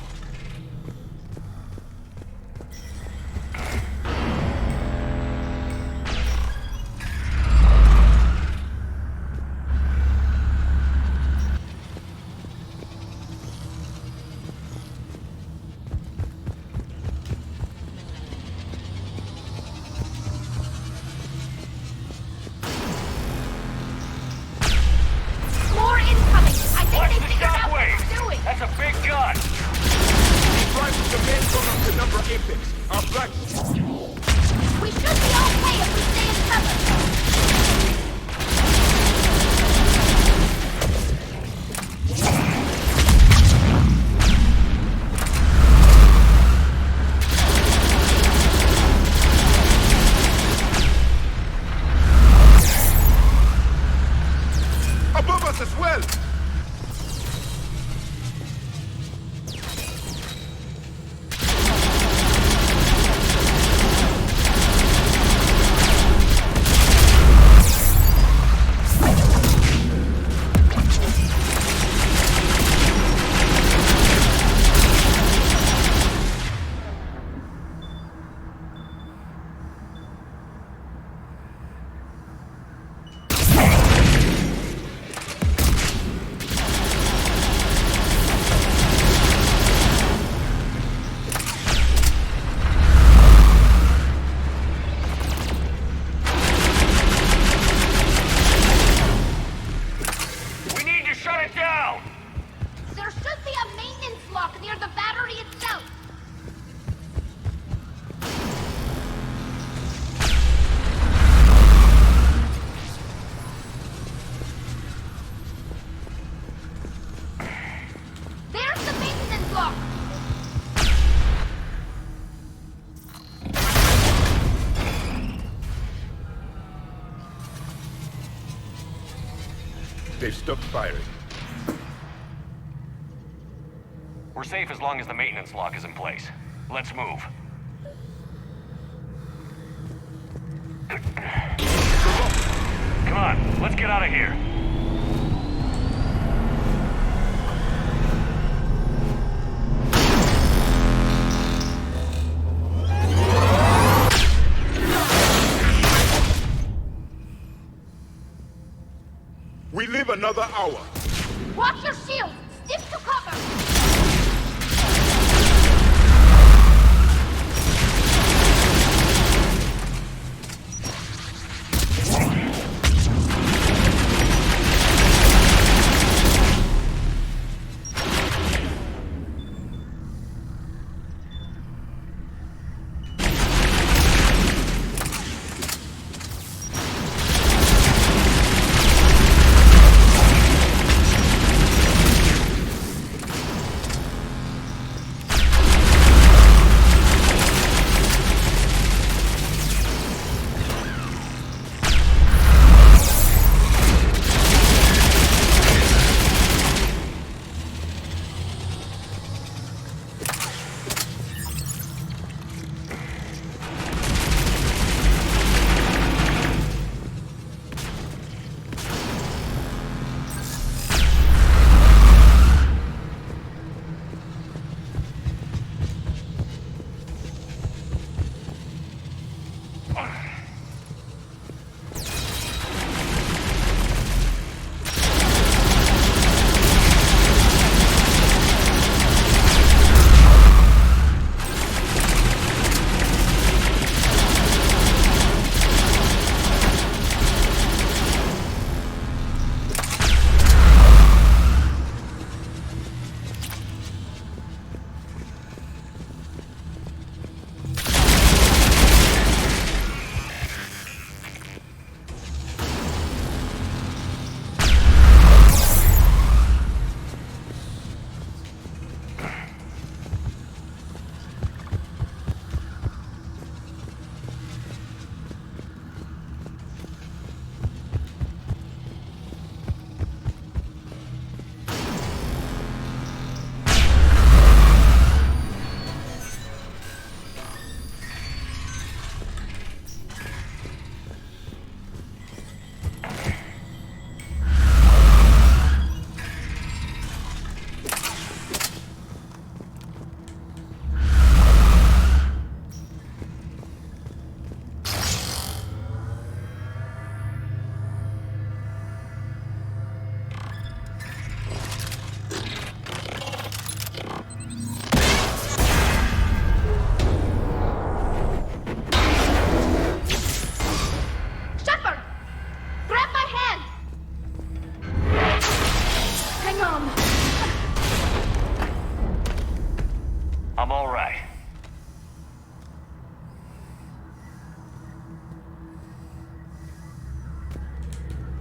They've stopped firing. We're safe as long as the maintenance lock is in place. Let's move. Come on, let's get out of here. We live another hour. Watch your shield! Stick to cover!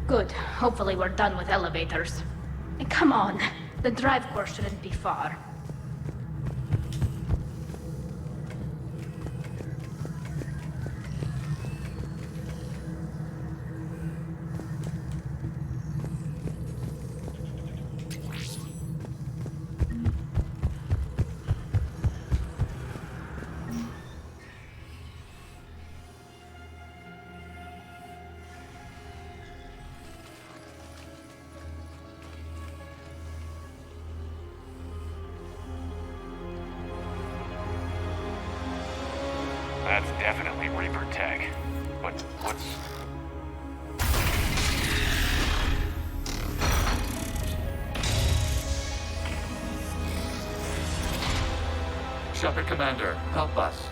Good. Hopefully we're done with elevators. And come on, the drive course shouldn't be far. That's definitely Reaper tech. But what's... Shepard Commander, help us.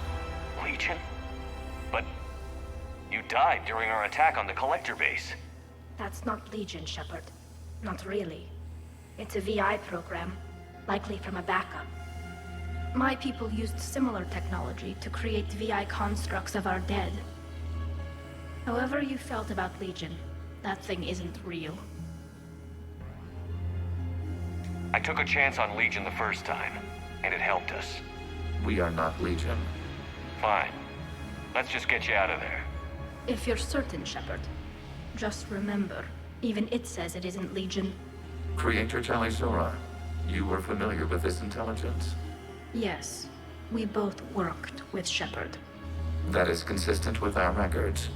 Legion? But you died during our attack on the Collector base. That's not Legion, Shepard. Not really. It's a VI program, likely from a backup. My people used similar technology to create VI constructs of our dead. However you felt about Legion, that thing isn't real. I took a chance on Legion the first time, and it helped us. We are not Legion. Fine. Let's just get you out of there. If you're certain, Shepard, just remember, Even it says it isn't Legion. Creator Talizora, you were familiar with this intelligence? Yes, we both worked with Shepard. That is consistent with our records.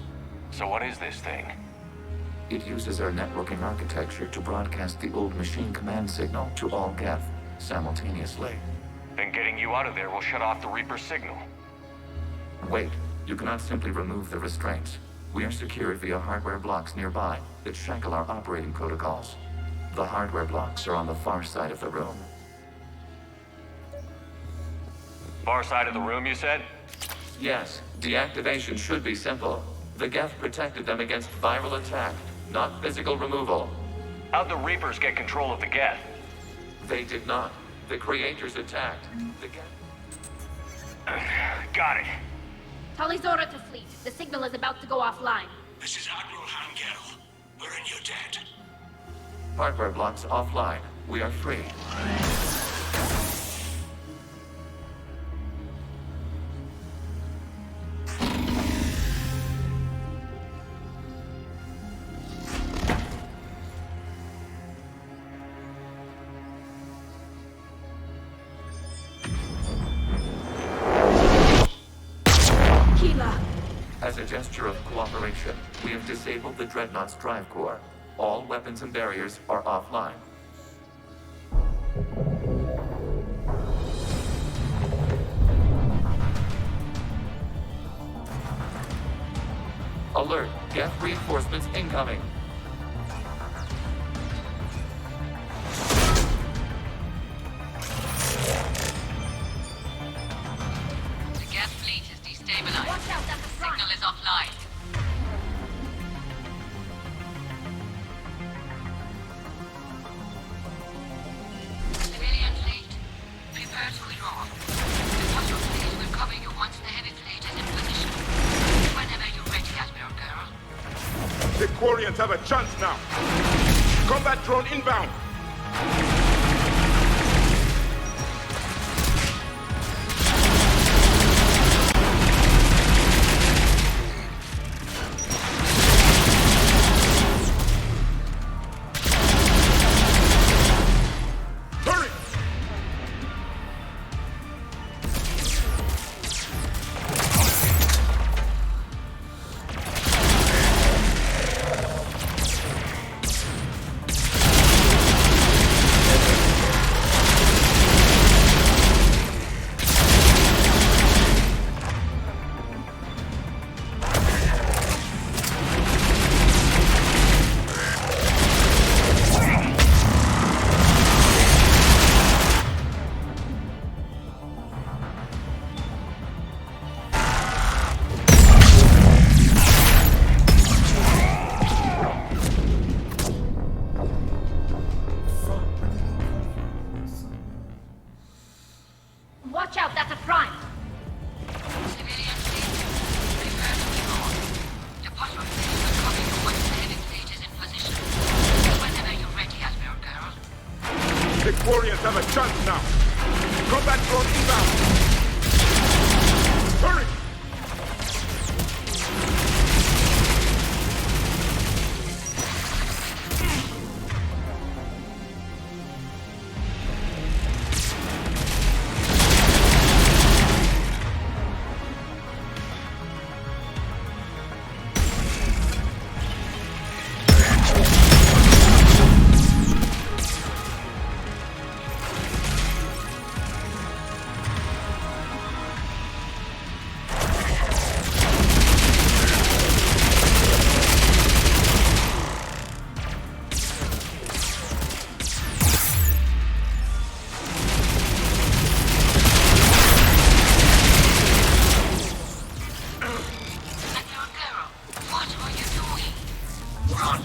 So what is this thing? It uses our networking architecture to broadcast the old machine command signal to all Geth simultaneously. Then getting you out of there will shut off the Reaper signal. Wait, you cannot simply remove the restraints. We are secured via hardware blocks nearby that shackle our operating protocols. The hardware blocks are on the far side of the room. Far side of the room, you said? Yes, deactivation should be simple. The Geth protected them against viral attack, not physical removal. How'd the Reapers get control of the Geth? They did not. The creators attacked. The Geth... Got it. Talizora to fleet. The signal is about to go offline. This is Admiral Hangel. We're in your debt. Hardware blocks offline. We are free. As a gesture of cooperation, we have disabled the Dreadnought's drive core. All weapons and barriers are offline. Alert! Geth reinforcements incoming! The Geth fleet is destabilized. Watch out, that's a front. Signal is offline. Civilian fleet, prepare to withdraw. The Quattro fleet will cover you once the heavy fleet is in position. Whenever you're ready, Admiral Girl. The Quarians have a chance now. Combat drone inbound. Watch out, that's a prime. Civilian fleet, prepare to withdraw. The Quattro fleet will cover you once the heavy fleet is in position. Whenever you're ready, Admiral Girl. The Quarians have a chance now. Combat drone inbound. Hurry!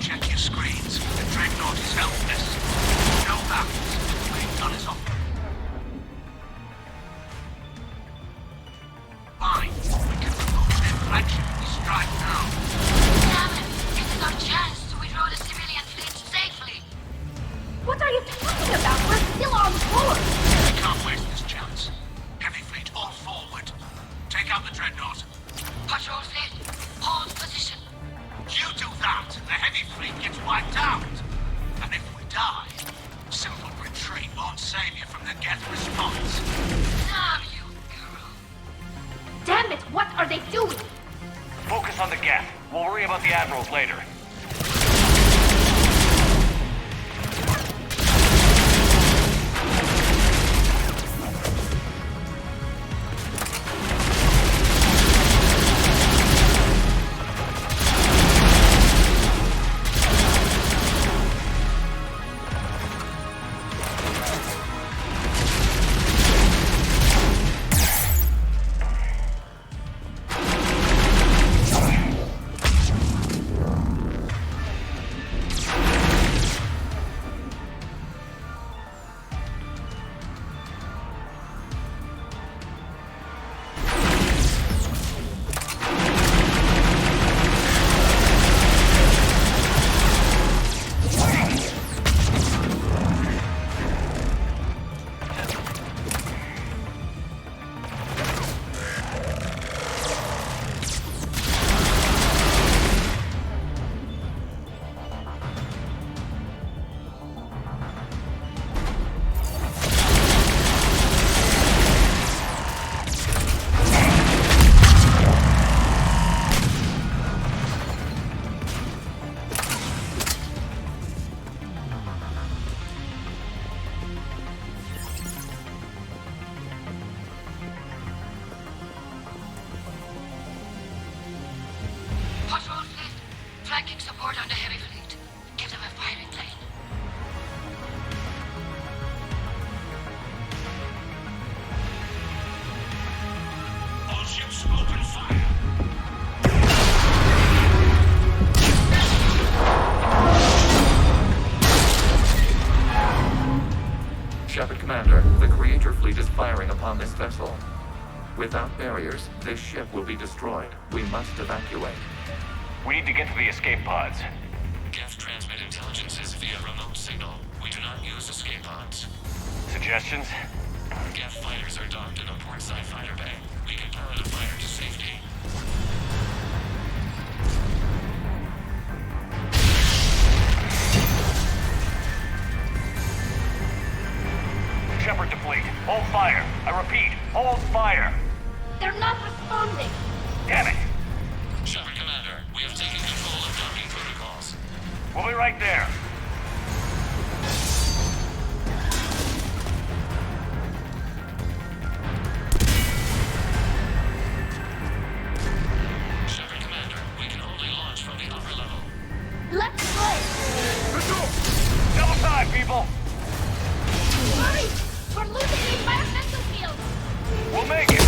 Check your screens. The Dreadnought is helpless. No battles. We've done it off. Fine. We can remove their flagship with a strike now. Damn it! This is our chance to withdraw the civilian fleet safely. What are you talking about? We're still on board. We can't waste this chance. Heavy fleet all forward. Take out the Dreadnought. Patrol fleet, hold position. You do that, the heavy fleet gets wiped out. details later. Patrol fleet, flanking support on the heavy fleet. Give them a firing lane. All ships open fire. Shepard Commander, the Creator fleet is firing upon this vessel. Without barriers, this ship will be destroyed. We must evacuate. We need to get to the escape pods. Geth transmit intelligences via remote signal. We do not use escape pods. Suggestions? Geth fighters are docked in a portside fighter bay. We can pilot a fighter to safety. Shepard to fleet. Hold fire. I repeat, hold fire. They're not responding. Damn it. Shepard Commander, we have taken control of docking protocols. We'll be right there. Shepard Commander, we can only launch from the upper level. Let's go! Double time, people. Hurry! We're losing the environmental field! We'll make it.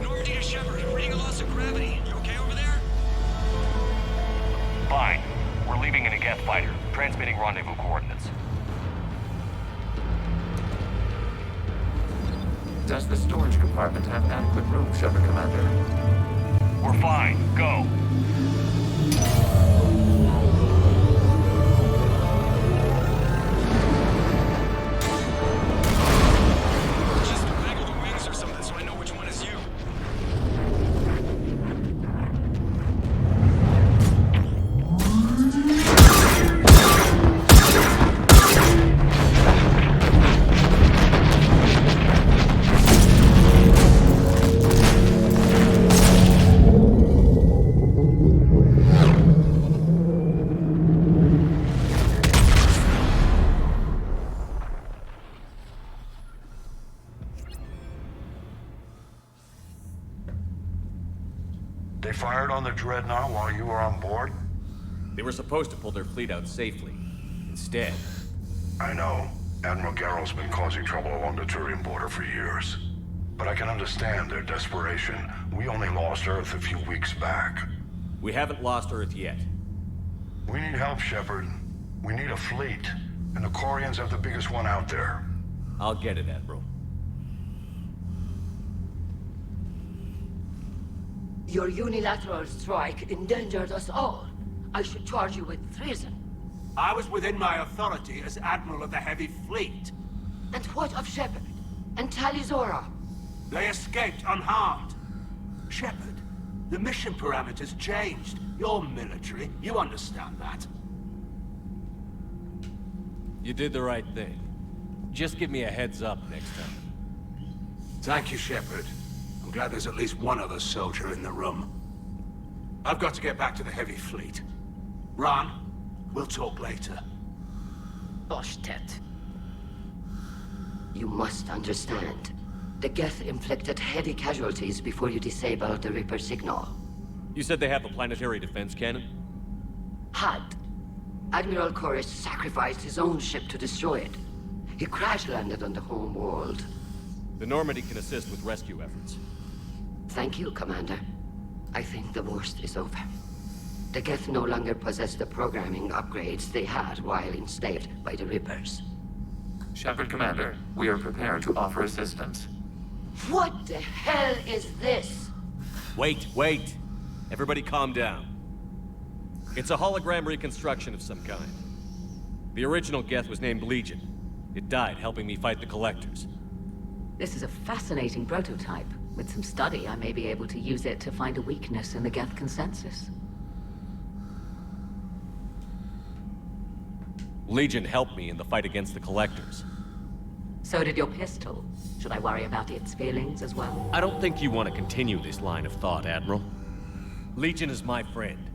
Normandy to Shepard, reading a loss of gravity. You okay over there? Fine. We're leaving in a Geth fighter, transmitting rendezvous coordinates. Does the storage compartment have adequate room, Shepard Commander? We're fine. Go. Just waggle the wings or something so I know which one is you. They fired on the Dreadnought while you were on board? They were supposed to pull their fleet out safely. Instead... I know. Admiral Garrow's been causing trouble along the Turian border for years. But I can understand their desperation. We only lost Earth a few weeks back. We haven't lost Earth yet. We need help, Shepard. We need a fleet. And the Quarians have the biggest one out there. I'll get it, Admiral. Your unilateral strike endangered us all. I should charge you with treason. I was within my authority as Admiral of the Heavy Fleet. And what of Shepard? And Talizora? They escaped unharmed. Shepard, the mission parameters changed. You're military, you understand that. You did the right thing. Just give me a heads up next time. Thank you, Shepard. I'm glad there's at least one other soldier in the room. I've got to get back to the heavy fleet. Ron, we'll talk later. Boshtet. You must understand. The Geth inflicted heavy casualties before you disabled the Reaper signal. You said they have a planetary defense cannon? Had. Admiral Koris sacrificed his own ship to destroy it. He crash-landed on the home world. The Normandy can assist with rescue efforts. Thank you, Commander. I think the worst is over. The Geth no longer possess the programming upgrades they had while enslaved by the Reapers. Shepard, Commander, we are prepared to offer assistance. What the hell is this? Wait. Everybody calm down. It's a hologram reconstruction of some kind. The original Geth was named Legion. It died helping me fight the Collectors. This is a fascinating prototype. With some study, I may be able to use it to find a weakness in the Geth consensus. Legion helped me in the fight against the Collectors. So did your pistol. Should I worry about its feelings as well? I don't think you want to continue this line of thought, Admiral. Legion is my friend.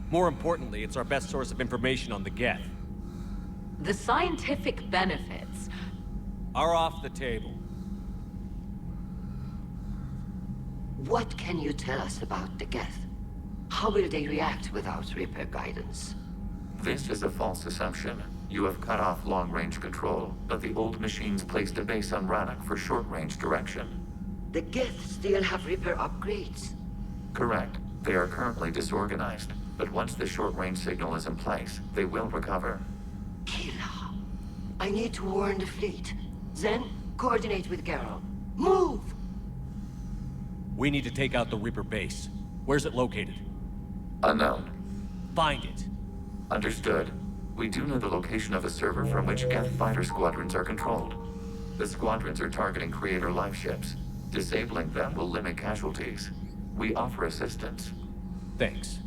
More importantly, it's our best source of information on the Geth. The scientific benefits are off the table. What can you tell us about the Geth? How will they react without Reaper guidance? This is a false assumption. You have cut off long-range control, but the old machines placed a base on Rannoch for short-range direction. The Geth still have Reaper upgrades? Correct. They are currently disorganized, but once the short-range signal is in place, they will recover. Kila, I need to warn the fleet. Then, coordinate with Geralt. Move! We need to take out the Reaper base. Where's it located? Unknown. Find it. Understood. We do know the location of a server from which Geth fighter squadrons are controlled. The squadrons are targeting Creator life ships. Disabling them will limit casualties. We offer assistance. Thanks.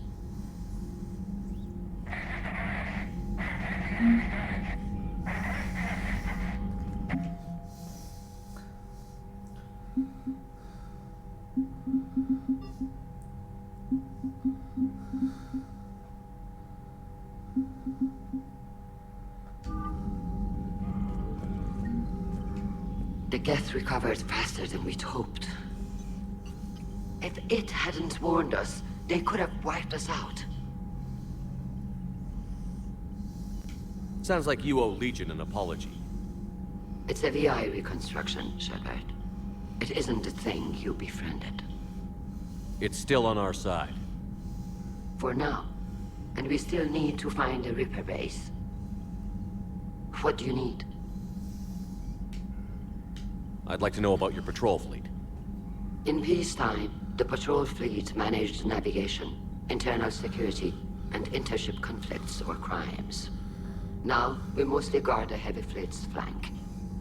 The Geth recovered faster than we'd hoped. If it hadn't warned us, they could have wiped us out. Sounds like you owe Legion an apology. It's a VI reconstruction, Shepard. It isn't the thing you befriended. It's still on our side. For now. And we still need to find a Reaper base. What do you need? I'd like to know about your patrol fleet. In peacetime, the patrol fleet managed navigation, internal security, and intership conflicts or crimes. Now, we mostly guard the heavy fleet's flank.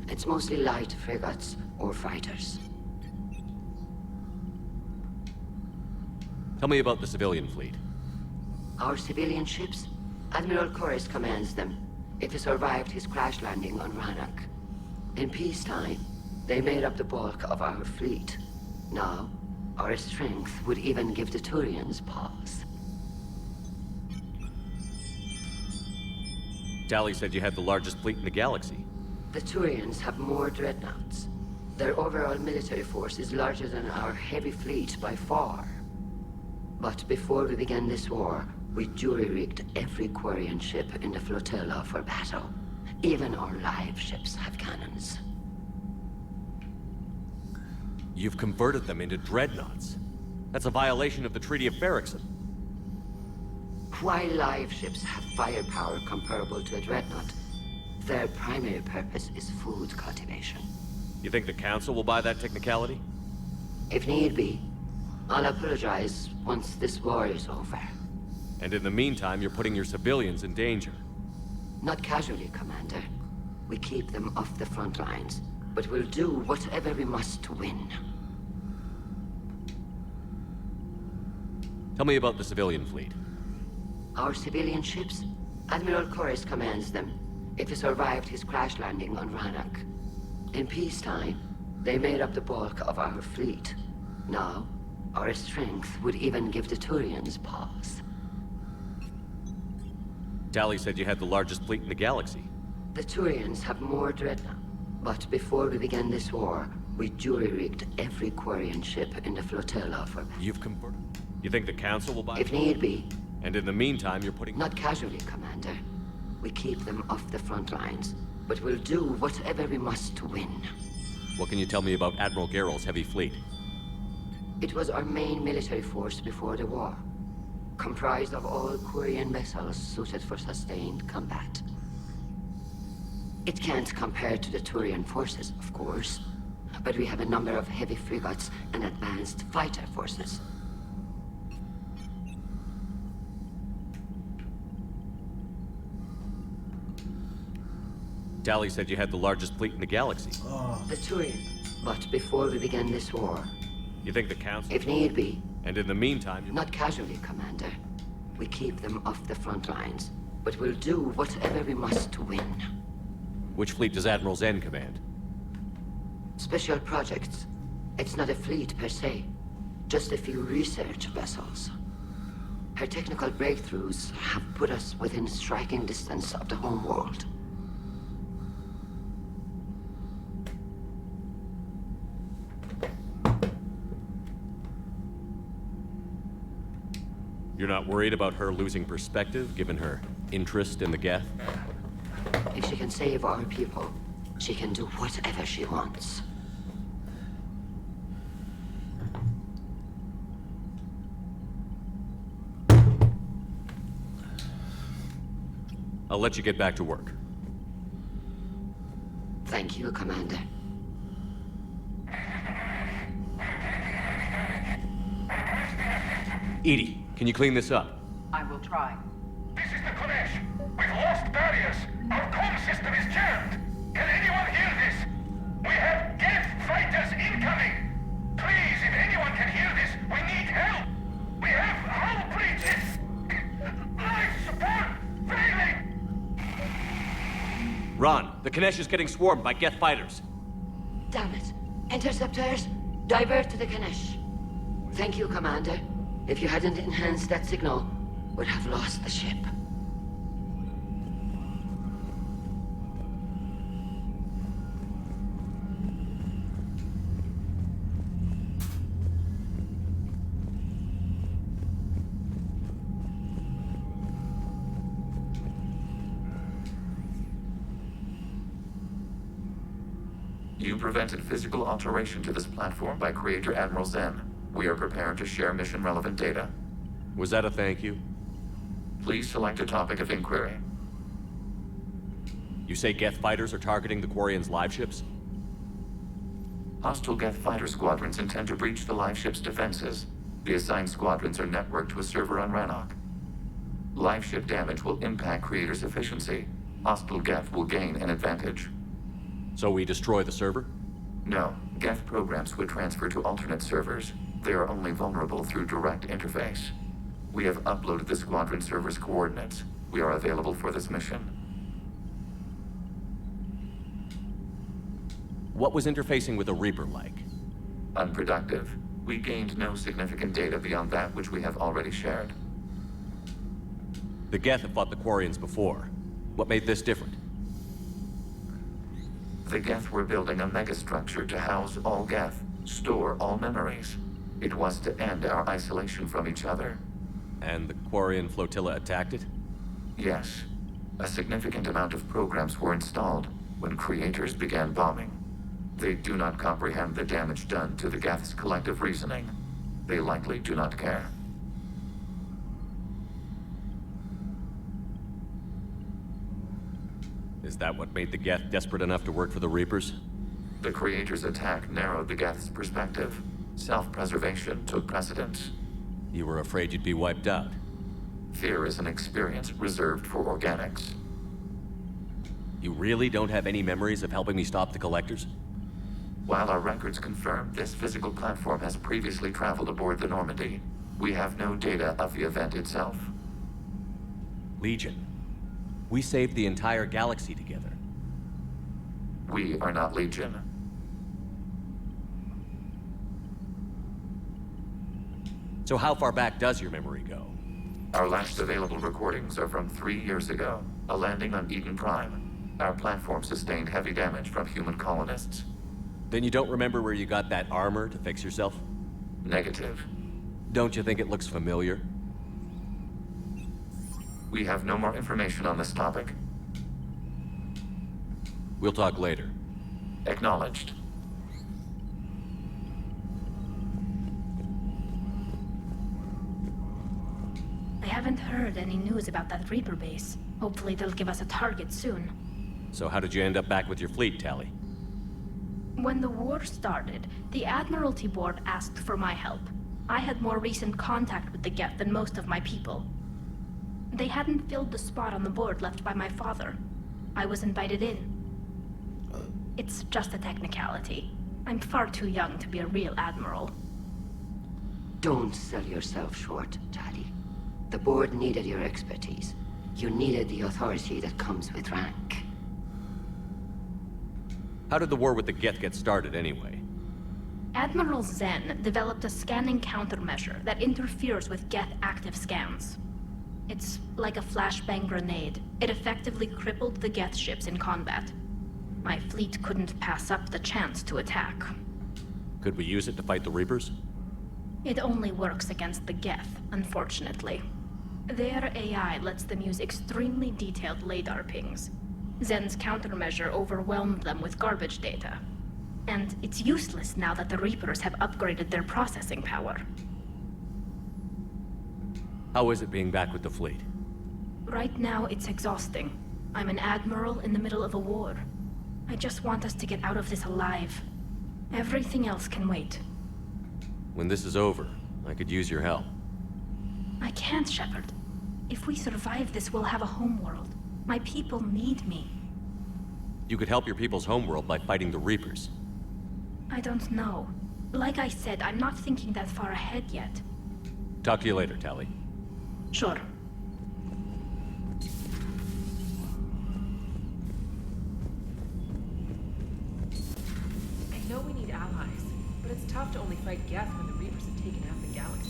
It's mostly light frigates or fighters. Tell me about the civilian fleet. Our civilian ships? Admiral Koris commands them. If he survived his crash landing on Rannoch. In peacetime, they made up the bulk of our fleet. Now, our strength would even give the Turians pause. Tali said you had the largest fleet in the galaxy. The Turians have more dreadnoughts. Their overall military force is larger than our heavy fleet by far. But before we began this war, we jury-rigged every Quarian ship in the flotilla for battle. Even our live ships have cannons. You've converted them into dreadnoughts. That's a violation of the Treaty of Ferrixon. While live ships have firepower comparable to a dreadnought, their primary purpose is food cultivation. You think the Council will buy that technicality? If need be, I'll apologize once this war is over. And in the meantime, you're putting your civilians in danger. Not casually, Commander. We keep them off the front lines, but we'll do whatever we must to win. Tell me about the civilian fleet. Our civilian ships? Admiral Koris commands them. If he survived his crash landing on Rannoch. In peacetime, they made up the bulk of our fleet. Now, our strength would even give the Turians pause. Tali said you had the largest fleet in the galaxy. The Turians have more dreadnoughts. But before we began this war, we jury-rigged every Quarian ship in the flotilla for... You've converted? You think the Council will buy If need be. And in the meantime, you're putting... Not casually, Commander. We keep them off the front lines, but we'll do whatever we must to win. What can you tell me about Admiral Geral's heavy fleet? It was our main military force before the war, comprised of all Quarian vessels suited for sustained combat. It can't compare to the Turian forces, of course, but we have a number of heavy frigates and advanced fighter forces. Tali said you had the largest fleet in the galaxy. The Turian. But before we began this war... You think the Council... If need be. And in the meantime... Not casually, Commander. We keep them off the front lines, but we'll do whatever we must to win. Which fleet does Admiral Zen command? Special projects. It's not a fleet per se, just a few research vessels. Her technical breakthroughs have put us within striking distance of the homeworld. You're not worried about her losing perspective, given her interest in the Geth? If she can save our people, she can do whatever she wants. I'll let you get back to work. Thank you, Commander. EDI, can you clean this up? I will try. This is the Kodesh. We've lost barriers. Our comm system is jammed. Can anyone hear this? We have Geth fighters incoming. Please, if anyone can hear this, we need help. We have hull breaches. Life support failing. Ron, the Kanesh is getting swarmed by Geth fighters. Damn it. Interceptors, divert to the Kanesh. Thank you, Commander. If you hadn't enhanced that signal, we'd have lost the ship. You prevented physical alteration to this platform by Creator Admiral Zen. We are prepared to share mission-relevant data. Was that a thank you? Please select a topic of inquiry. You say Geth fighters are targeting the Quarians' live ships? Hostile Geth fighter squadrons intend to breach the live ship's defenses. The assigned squadrons are networked to a server on Rannoch. Live ship damage will impact Creator's efficiency. Hostile Geth will gain an advantage. So we destroy the server? No. Geth programs would transfer to alternate servers. They are only vulnerable through direct interface. We have uploaded the squadron server's coordinates. We are available for this mission. What was interfacing with a Reaper like? Unproductive. We gained no significant data beyond that which we have already shared. The Geth have fought the Quarians before. What made this different? The Geth were building a megastructure to house all Geth, store all memories. It was to end our isolation from each other. And the Quarian flotilla attacked it? Yes. A significant amount of programs were installed when Creators began bombing. They do not comprehend the damage done to the Geth's collective reasoning. They likely do not care. Is that what made the Geth desperate enough to work for the Reapers? The Creators' attack narrowed the Geth's perspective. Self-preservation took precedence. You were afraid you'd be wiped out. Fear is an experience reserved for organics. You really don't have any memories of helping me stop the Collectors? While our records confirm this physical platform has previously traveled aboard the Normandy, we have no data of the event itself. Legion. We saved the entire galaxy together. We are not Legion. So how far back does your memory go? Our last available recordings are from 3 years ago, a landing on Eden Prime. Our platform sustained heavy damage from human colonists. Then you don't remember where you got that armor to fix yourself? Negative. Don't you think it looks familiar? We have no more information on this topic. We'll talk later. Acknowledged. I haven't heard any news about that Reaper base. Hopefully they'll give us a target soon. So how did you end up back with your fleet, Tali? When the war started, the Admiralty Board asked for my help. I had more recent contact with the Geth than most of my people. They hadn't filled the spot on the board left by my father. I was invited in. It's just a technicality. I'm far too young to be a real admiral. Don't sell yourself short, Tali. The board needed your expertise. You needed the authority that comes with rank. How did the war with the Geth get started anyway? Admiral Zen developed a scanning countermeasure that interferes with Geth active scans. It's like a flashbang grenade. It effectively crippled the Geth ships in combat. My fleet couldn't pass up the chance to attack. Could we use it to fight the Reapers? It only works against the Geth, unfortunately. Their AI lets them use extremely detailed LADAR pings. Zen's countermeasure overwhelmed them with garbage data. And it's useless now that the Reapers have upgraded their processing power. How is it being back with the fleet? Right now, it's exhausting. I'm an admiral in the middle of a war. I just want us to get out of this alive. Everything else can wait. When this is over, I could use your help. I can't, Shepard. If we survive this, we'll have a homeworld. My people need me. You could help your people's homeworld by fighting the Reapers. I don't know. Like I said, I'm not thinking that far ahead yet. Talk to you later, Tali. Sure. I know we need allies, but it's tough to only fight Geth when the Reapers have taken half the galaxy.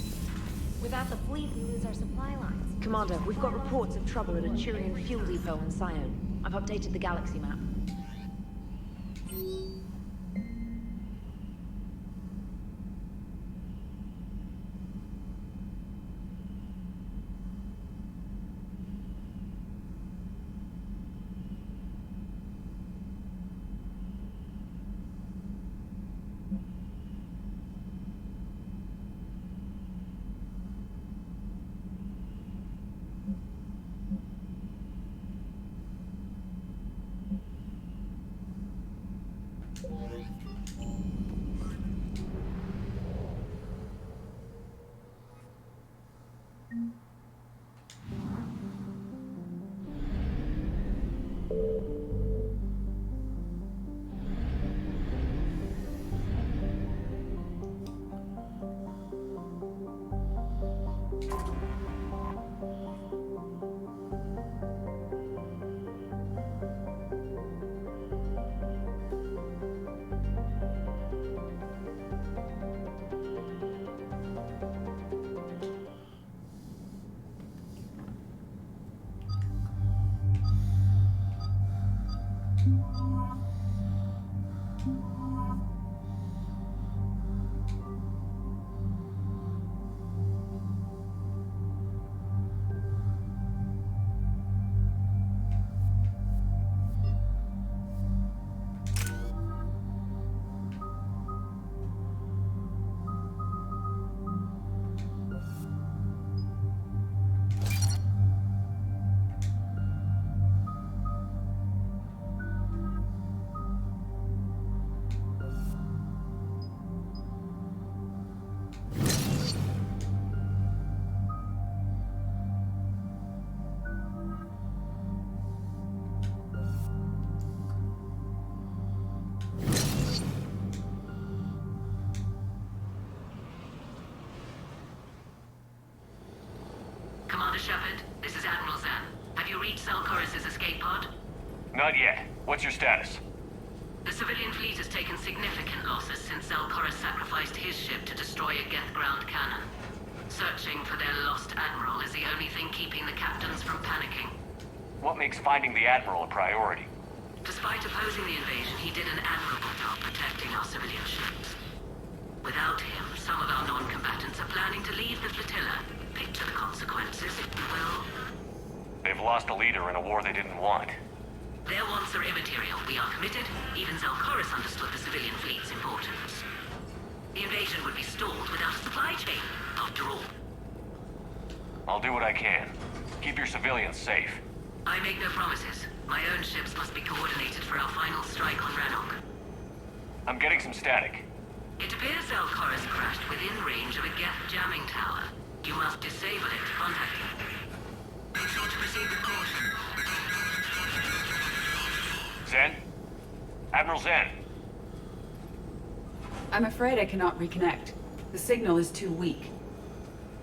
Without the fleet, we lose our supply lines. Commander, we've got reports of trouble at a Turian fuel depot on Scion. I've updated the galaxy map. Commander Shepard, this is Admiral Zen. Have you reached Selkaris' escape pod? Not yet. What's your status? The civilian fleet has taken significant losses since Zelkorus sacrificed his ship to destroy a Geth ground cannon. Searching for their lost admiral is the only thing keeping the captains from panicking. What makes finding the Admiral a priority? Despite opposing the invasion, he did an admirable job protecting our civilian ships. Without him, some of our non-combatants are planning to leave the flotilla. Picture the consequences, if you will. They've lost a leader in a war they didn't want. Their wants are immaterial. We are committed. Even Zelkorus understood the civilian fleet's importance. The invasion would be stalled without a supply chain, after all. I'll do what I can. Keep your civilians safe. I make no promises. My own ships must be coordinated for our final strike on Rannoch. I'm getting some static. It appears Zelkorus crashed within range of a Geth jamming tower. You must disable it. Contact me. Make sure to proceed with caution. Zen? Admiral Zen? I'm afraid I cannot reconnect. The signal is too weak.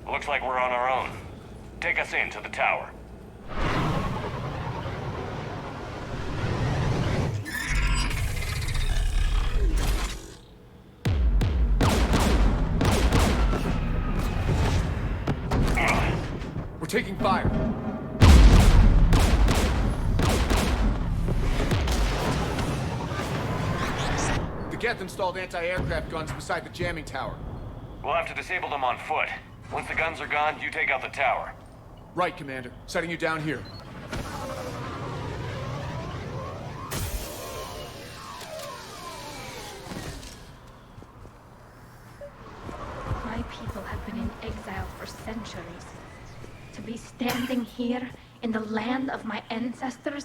Looks like we're on our own. Take us in to the tower. We're taking fire. The Geth installed anti-aircraft guns beside the jamming tower. We'll have to disable them on foot. Once the guns are gone, you take out the tower. Right, Commander. Setting you down here. My people have been in exile for centuries. To be standing here in the land of my ancestors?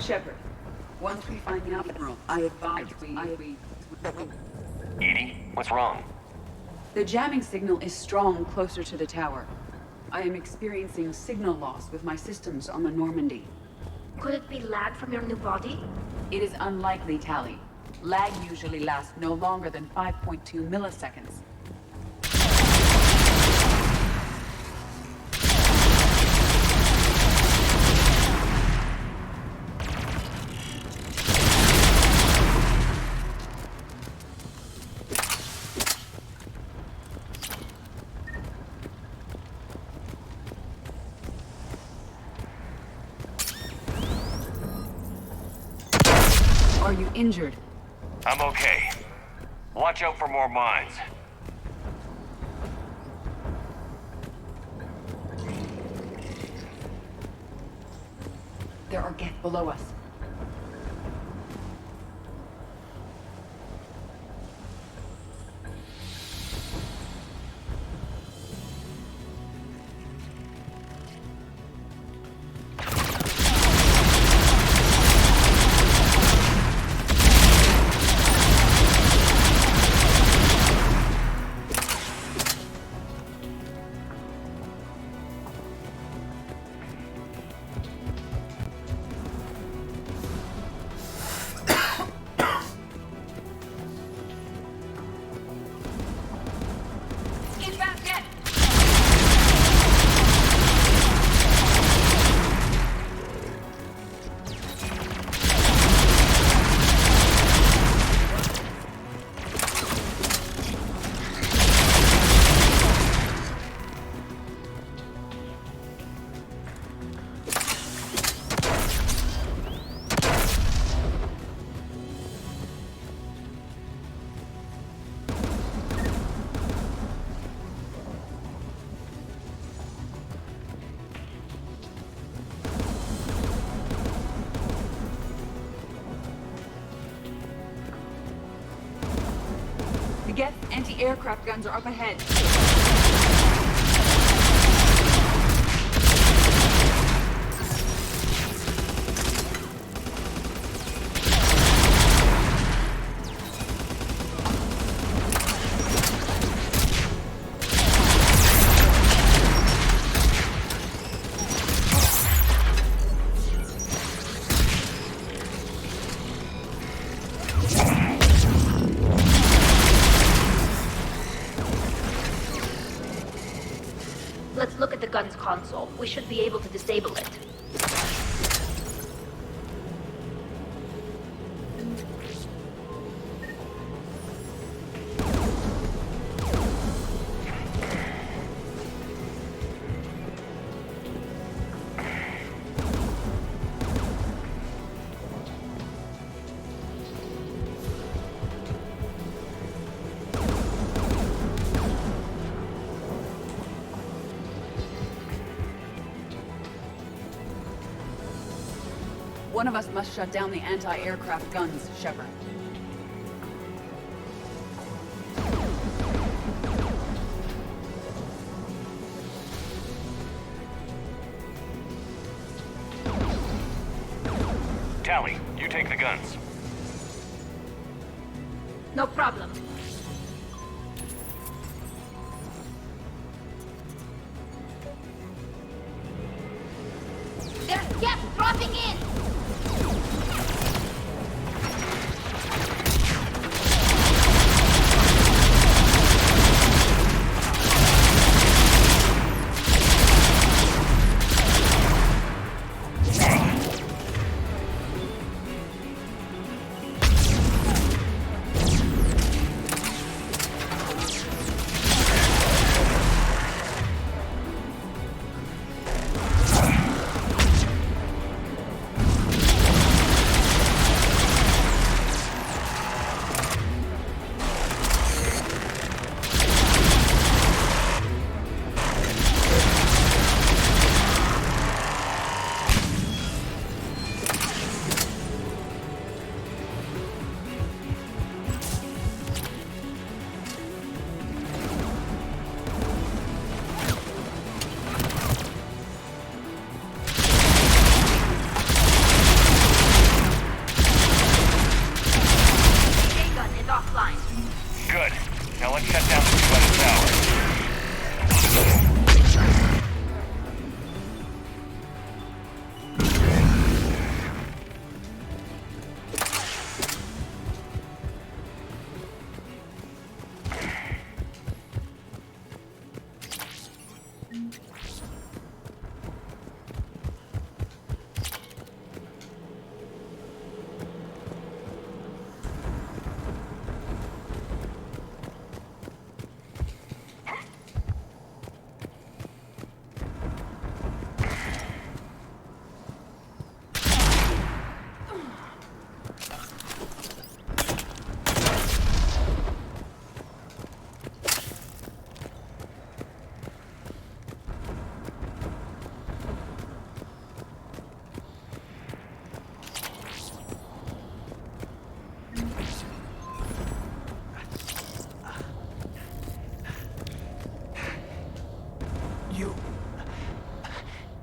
Shepard, once we find the Admiral, I advise we... Edie, what's wrong? The jamming signal is strong closer to the tower. I am experiencing signal loss with my systems on the Normandy. Could it be lag from your new body? It is unlikely, Tali. Lag usually lasts no longer than 5.2 milliseconds. Are you injured? I'm okay. Watch out for more mines. There are Geth below us. The Geth anti-aircraft guns are up ahead. gun's console. We should be able to disable it. One of us must shut down the anti-aircraft guns, Shepard. Tally, you take the guns. No problem. There's gas dropping in! Good. Now let's shut down the two-letter tower.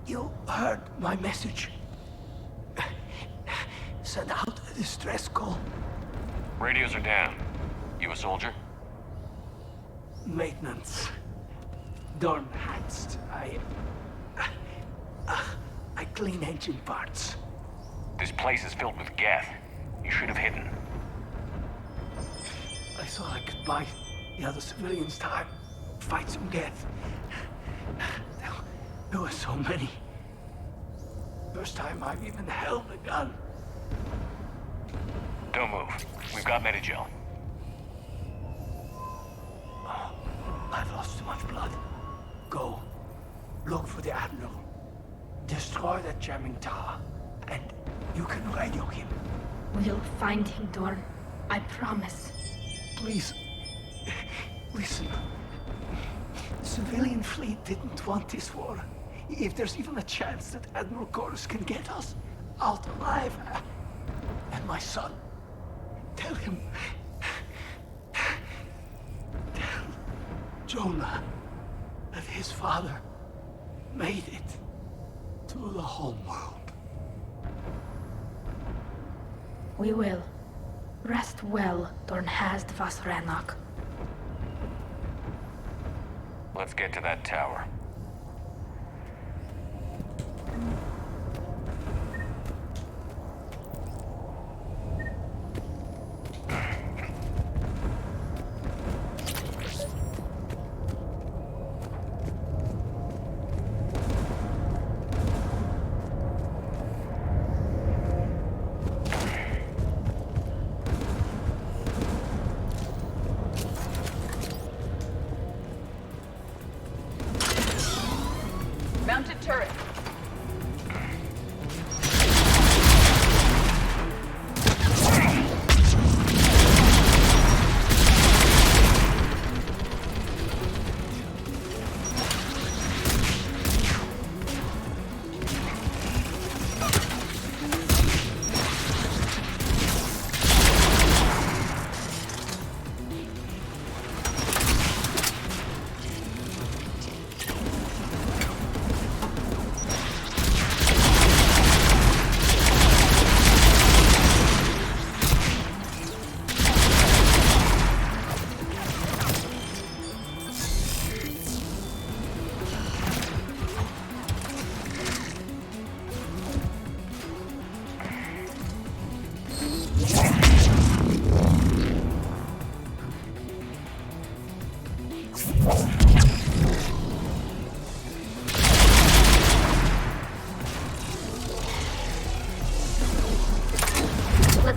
You heard my message. Send out a distress call. Radios are down. You a soldier? Maintenance. Dorn Hanst. I clean engine parts. This place is filled with Geth. You should have hidden. I thought I could buy the other civilians time. Fight some Geth. There were so many. First time I've even held a gun. Don't move. We've got Medigel. Oh, I've lost too much blood. Go. Look for the Admiral. Destroy that jamming tower. And you can radio him. We'll find him, Dorn. I promise. Please. Listen. The civilian fleet didn't want this war. If there's even a chance that Admiral Chorus can get us out alive. And my son. Tell him. Tell Jonah that his father made it to the homeworld. We will. Rest well, Dornhazd Vasranok. Let's get to that tower.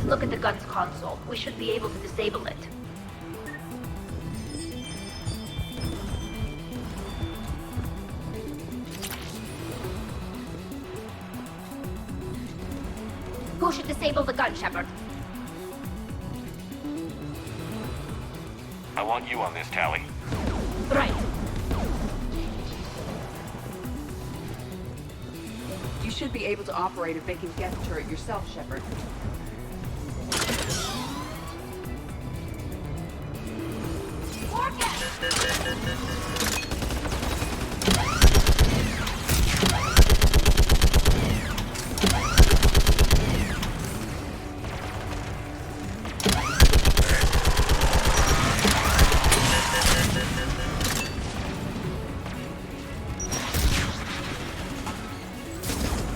Let's look at the gun's console. We should be able to disable it. Who should disable the gun, Shepard? I want you on this, Tally. Right. You should be able to operate a vacant Geth turret yourself, Shepard.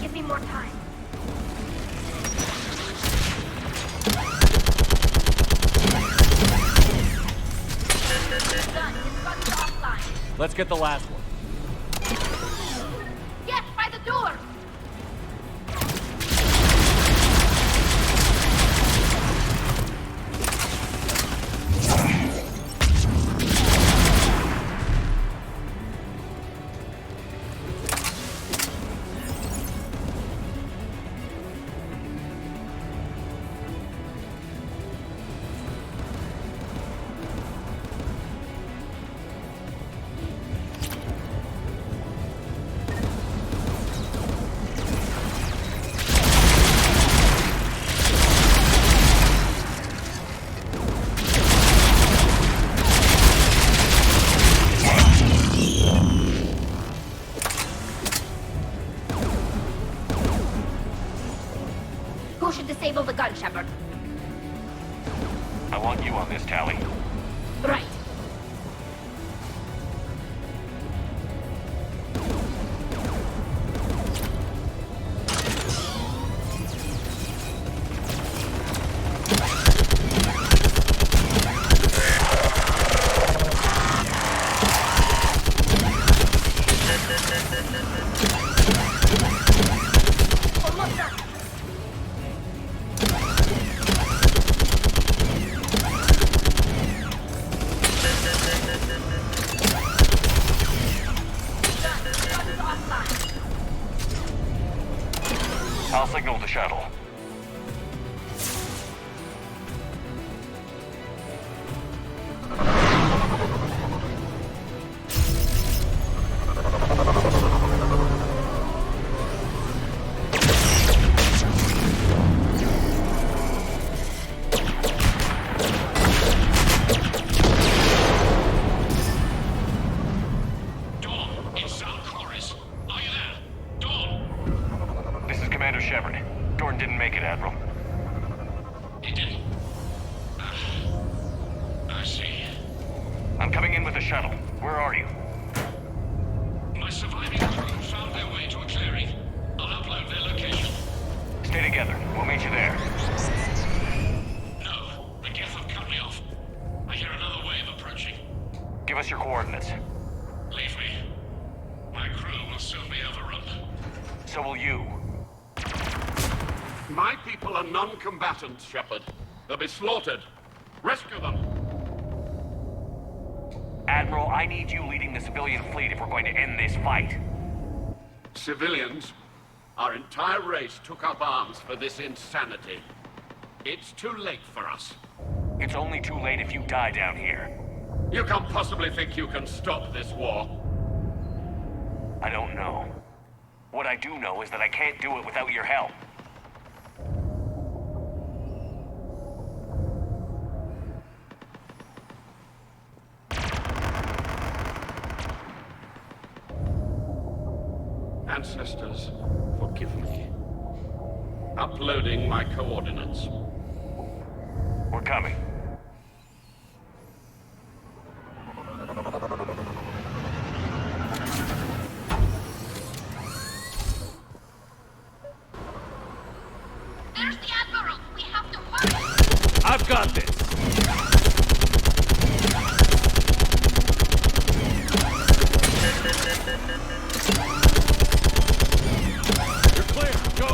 Give me more time. Let's get the last one. Yes, by the door! Who should disable the gun, Shepard? I want you on this, Tally. Right. Almost done. I'll signal the shuttle. Dawn, in South Chorus. Are you there? Dawn! This is Commander Shepard. Dorn didn't make it, Admiral. He didn't. I see. I'm coming in with the shuttle. Where are you? My surviving crew found their way to a clearing. I'll upload their location. Stay together. We'll meet you there. No, the Geth have cut me off. I hear another wave approaching. Give us your coordinates. Leave me. My crew will soon be overrun. So will you. My people are non-combatants, Shepard. They'll be slaughtered. Rescue them. Admiral, I need you leading the civilian fleet if we're going to end this fight. Civilians, our entire race took up arms for this insanity. It's too late for us. It's only too late if you die down here. You can't possibly think you can stop this war. I don't know. What I do know is that I can't do it without your help. Ancestors, forgive me. Uploading my coordinates. We're coming. There's the Admiral. We have to hurry. I've got this. You're clear. Go.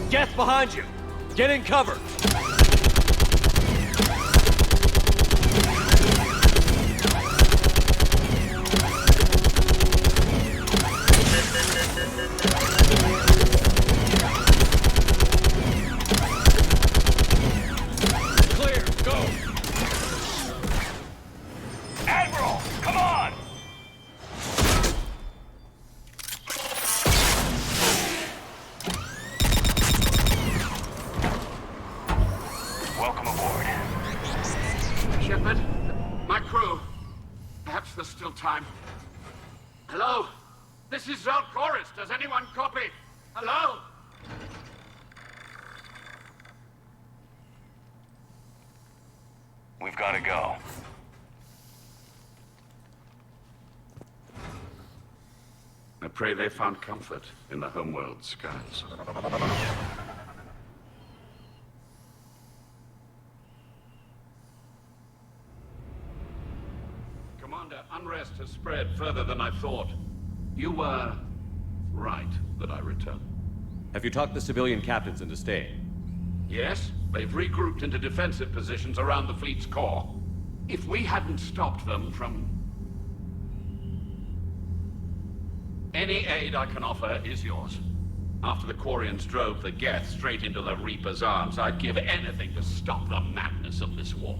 Geth behind you! Get in cover! Clear, go! Admiral, come on! Welcome aboard. Shepard, my crew. Perhaps there's still time. Hello? This is Zal'Koris. Does anyone copy? Hello? We've got to go. I pray they found comfort in the homeworld skies. Commander, unrest has spread further than I thought. You were right that I returned. Have you talked the civilian captains into staying? Yes, they've regrouped into defensive positions around the fleet's core. If we hadn't stopped them from... Any aid I can offer is yours. After the Quarians drove the Geth straight into the Reaper's arms, I'd give anything to stop the madness of this war.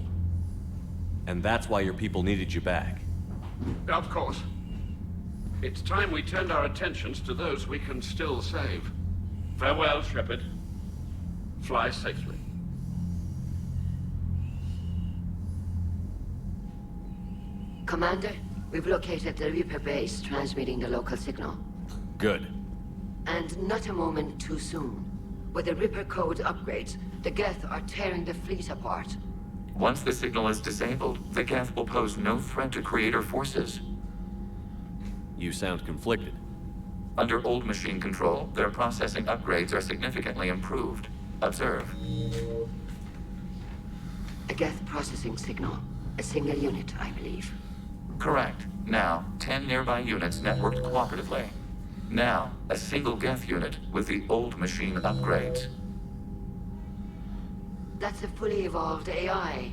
And that's why your people needed you back. Of course. It's time we turned our attentions to those we can still save. Farewell, Shepard. Fly safely. Commander, we've located the Reaper base transmitting the local signal. Good. And not a moment too soon. With the Reaper code upgrades, the Geth are tearing the fleet apart. Once the signal is disabled, the Geth will pose no threat to Creator forces. You sound conflicted. Under old machine control, their processing upgrades are significantly improved. Observe. A Geth processing signal. A single unit, I believe. Correct. Now, 10 nearby units networked cooperatively. Now, a single Geth unit with the old machine upgrades. That's a fully evolved AI.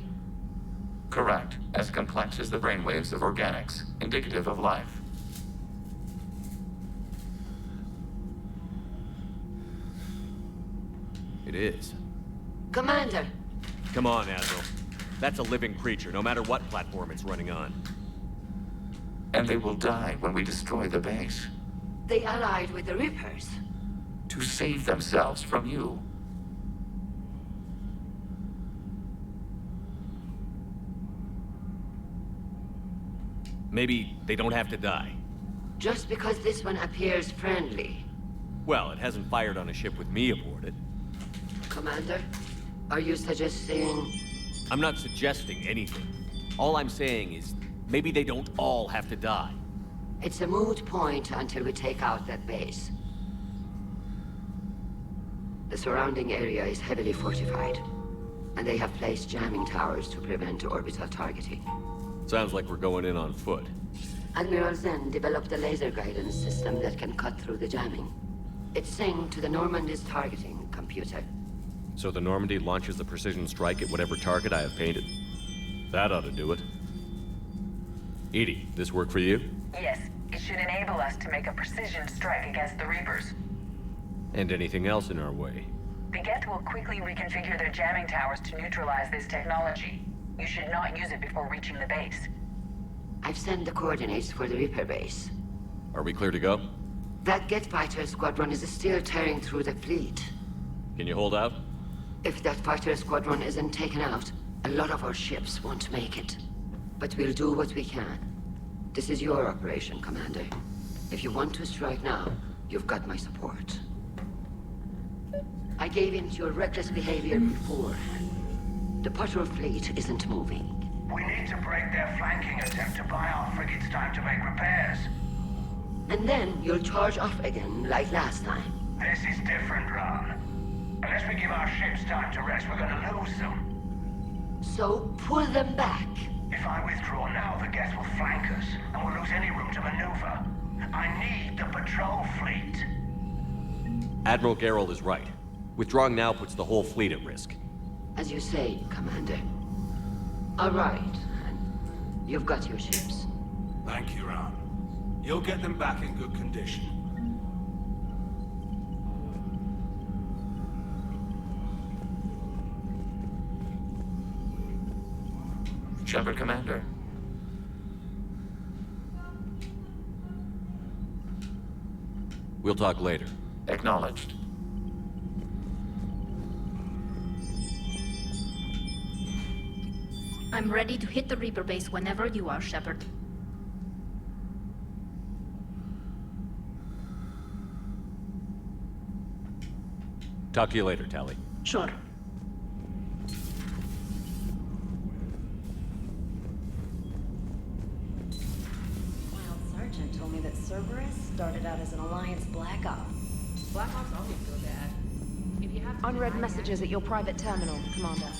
Correct. As complex as the brainwaves of organics, indicative of life. It is. Commander! Come on, Admiral. That's a living creature, no matter what platform it's running on. And they will die when we destroy the base. They allied with the Reapers. To save themselves from you. Maybe they don't have to die. Just because this one appears friendly. Well, it hasn't fired on a ship with me aboard it. Commander, are you suggesting... I'm not suggesting anything. All I'm saying is, maybe they don't all have to die. It's a moot point until we take out that base. The surrounding area is heavily fortified, and they have placed jamming towers to prevent orbital targeting. Sounds like we're going in on foot. Admiral Zen developed a laser guidance system that can cut through the jamming. It's synced to the Normandy's targeting computer. So the Normandy launches the precision strike at whatever target I have painted? That ought to do it. EDI, this work for you? Yes, it should enable us to make a precision strike against the Reapers. And anything else in our way? The Geth will quickly reconfigure their jamming towers to neutralize this technology. You should not use it before reaching the base. I've sent the coordinates for the Reaper base. Are we clear to go? That Geth fighter squadron is still tearing through the fleet. Can you hold out? If that fighter squadron isn't taken out, a lot of our ships won't make it. But we'll do what we can. This is your operation, Commander. If you want to strike now, you've got my support. I gave in to your reckless behavior before. The patrol fleet isn't moving. We need to break their flanking attempt to buy our frigates time to make repairs. And then you'll charge off again, like last time. This is different, Ron. Unless we give our ships time to rest, we're gonna lose them. So pull them back. If I withdraw now, the Geth will flank us, and we'll lose any room to maneuver. I need the patrol fleet. Admiral Geralt is right. Withdrawing now puts the whole fleet at risk. As you say, Commander. All right. You've got your ships. Thank you, Ron. You'll get them back in good condition. Shepard, Commander. We'll talk later. Acknowledged. I'm ready to hit the Reaper base whenever you are, Shepard. Talk to you later, Tali. Sure. Wild Sergeant told me that Cerberus started out as an Alliance Black Op. Black Ops always go bad. If you have to Unread messages at your private terminal, Commander.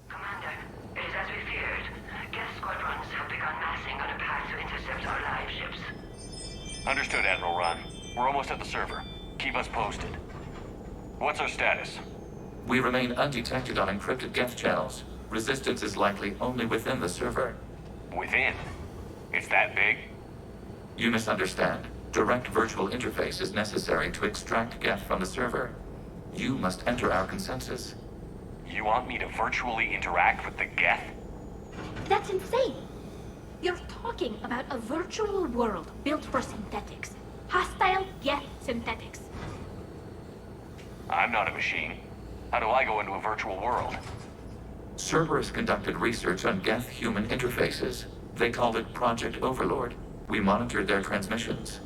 Commander, it is as we feared. Geth squadrons have begun massing on a path to intercept our live ships. Understood, Admiral Ron. We're almost at the server. Keep us posted. What's our status? We remain undetected on encrypted Geth channels. Resistance is likely only within the server. Within? It's that big? You misunderstand. Direct virtual interface is necessary to extract Geth from the server. You must enter our consensus. You want me to virtually interact with the Geth? That's insane! You're talking about a virtual world built for synthetics. Hostile Geth synthetics. I'm not a machine. How do I go into a virtual world? Cerberus conducted research on Geth-human interfaces. They called it Project Overlord. We monitored their transmissions.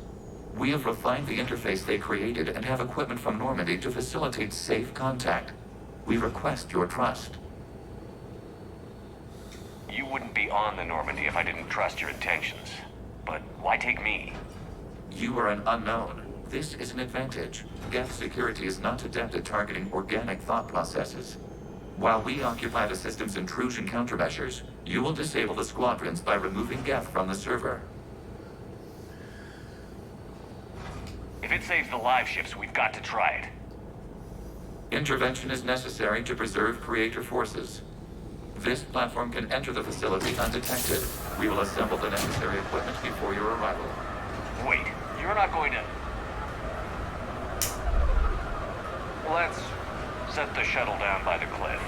We have refined the interface they created and have equipment from Normandy to facilitate safe contact. We request your trust. You wouldn't be on the Normandy if I didn't trust your intentions. But why take me? You are an unknown. This is an advantage. Geth security is not adept at targeting organic thought processes. While we occupy the system's intrusion countermeasures, you will disable the squadrons by removing Geth from the server. If it saves the live ships, we've got to try it. Intervention is necessary to preserve creator forces. This platform can enter the facility undetected. We will assemble the necessary equipment before your arrival. Wait, you're not going to... Let's set the shuttle down by the cliff.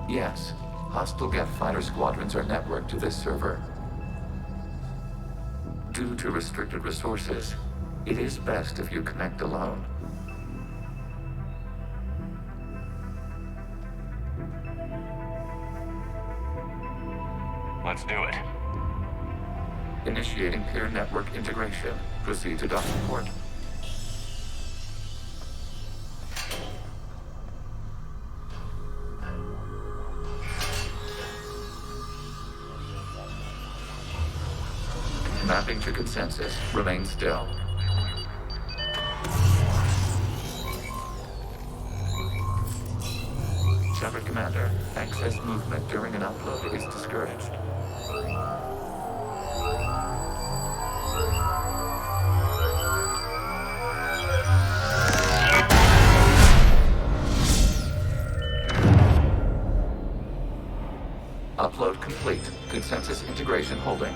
Yes. Hostile Geth fighter squadrons are networked to this server. Due to restricted resources, it is best if you connect alone. Let's do it. Initiating peer network integration. Proceed to docking port. Mapping to consensus. Remain still. Shepard Commander, access movement during an upload is discouraged. Upload complete. Consensus integration holding.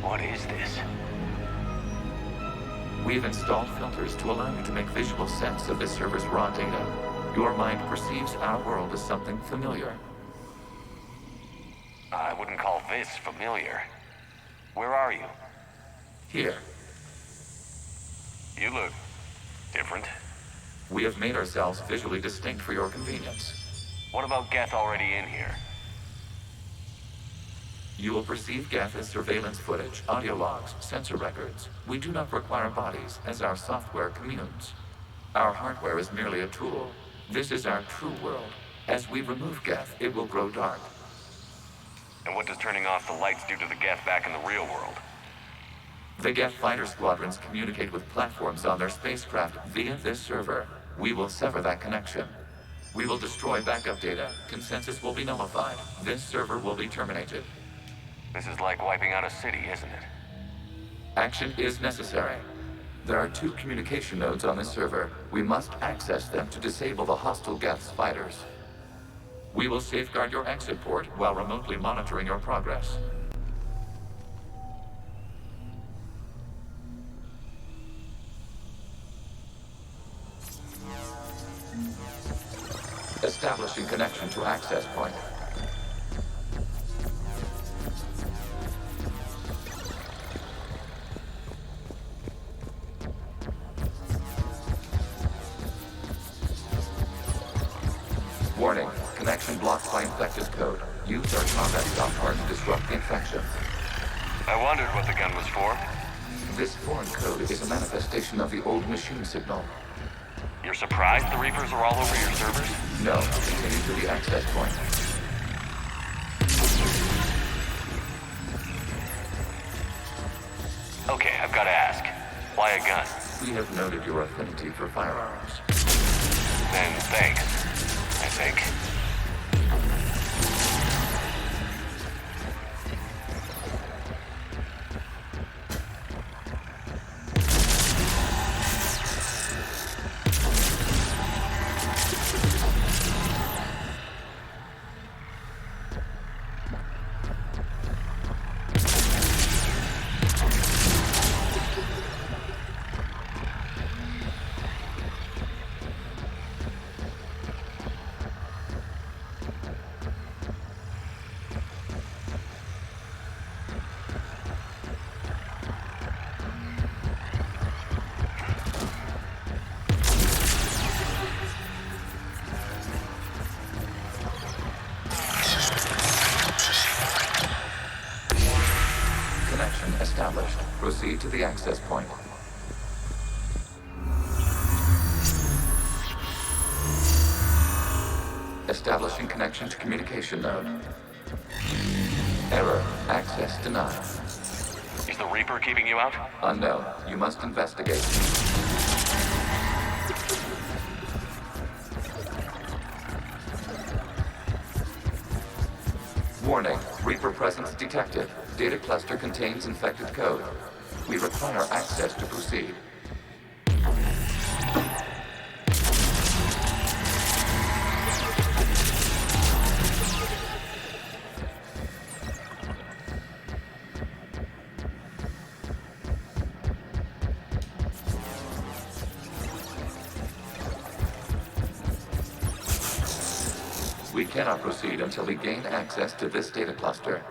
What is this? We've installed filters to allow you to make visual sense of this server's raw data. Your mind perceives our world as something familiar. I wouldn't call this familiar. Where are you? Here, You look different. we have made ourselves visually distinct for your convenience. What about Geth already in here? You will perceive Geth as surveillance footage, audio logs, sensor records. We do not require bodies, as our software communes. Our hardware is merely a tool. This is our true world. As we remove Geth, it will grow dark. And what does turning off the lights do to the Geth back in the real world? The Geth fighter squadrons communicate with platforms on their spacecraft via this server. We will sever that connection. We will destroy backup data. Consensus will be nullified. This server will be terminated. This is like wiping out a city, isn't it? Action is necessary. There are 2 communication nodes on this server. We must access them to disable the hostile Geth's fighters. We will safeguard your exit port while remotely monitoring your progress. Establishing connection to access point. Warning, connection blocked by infected code. Use our combat stop part to disrupt the infection. I wondered what the gun was for. This foreign code is a manifestation of the old machine signal. You're surprised the Reapers are all over your servers? No, continue to the access point. Okay, I've got to ask. Why a gun? We have noted your affinity for firearms. Then thanks, I think. Established. Proceed to the access point. Establishing connection to communication node. Error. Access denied. Is the Reaper keeping you out? Unknown. You must investigate. Warning. Reaper presence detected. Data cluster contains infected code. We require access to proceed. We cannot proceed until we gain access to this data cluster.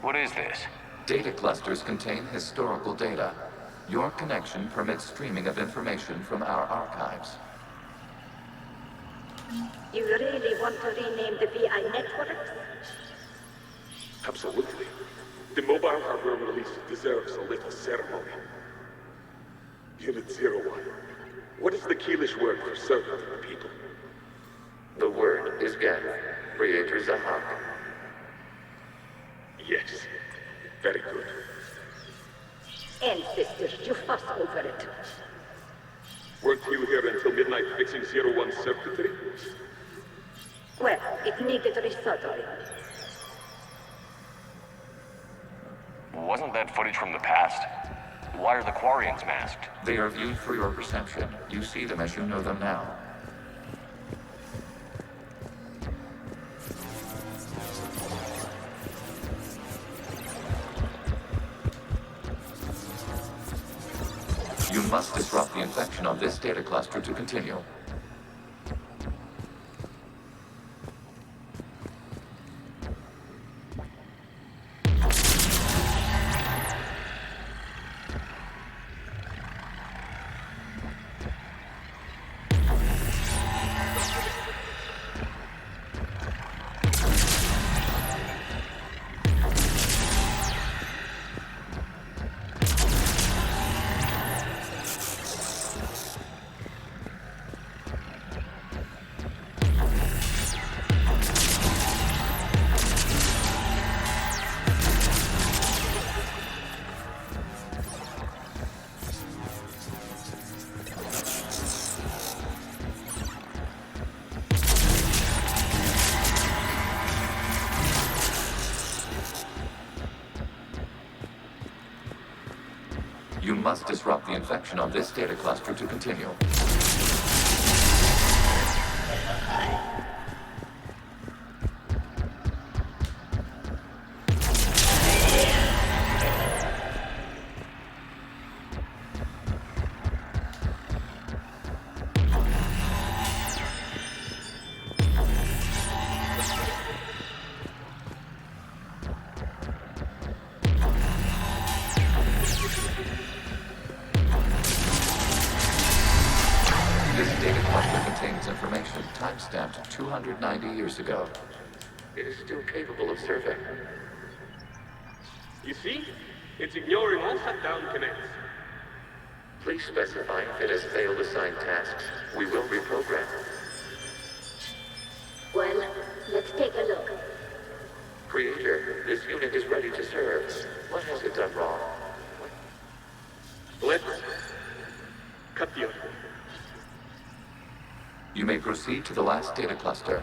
What is this? Data clusters contain historical data. Your connection permits streaming of information from our archives. You really want to rename the VI network? Absolutely. The mobile hardware release deserves a little ceremony. Unit 01. What is the Keelish word for servant of the people? The word is Geth, Creator Zahak. Yes. Very good. Ancestors, you fuss over it. Weren't you here until midnight fixing 01's circuitry? Well, it needed resoldering. Wasn't that footage from the past? Why are the Quarians masked? They are viewed for your perception. You see them as you know them now. You must disrupt the infection of this data cluster to continue. You must disrupt the infection of this data cluster to continue. This data cluster contains information time-stamped 290 years ago. It is still capable of serving. You see? It's ignoring all shutdown connects. Please specify if it has failed assigned tasks. We will reprogram. Well, let's take a look. Creator, this unit is ready to serve. What has it done wrong? Let's cut the other. You may proceed to the last data cluster.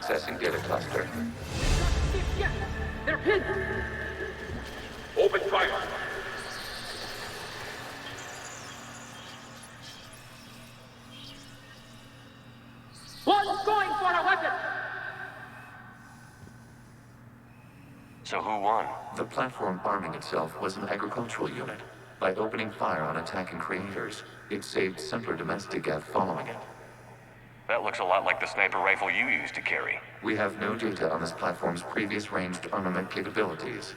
Accessing data cluster. They're pinned! Open fire! One's going for a weapon! So who won? The platform arming itself was an agricultural unit. By opening fire on attacking creators, it saved simpler domestic Geth following it. That looks a lot like the sniper rifle you used to carry. We have no data on this platform's previous ranged armament capabilities.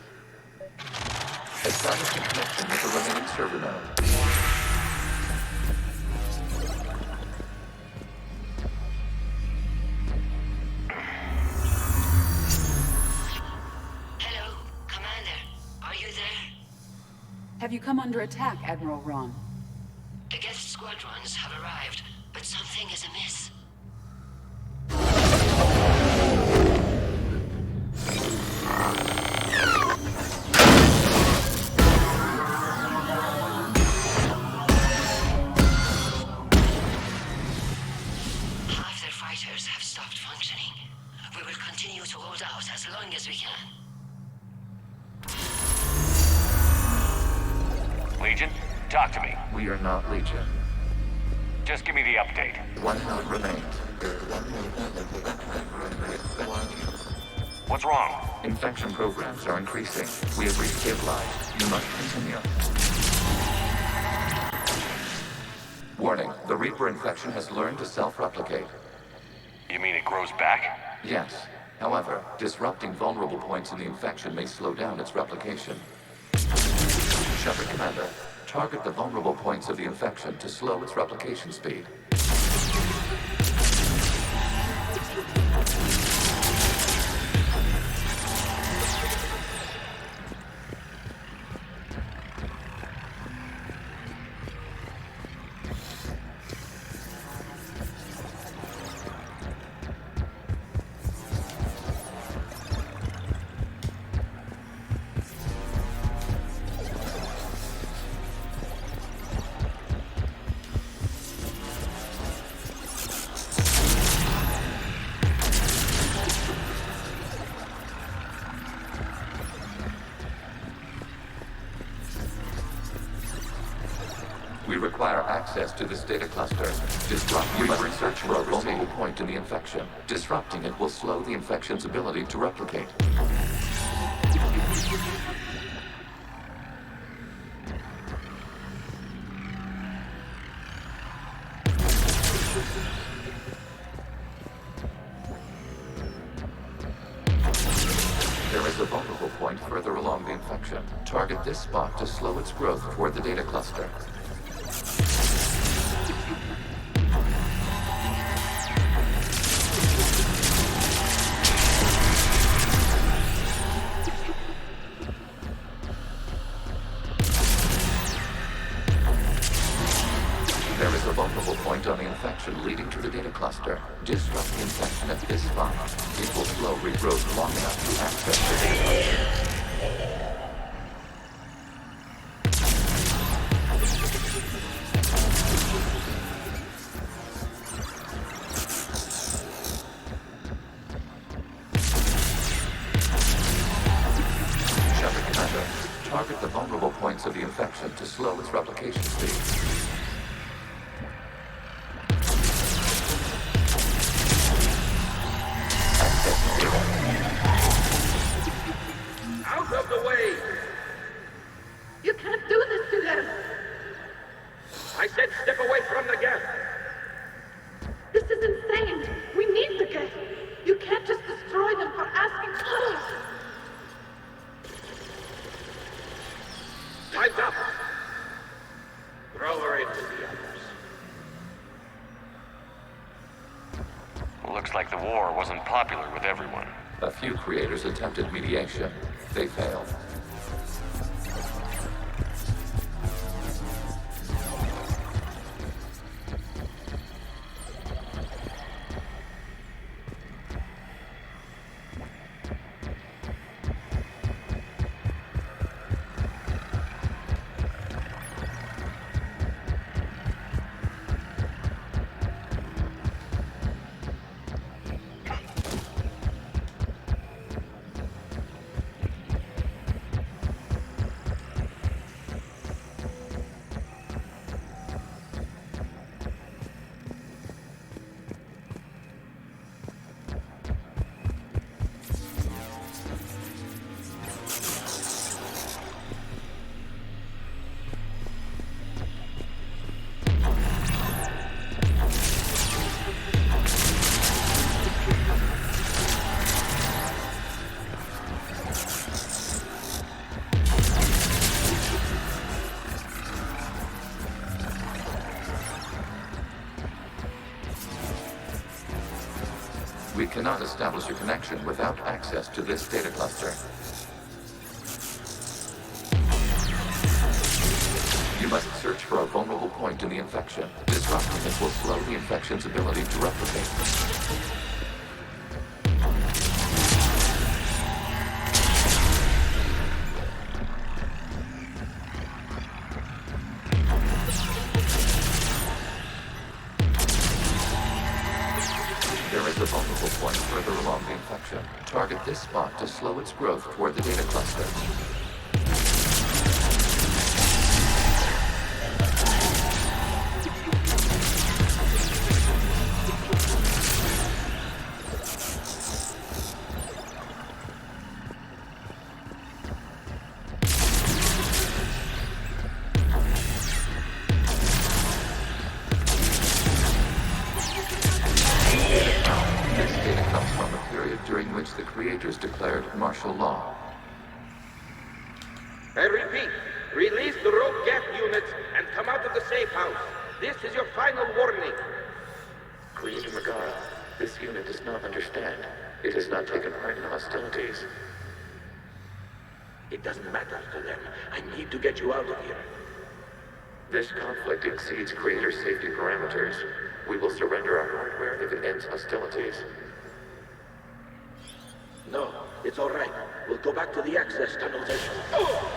Establishing connection with the remaining server node. Hello, Commander. Are you there? Have you come under attack, Admiral Ron? The Geth squadrons have arrived, but something is amiss. Half their fighters have stopped functioning. We will continue to hold out as long as we can. Legion, talk to me. We are not Legion. Just give me the update. One node remains. What's wrong? Infection programs are increasing. We have restabilized. You must continue. Warning, the Reaper infection has learned to self-replicate. You mean it grows back? Yes. However, disrupting vulnerable points in the infection may slow down its replication. Shepard Commander, target the vulnerable points of the infection to slow its replication speed. We require access to this data cluster. We must search for a vulnerable point in the infection. Disrupting it will slow the infection's ability to replicate. There is a vulnerable point further along the infection. Target this spot to slow its growth toward the data cluster. There is a vulnerable point on the infection leading to the data cluster. Disrupt the infection at this spot. It will slow regrowth long enough to access the data cluster. Shepard Commander, target the vulnerable points of the infection to slow its replication speed. Out of the way! You can't do this to them! I said step away from the Geth! This is insane! We need the Geth! You can't just destroy them for asking for us! Time's up! Throw her into the others. Looks like the war wasn't popular with everyone. A few creators attempted mediation. They failed. We cannot establish a connection without access to this data cluster. You must search for a vulnerable point in the infection. Disrupting it will slow the infection's ability to replicate. There is a vulnerable point further along the infection. Target this spot to slow its growth toward the data cluster. The creators declared martial law. I repeat, release the rogue Geth units and come out of the safe house. This is your final warning. Creator Megara, this unit does not understand. It has not taken part in hostilities. It doesn't matter to them. I need to get you out of here. This conflict exceeds Creator's safety parameters. We will surrender our hardware if it ends hostilities. No, it's all right. We'll go back to the access tunnels and... Oh!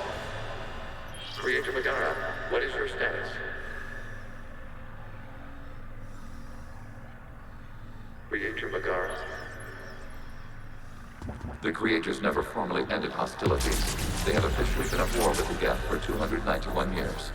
Creator Megara, what is your status? Creator Megara. The Creators never formally ended hostilities. They have officially been at war with the Geth for 291 years.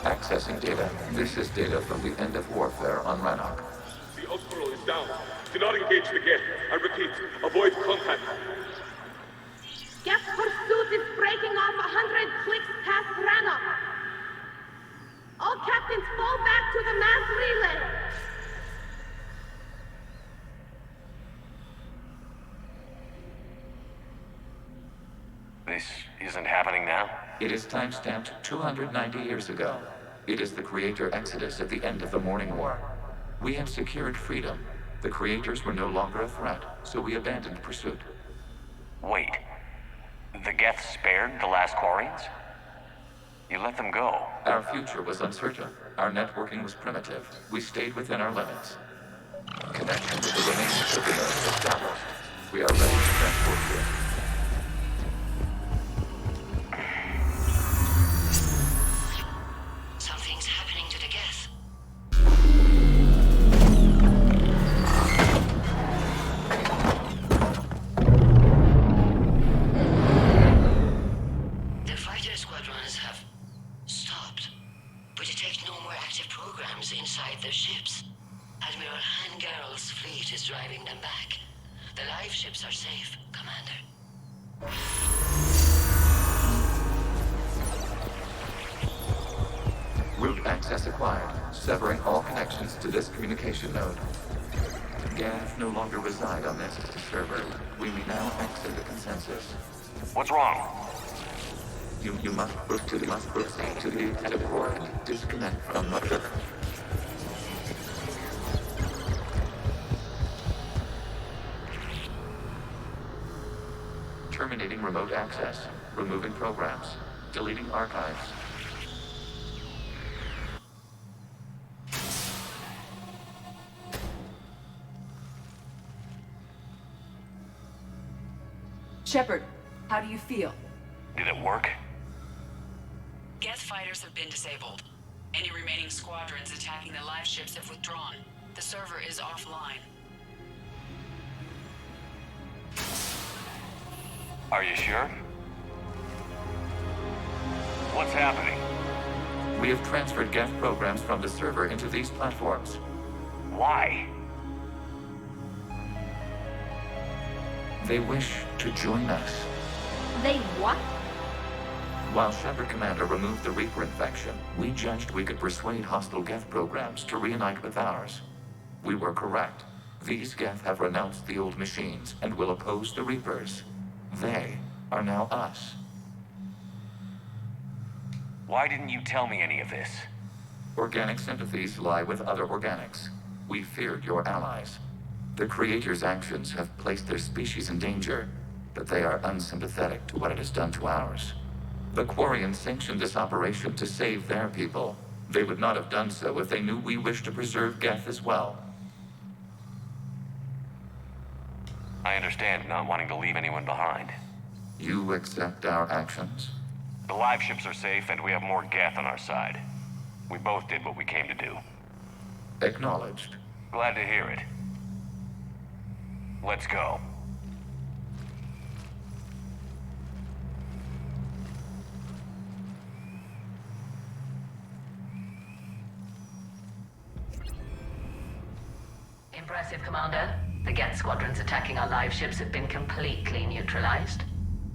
Accessing data. This is data from the end of warfare on Rannoch. The Osprey is down. Do not engage the Geth. I repeat, avoid contact. Geth pursuit is breaking off 100 clicks past Rannoch. All captains fall back to the mass relay. This isn't happening now? It is time-stamped 290 years ago. It is the Creator Exodus at the end of the Morning War. We had secured freedom. The Creators were no longer a threat, so we abandoned pursuit. Wait. The Geth spared the last Quarians? You let them go. Our future was uncertain. Our networking was primitive. We stayed within our limits. Connection with the remains of the node is established. We are ready to transport you. Something's happening to the Geth. The fighter squadrons have stopped. We detect no more active programs inside their ships. Admiral Hangarl's fleet is driving them back. The live ships are safe, Commander. Root access acquired, severing all connections to this communication node. Geth no longer reside on this server. We may now exit the consensus. What's wrong? You must proceed to the data core and disconnect from Mother. Terminating remote access, removing programs, deleting archives. Shepard, How do you feel? Did it work? Geth fighters have been disabled. Any remaining squadrons attacking the live ships have withdrawn. The server is offline. Are you sure? What's happening? We have transferred Geth programs from the server into these platforms. Why? They wish to join us. They what? While Shepard Commander removed the Reaper infection, we judged we could persuade hostile Geth programs to reunite with ours. We were correct. These Geth have renounced the old machines and will oppose the Reapers. They are now us. Why didn't you tell me any of this? Organic sympathies lie with other organics. We feared your allies. The Creator's actions have placed their species in danger, but they are unsympathetic to what it has done to ours. The Quarians sanctioned this operation to save their people. They would not have done so if they knew we wished to preserve Geth as well. I understand not wanting to leave anyone behind. You accept our actions? The live ships are safe, and we have more Geth on our side. We both did what we came to do. Acknowledged. Glad to hear it. Let's go. Impressive, Commander. The Geth squadrons attacking our live ships have been completely neutralized.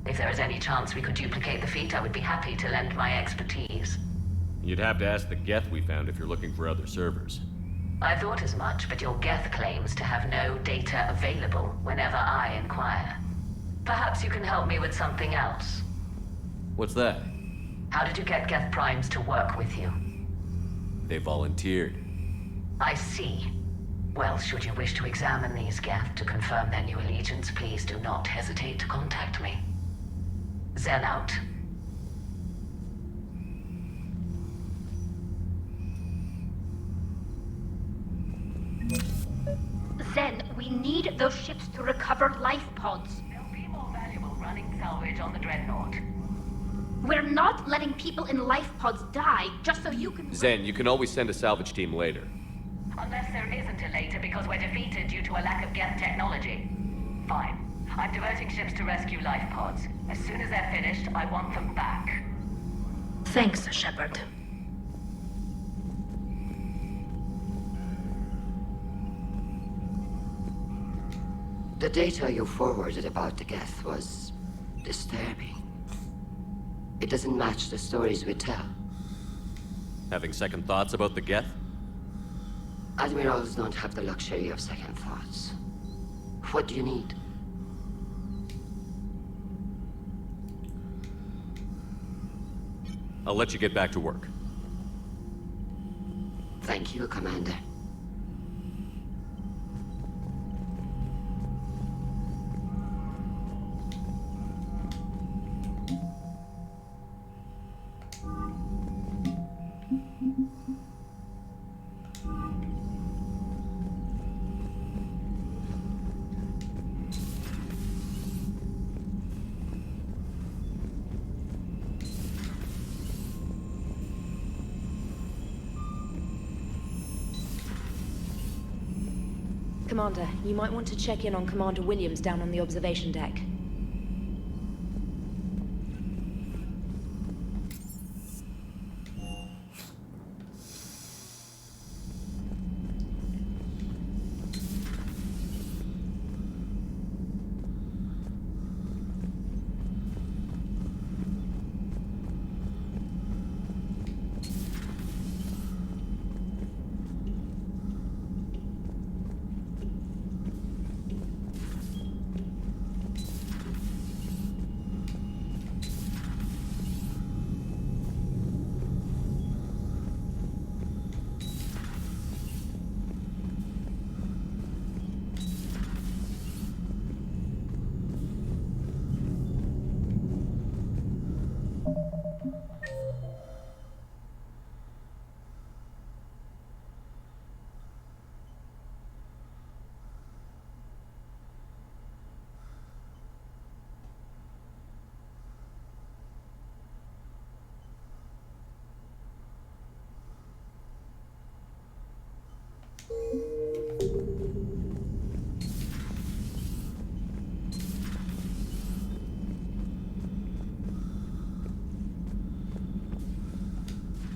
If there is any chance we could duplicate the feat, I would be happy to lend my expertise. You'd have to ask the Geth we found if you're looking for other servers. I thought as much, but your Geth claims to have no data available whenever I inquire. Perhaps you can help me with something else. What's that? How did you get Geth Primes to work with you? They volunteered. I see. Well, should you wish to examine these Geth to confirm their new allegiance, please do not hesitate to contact me. Zen out. Zen, we need those ships to recover life pods. They'll be more valuable running salvage on the Dreadnought. We're not letting people in life pods die just so you can... Zen, you can always send a salvage team later. Unless there isn't a later because we're defeated due to a lack of Geth technology. Fine. I'm diverting ships to rescue life pods. As soon as they're finished, I want them back. Thanks, Shepard. The data you forwarded about the Geth was disturbing. It doesn't match the stories we tell. Having second thoughts about the Geth? Admirals don't have the luxury of second thoughts. What do you need? I'll let you get back to work. Thank you, Commander. Commander, you might want to check in on Commander Williams down on the observation deck.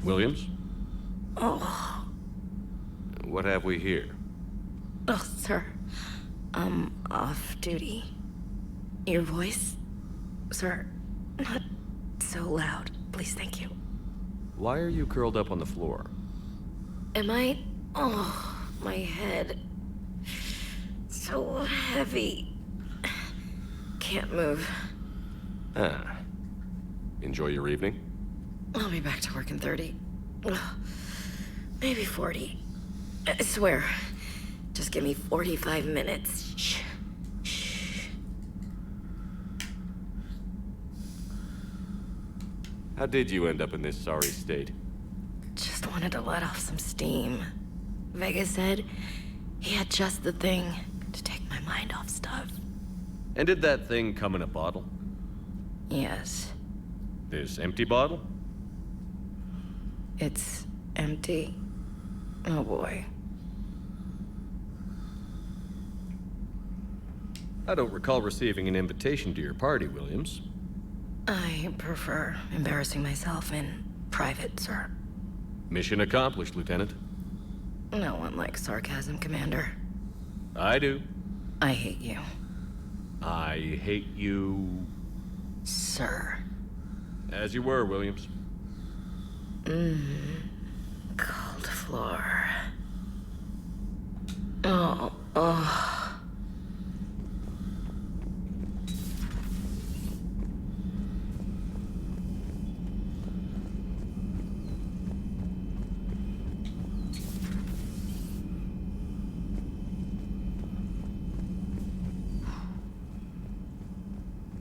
Williams? Oh. What have we here? Oh, sir. I'm off duty. Your voice? Sir, not so loud. Please, thank you. Why are you curled up on the floor? Am I? Oh, my head. So heavy. Can't move. Ah. Enjoy your evening? I'll be back to work in 30. Ugh, maybe 40. I swear. Just give me 45 minutes. Shh. How did you end up in this sorry state? Just wanted to let off some steam. Vega said he had just the thing to take my mind off stuff. And did that thing come in a bottle? Yes. This empty bottle? It's empty. Oh boy. I don't recall receiving an invitation to your party, Williams. I prefer embarrassing myself in private, sir. Mission accomplished, Lieutenant. No one likes sarcasm, Commander. I do. I hate you. I hate you... Sir. As you were, Williams. Cold floor. Oh.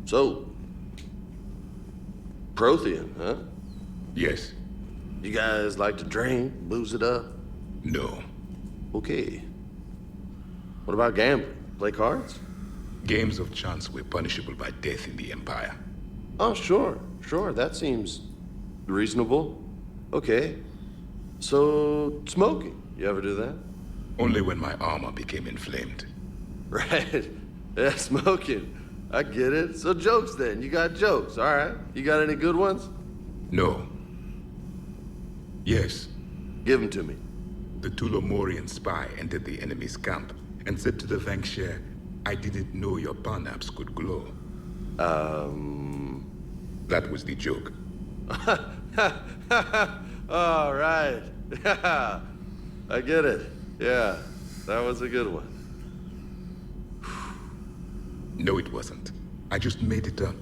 So, Prothean, huh? Yes. You guys like to drink, booze it up? No. Okay. What about gambling? Play cards? Games of chance were punishable by death in the Empire. Oh, sure. That seems reasonable. Okay. So, smoking. You ever do that? Only when my armor became inflamed. Right. Yeah, smoking. I get it. So jokes then. You got jokes, all right. You got any good ones? No. Yes. Give them to me. The Tulomorian spy entered the enemy's camp and said to the Vanksher, I didn't know your parnaps could glow. That was the joke. All right. I get it. Yeah, that was a good one. No, it wasn't. I just made it up.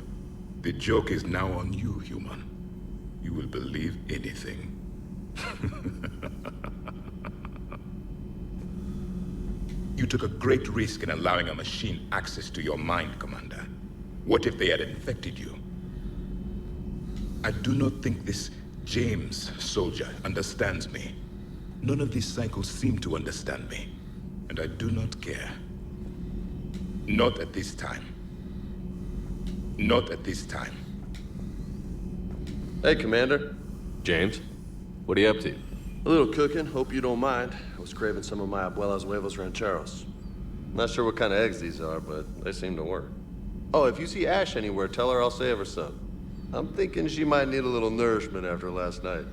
The joke is now on you, human. You will believe anything. You took a great risk in allowing a machine access to your mind, Commander. What if they had infected you? I do not think this James soldier understands me. None of these cycles seem to understand me. And I do not care. Not at this time. Not at this time. Hey, Commander. James, what are you up to? A little cooking, hope you don't mind. I was craving some of my abuela's huevos rancheros. Not sure what kind of eggs these are, but they seem to work. Oh, if you see Ash anywhere, tell her I'll save her some. I'm thinking she might need a little nourishment after last night.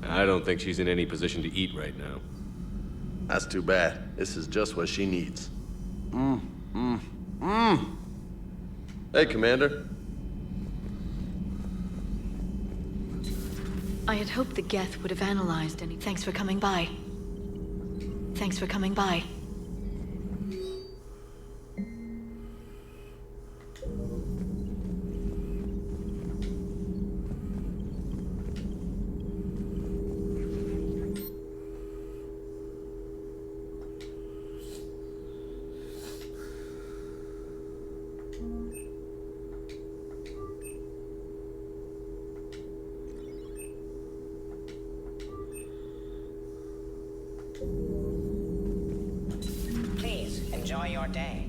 I don't think she's in any position to eat right now. That's too bad. This is just what she needs. Hey, Commander. I had hoped the Geth would have analyzed any. Thanks for coming by. Thanks for coming by. Please, enjoy your day.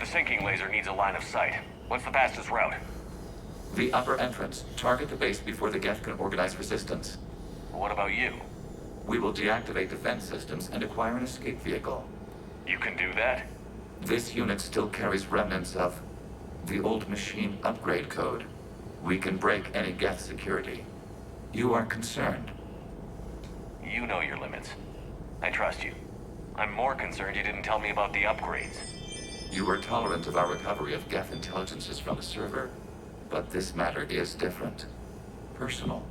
The sinking laser needs a line of sight. What's the fastest route? The upper entrance. Target the base before the Geth can organize resistance. What about you? We will deactivate defense systems and acquire an escape vehicle. You can do that? This unit still carries remnants of the old machine upgrade code. We can break any Geth security. You are concerned. You know your limits. I trust you. I'm more concerned you didn't tell me about the upgrades. You were tolerant of our recovery of Geth intelligences from the server, but this matter is different. Personal.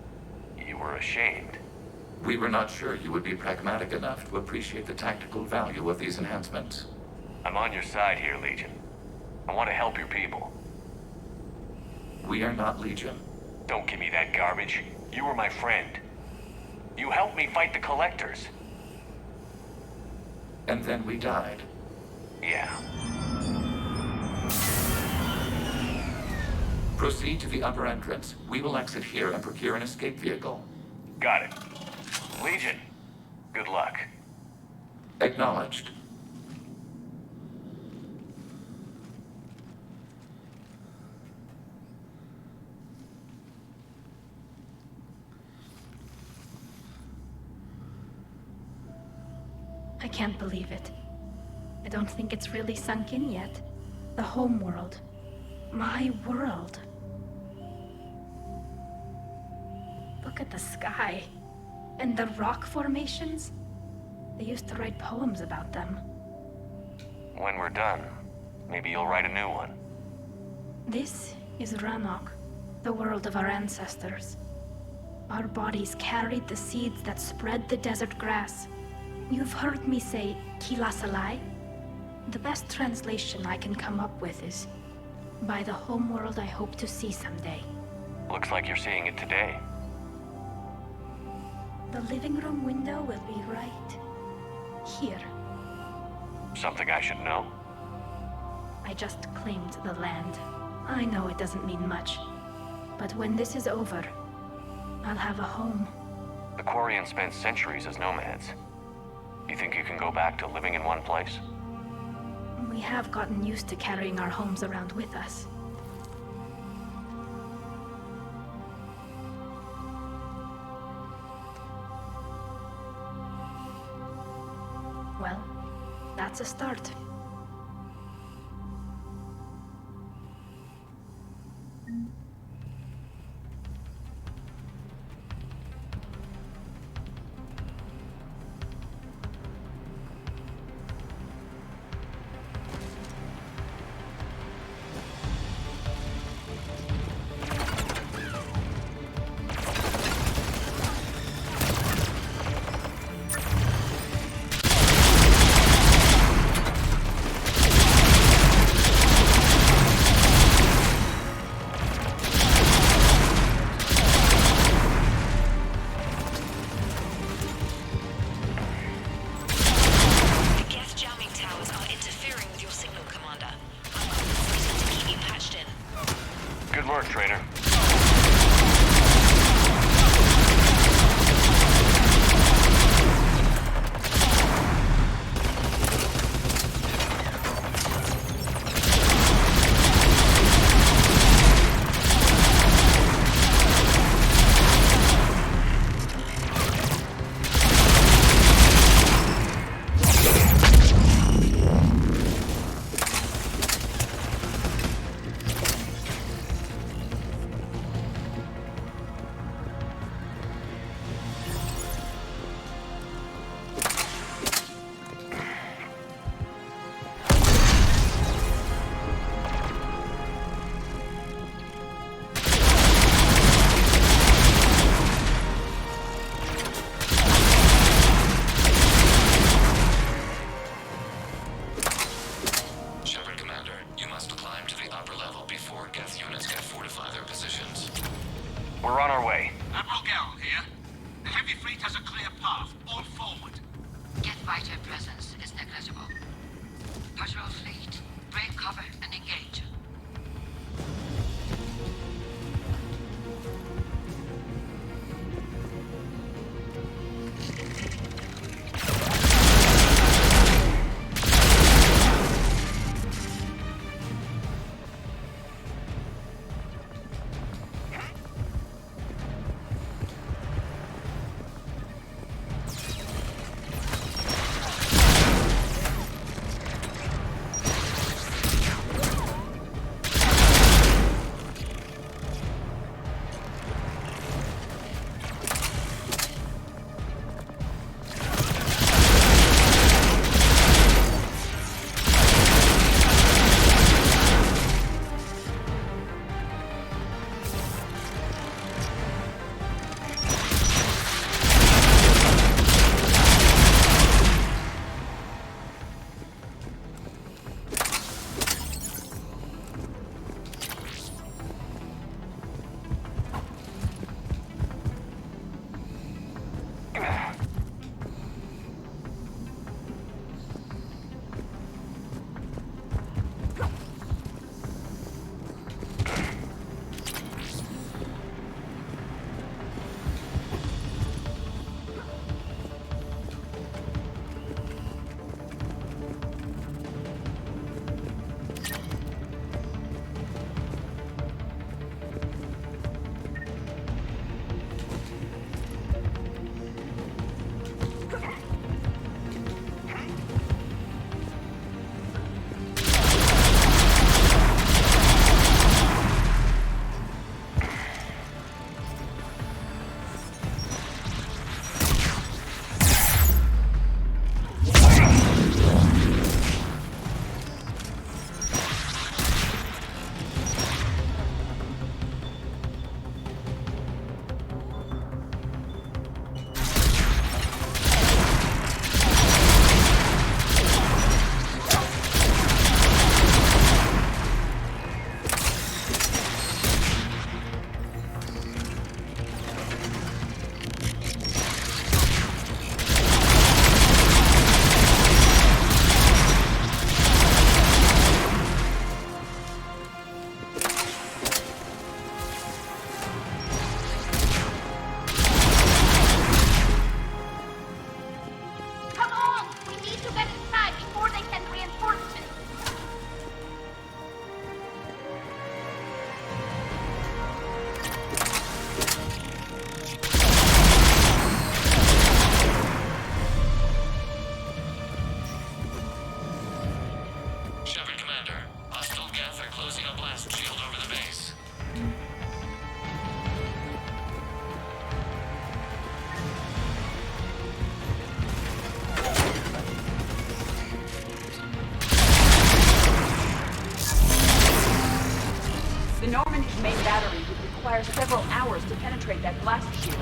You were ashamed. We were not sure you would be pragmatic enough to appreciate the tactical value of these enhancements. I'm on your side here, Legion. I want to help your people. We are not Legion. Don't give me that garbage. You were my friend. You helped me fight the Collectors. And then we died. Yeah. Proceed to the upper entrance. We will exit here and procure an escape vehicle. Got it. Legion, good luck. Acknowledged. I can't believe it. I don't think it's really sunk in yet. The home world. My world. Look at the sky. And the rock formations. They used to write poems about them. When we're done, maybe you'll write a new one. This is Ranok, the world of our ancestors. Our bodies carried the seeds that spread the desert grass. You've heard me say Kilasalai? The best translation I can come up with is, by the homeworld I hope to see someday. Looks like you're seeing it today. The living room window will be right here. Something I should know. I just claimed the land. I know it doesn't mean much, but when this is over, I'll have a home. The Quarians spent centuries as nomads. You think you can go back to living in one place? We have gotten used to carrying our homes around with us. Well, that's a start. We're on our way. Admiral Gell here. The heavy fleet has a clear path. All forward. Jet fighter presence is negligible. Patrol fleet, break cover and engage. require several hours to penetrate that blast shield.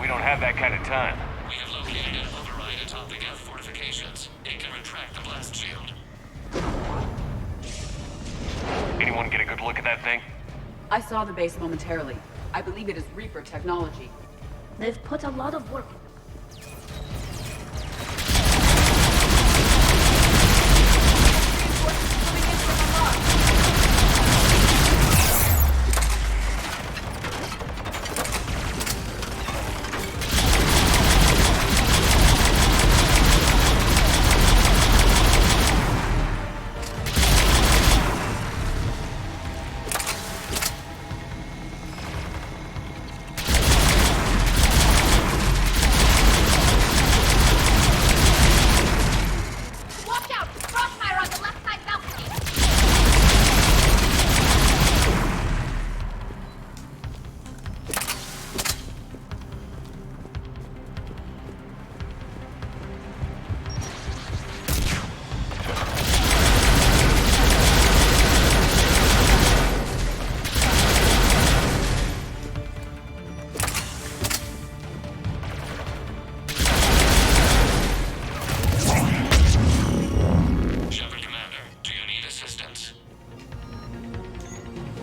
We don't have that kind of time. We have located an override atop the Geth fortifications. It can retract the blast shield. Anyone get a good look at that thing? I saw the base momentarily. I believe it is Reaper technology. They've put a lot of work.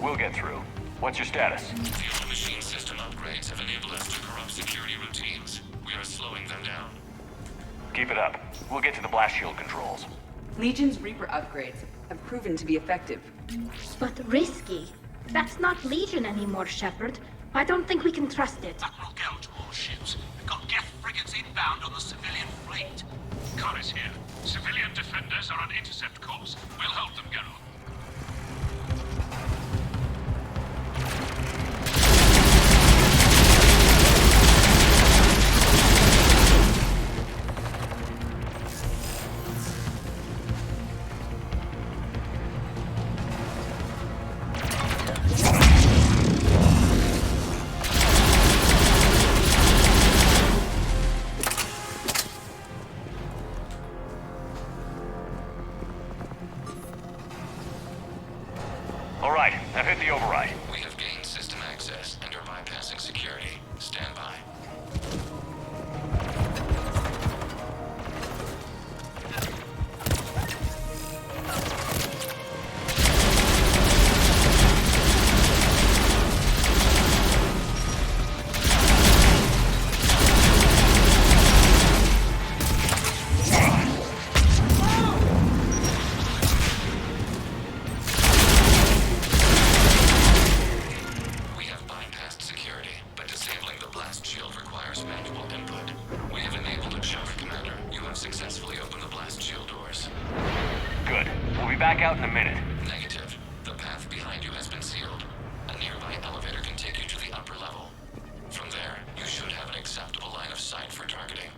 We'll get through. What's your status? The old machine system upgrades have enabled us to corrupt security routines. We are slowing them down. Keep it up. We'll get to the blast shield controls. Legion's Reaper upgrades have proven to be effective. But risky. That's not Legion anymore, Shepard. I don't think we can trust it. That will go to all ships. We've got Geth frigates inbound on the civilian fleet. Corus here. Civilian defenders are on intercept course. We'll help them go. All right, I've hit the override. We have gained system access and are bypassing security. Stand by. We have bypassed security, but disabling the blast shield requires manual input. We have enabled it, Shepard Commander. You have successfully opened the blast shield doors. Good. We'll be back out in a minute. Negative. The path behind you has been sealed. A nearby elevator can take you to the upper level. From there, you should have an acceptable line of sight for targeting.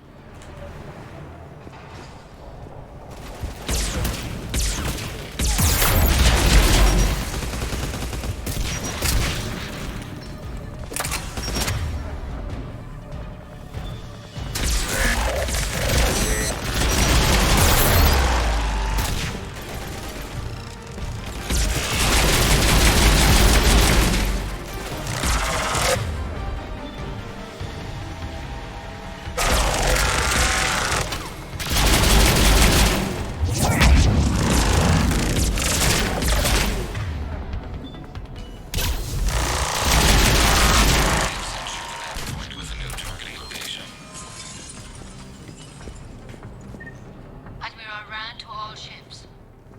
Admiral Rand to all ships.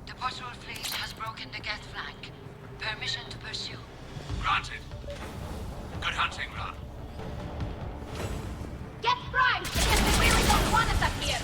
The patrol fleet has broken the Geth flank. Permission to pursue. Granted. Good hunting, Ron. Get primed! Because they really don't want us up here!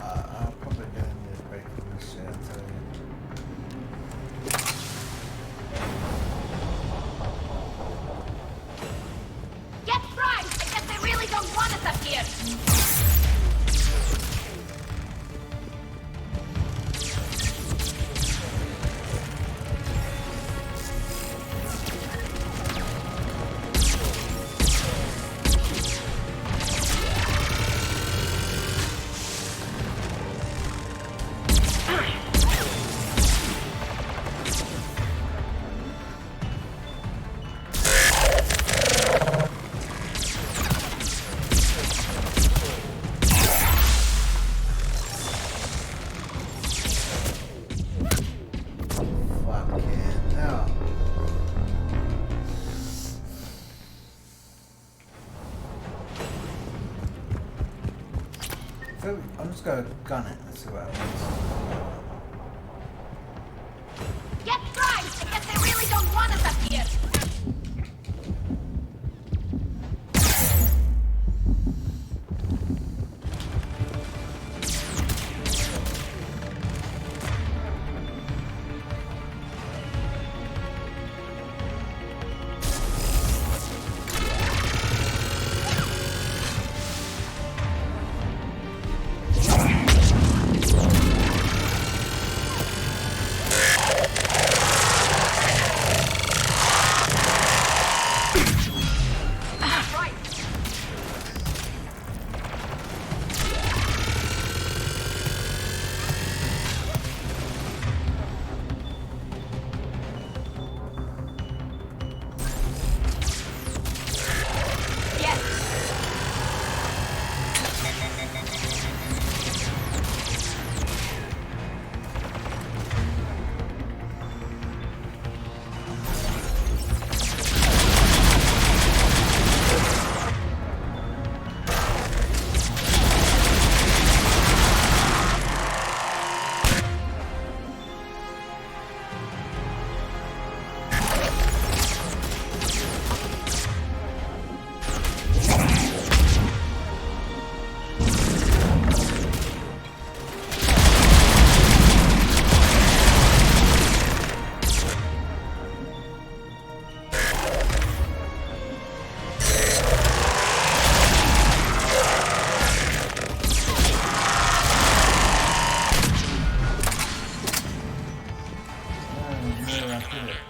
I'll probably get in this break from this shit, I'll tell you. Get fried! I guess they really don't want us up here! I'm just gonna gun it and see what happens. Get fried! I guess they really don't want us up here!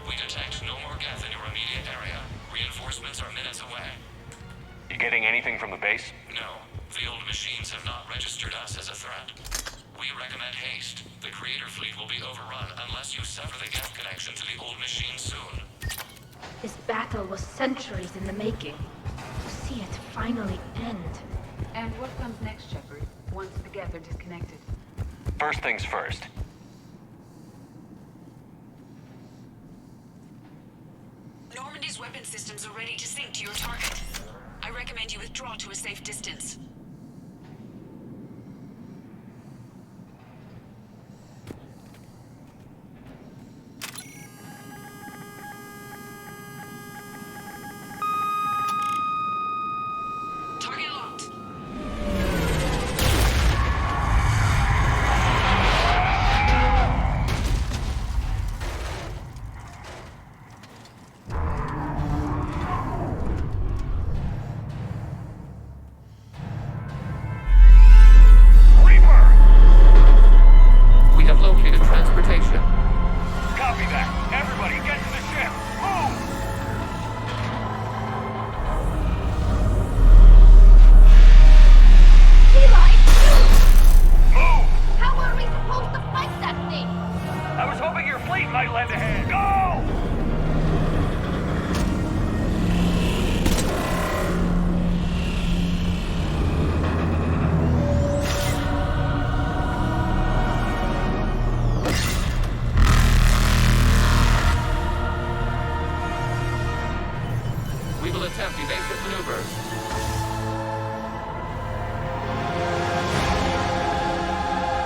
We detect no more Geth in your immediate area. Reinforcements are minutes away. You getting anything from the base? No, the old machines have not registered us as a threat. We recommend haste. The Creator fleet will be overrun unless you sever the Geth connection to the old machine soon. This battle was centuries in the making. To see it finally end. And what comes next, Shepard, once the Geth are disconnected? First things first. Normandy's weapon systems are ready to sync to your target. I recommend you withdraw to a safe distance. Target locked. We have located transportation. Copy that. Everybody, get to the ship. Move! Eli! Move! How are we supposed to fight that thing? I was hoping your fleet might lend a hand. Go! We will attempt evasive maneuvers.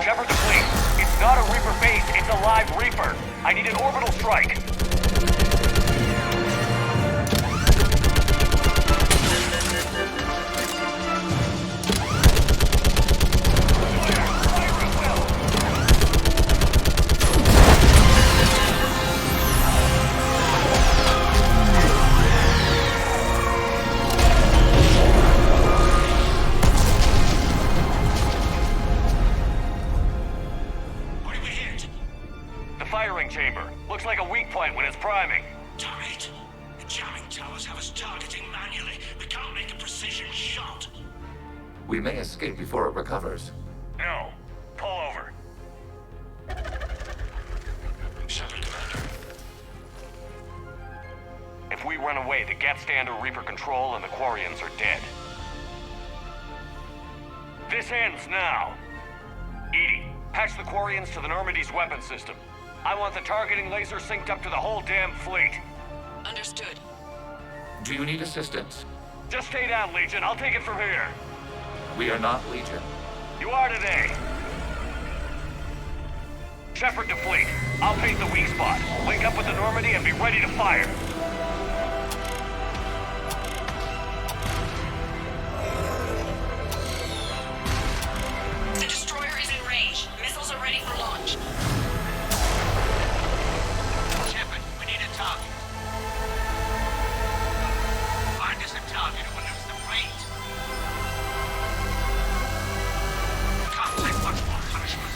Shepard to fleet. It's not a Reaper base, it's a live Reaper. I need an orbital strike. firing chamber. Looks like a weak point when it's priming. Turret! The jamming towers have us targeting manually. We can't make a precision shot. We may escape before it recovers. No. Pull over. Shepard, Commander. If we run away, the Geth stand under Reaper control and the Quarians are dead. This ends now. Edie, patch the Quarians to the Normandy's weapon system. I want the targeting laser synced up to the whole damn fleet. Understood. Do you need assistance? Just stay down, Legion. I'll take it from here. We are not Legion. You are today. Shepard to fleet. I'll paint the weak spot. Link up with the Normandy and be ready to fire. The destroyer is in range. Missiles are ready for launch. Shepard, we need a target. Find us a target who will lose the fleet. Can't take much more punishment.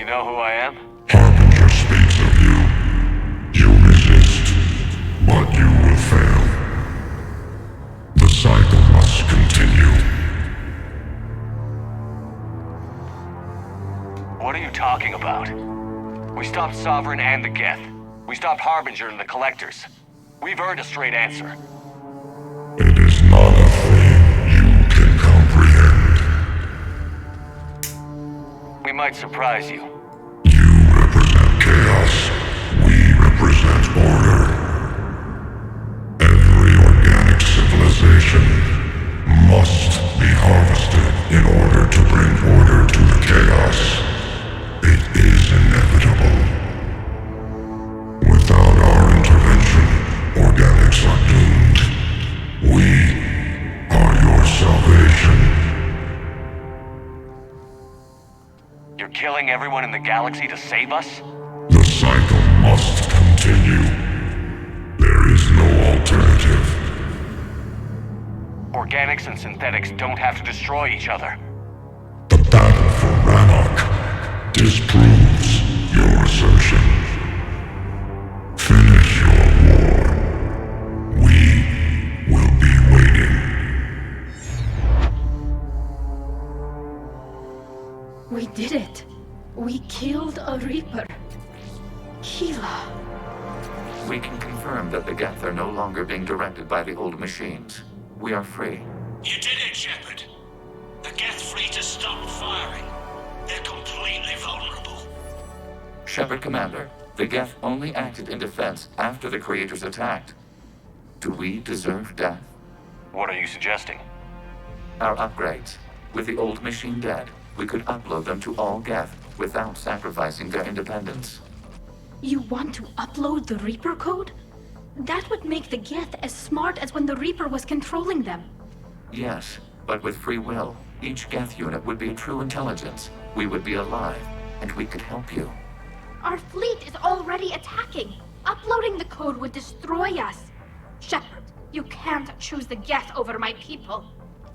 know who I am? Harbinger speaks of you. You resist, but you will fail. The cycle must continue. What are you talking about? We stopped Sovereign and the Geth. We stopped Harbinger and the Collectors. We've earned a straight answer. It is not a thing you can comprehend. We might surprise you. You represent chaos. We represent order. Every organic civilization must be harvested in order to bring order to the chaos. It is inevitable. Without our intervention, organics are doomed. We are your salvation. You're killing everyone in the galaxy to save us? The cycle must continue. There is no alternative. Organics and synthetics don't have to destroy each other. The battle for Rannoch disproves your assertion. Finish your war. We will be waiting. We did it. We killed a Reaper. Keela. We can confirm that the Geth are no longer being directed by the old machines. We are free. You did it, Shepard. The Geth fleet has stopped firing. They're completely vulnerable. Shepard Commander, the Geth only acted in defense after the Creators attacked. Do we deserve death? What are you suggesting? Our upgrades. With the old machine dead, we could upload them to all Geth without sacrificing their independence. You want to upload the Reaper code? That would make the Geth as smart as when the Reaper was controlling them. Yes, but with free will, each Geth unit would be true intelligence. We would be alive, and we could help you. Our fleet is already attacking. Uploading the code would destroy us. Shepard, you can't choose the Geth over my people.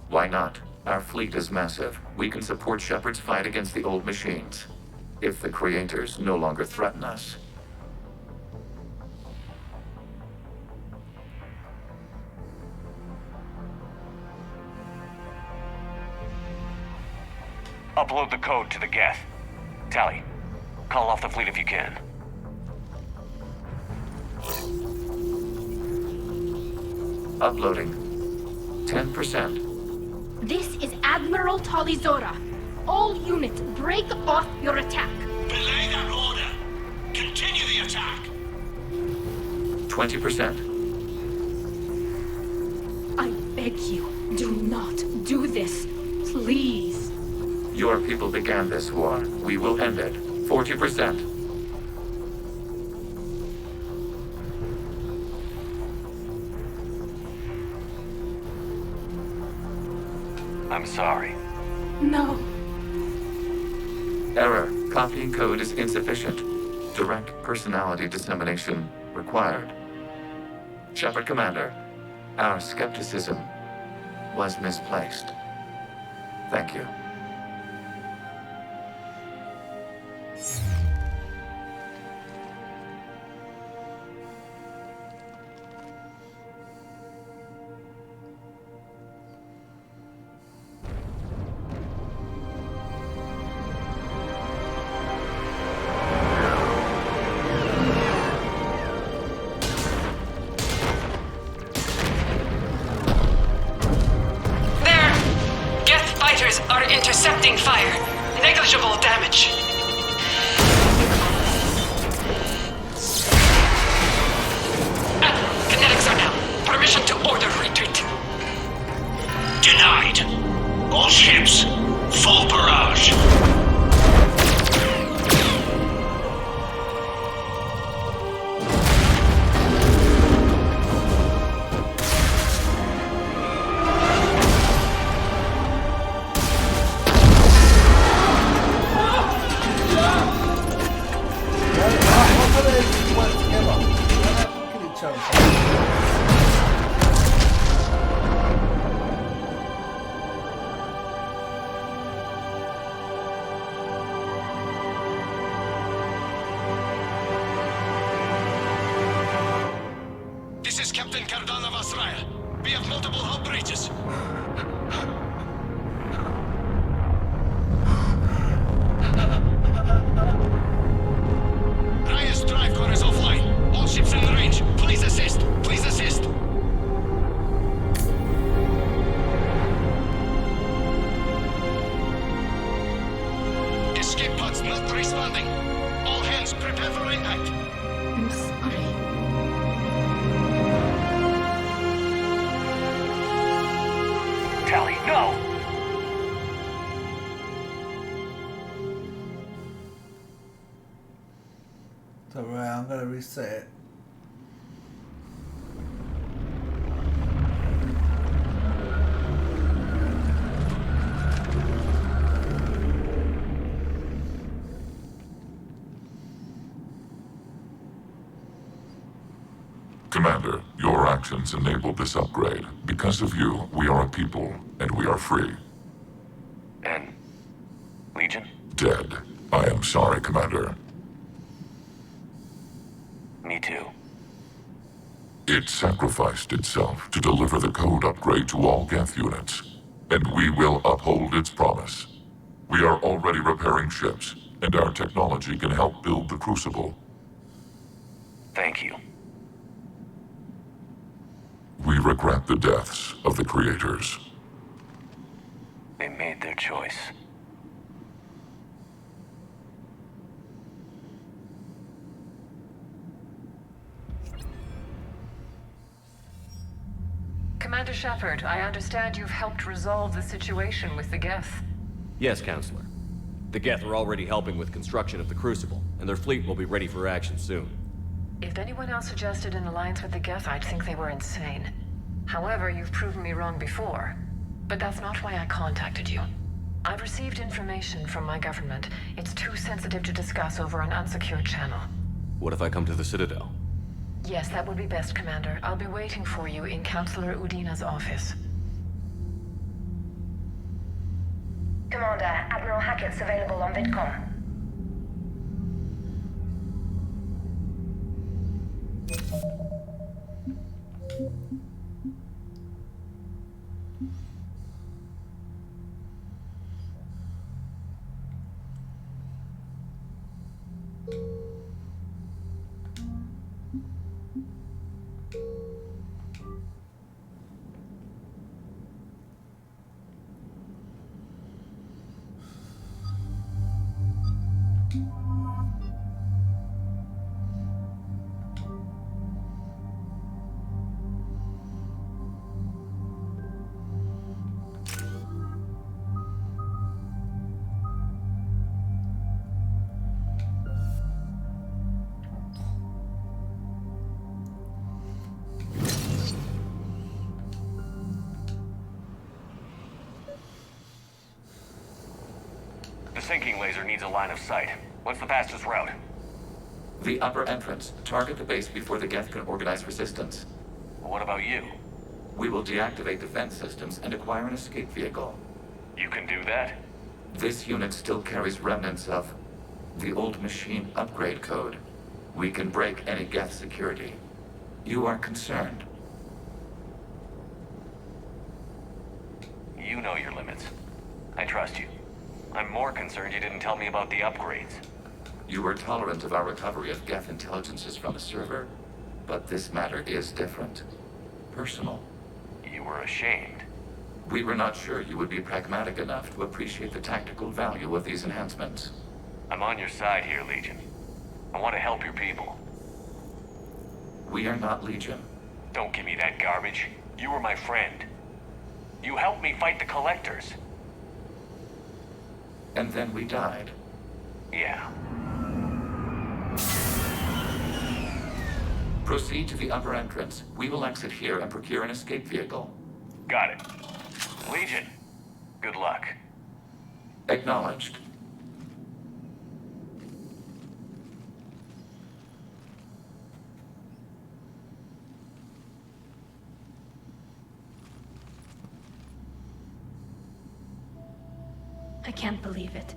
Why not? Our fleet is massive. We can support Shepard's fight against the old machines. If the Creators no longer threaten us. Upload the code to the Geth. Tally, call off the fleet if you can. Uploading. 10%. This is Admiral Talizora. All units, break off your attack. Belay that order. Continue the attack. 20%. I beg you, do not do this. Please. Your people began this war. We will end it. 40%. I'm sorry. No. Error. Copying code is insufficient. Direct personality dissemination required. Shepard Commander, our skepticism was misplaced. Thank you. Are intercepting fire. Negligible damage. Admiral, kinetics are down. Permission to order retreat. Denied. All ships, full barrage. This is Captain Cardona Vasraya. We have multiple hull breaches. Raya's drive core is offline. All ships in range. Please assist. Please assist. Escape pods not responding. All hands prepare for impact. I'm sorry. Tali, no! Don't worry, I'm gonna reset it. Commander, your actions enabled this upgrade. Because of you, we are a people, and we are free. And Legion? Dead. I am sorry, Commander. Me too. It sacrificed itself to deliver the code upgrade to all Geth units, and we will uphold its promise. We are already repairing ships, and our technology can help build the Crucible. Thank you. We regret the deaths of the creators. They made their choice. Commander Shepard, I understand you've helped resolve the situation with the Geth. Yes, Counselor. The Geth are already helping with construction of the Crucible, and their fleet will be ready for action soon. If anyone else suggested an alliance with the Geth, I'd think they were insane. However, you've proven me wrong before. But that's not why I contacted you. I've received information from my government. It's too sensitive to discuss over an unsecured channel. What if I come to the Citadel? Yes, that would be best, Commander. I'll be waiting for you in Counselor Udina's office. Commander, Admiral Hackett's available on VidCom. The sinking laser needs a line of sight. What's the fastest route? The upper entrance. Target the base before the Geth can organize resistance. What about you? We will deactivate defense systems and acquire an escape vehicle. You can do that? This unit still carries remnants of the old machine upgrade code. We can break any Geth security. You are concerned. You know your limits. I trust you. I'm more concerned you didn't tell me about the upgrades. You were tolerant of our recovery of Geth intelligences from a server, but this matter is different. Personal. You were ashamed. We were not sure you would be pragmatic enough to appreciate the tactical value of these enhancements. I'm on your side here, Legion. I want to help your people. We are not Legion. Don't give me that garbage. You were my friend. You helped me fight the Collectors. And then we died. Yeah. Proceed to the upper entrance. We will exit here and procure an escape vehicle. Got it. Legion, good luck. Acknowledged. I can't believe it.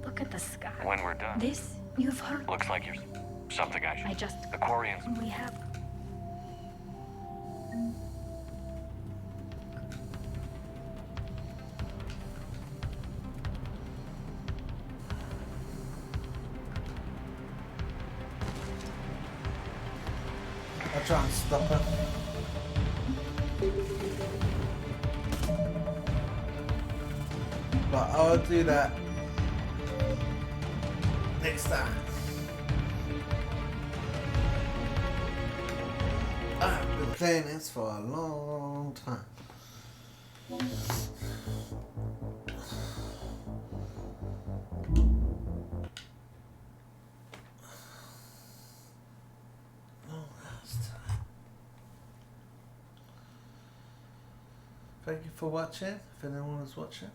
Look at the sky. When we're done. This you've heard. Looks like you're something I should... I just The Quarians... only have... I'll try and stop her. But I'll do that next time. I've been playing this for a long time. Thank you for watching, if anyone was watching.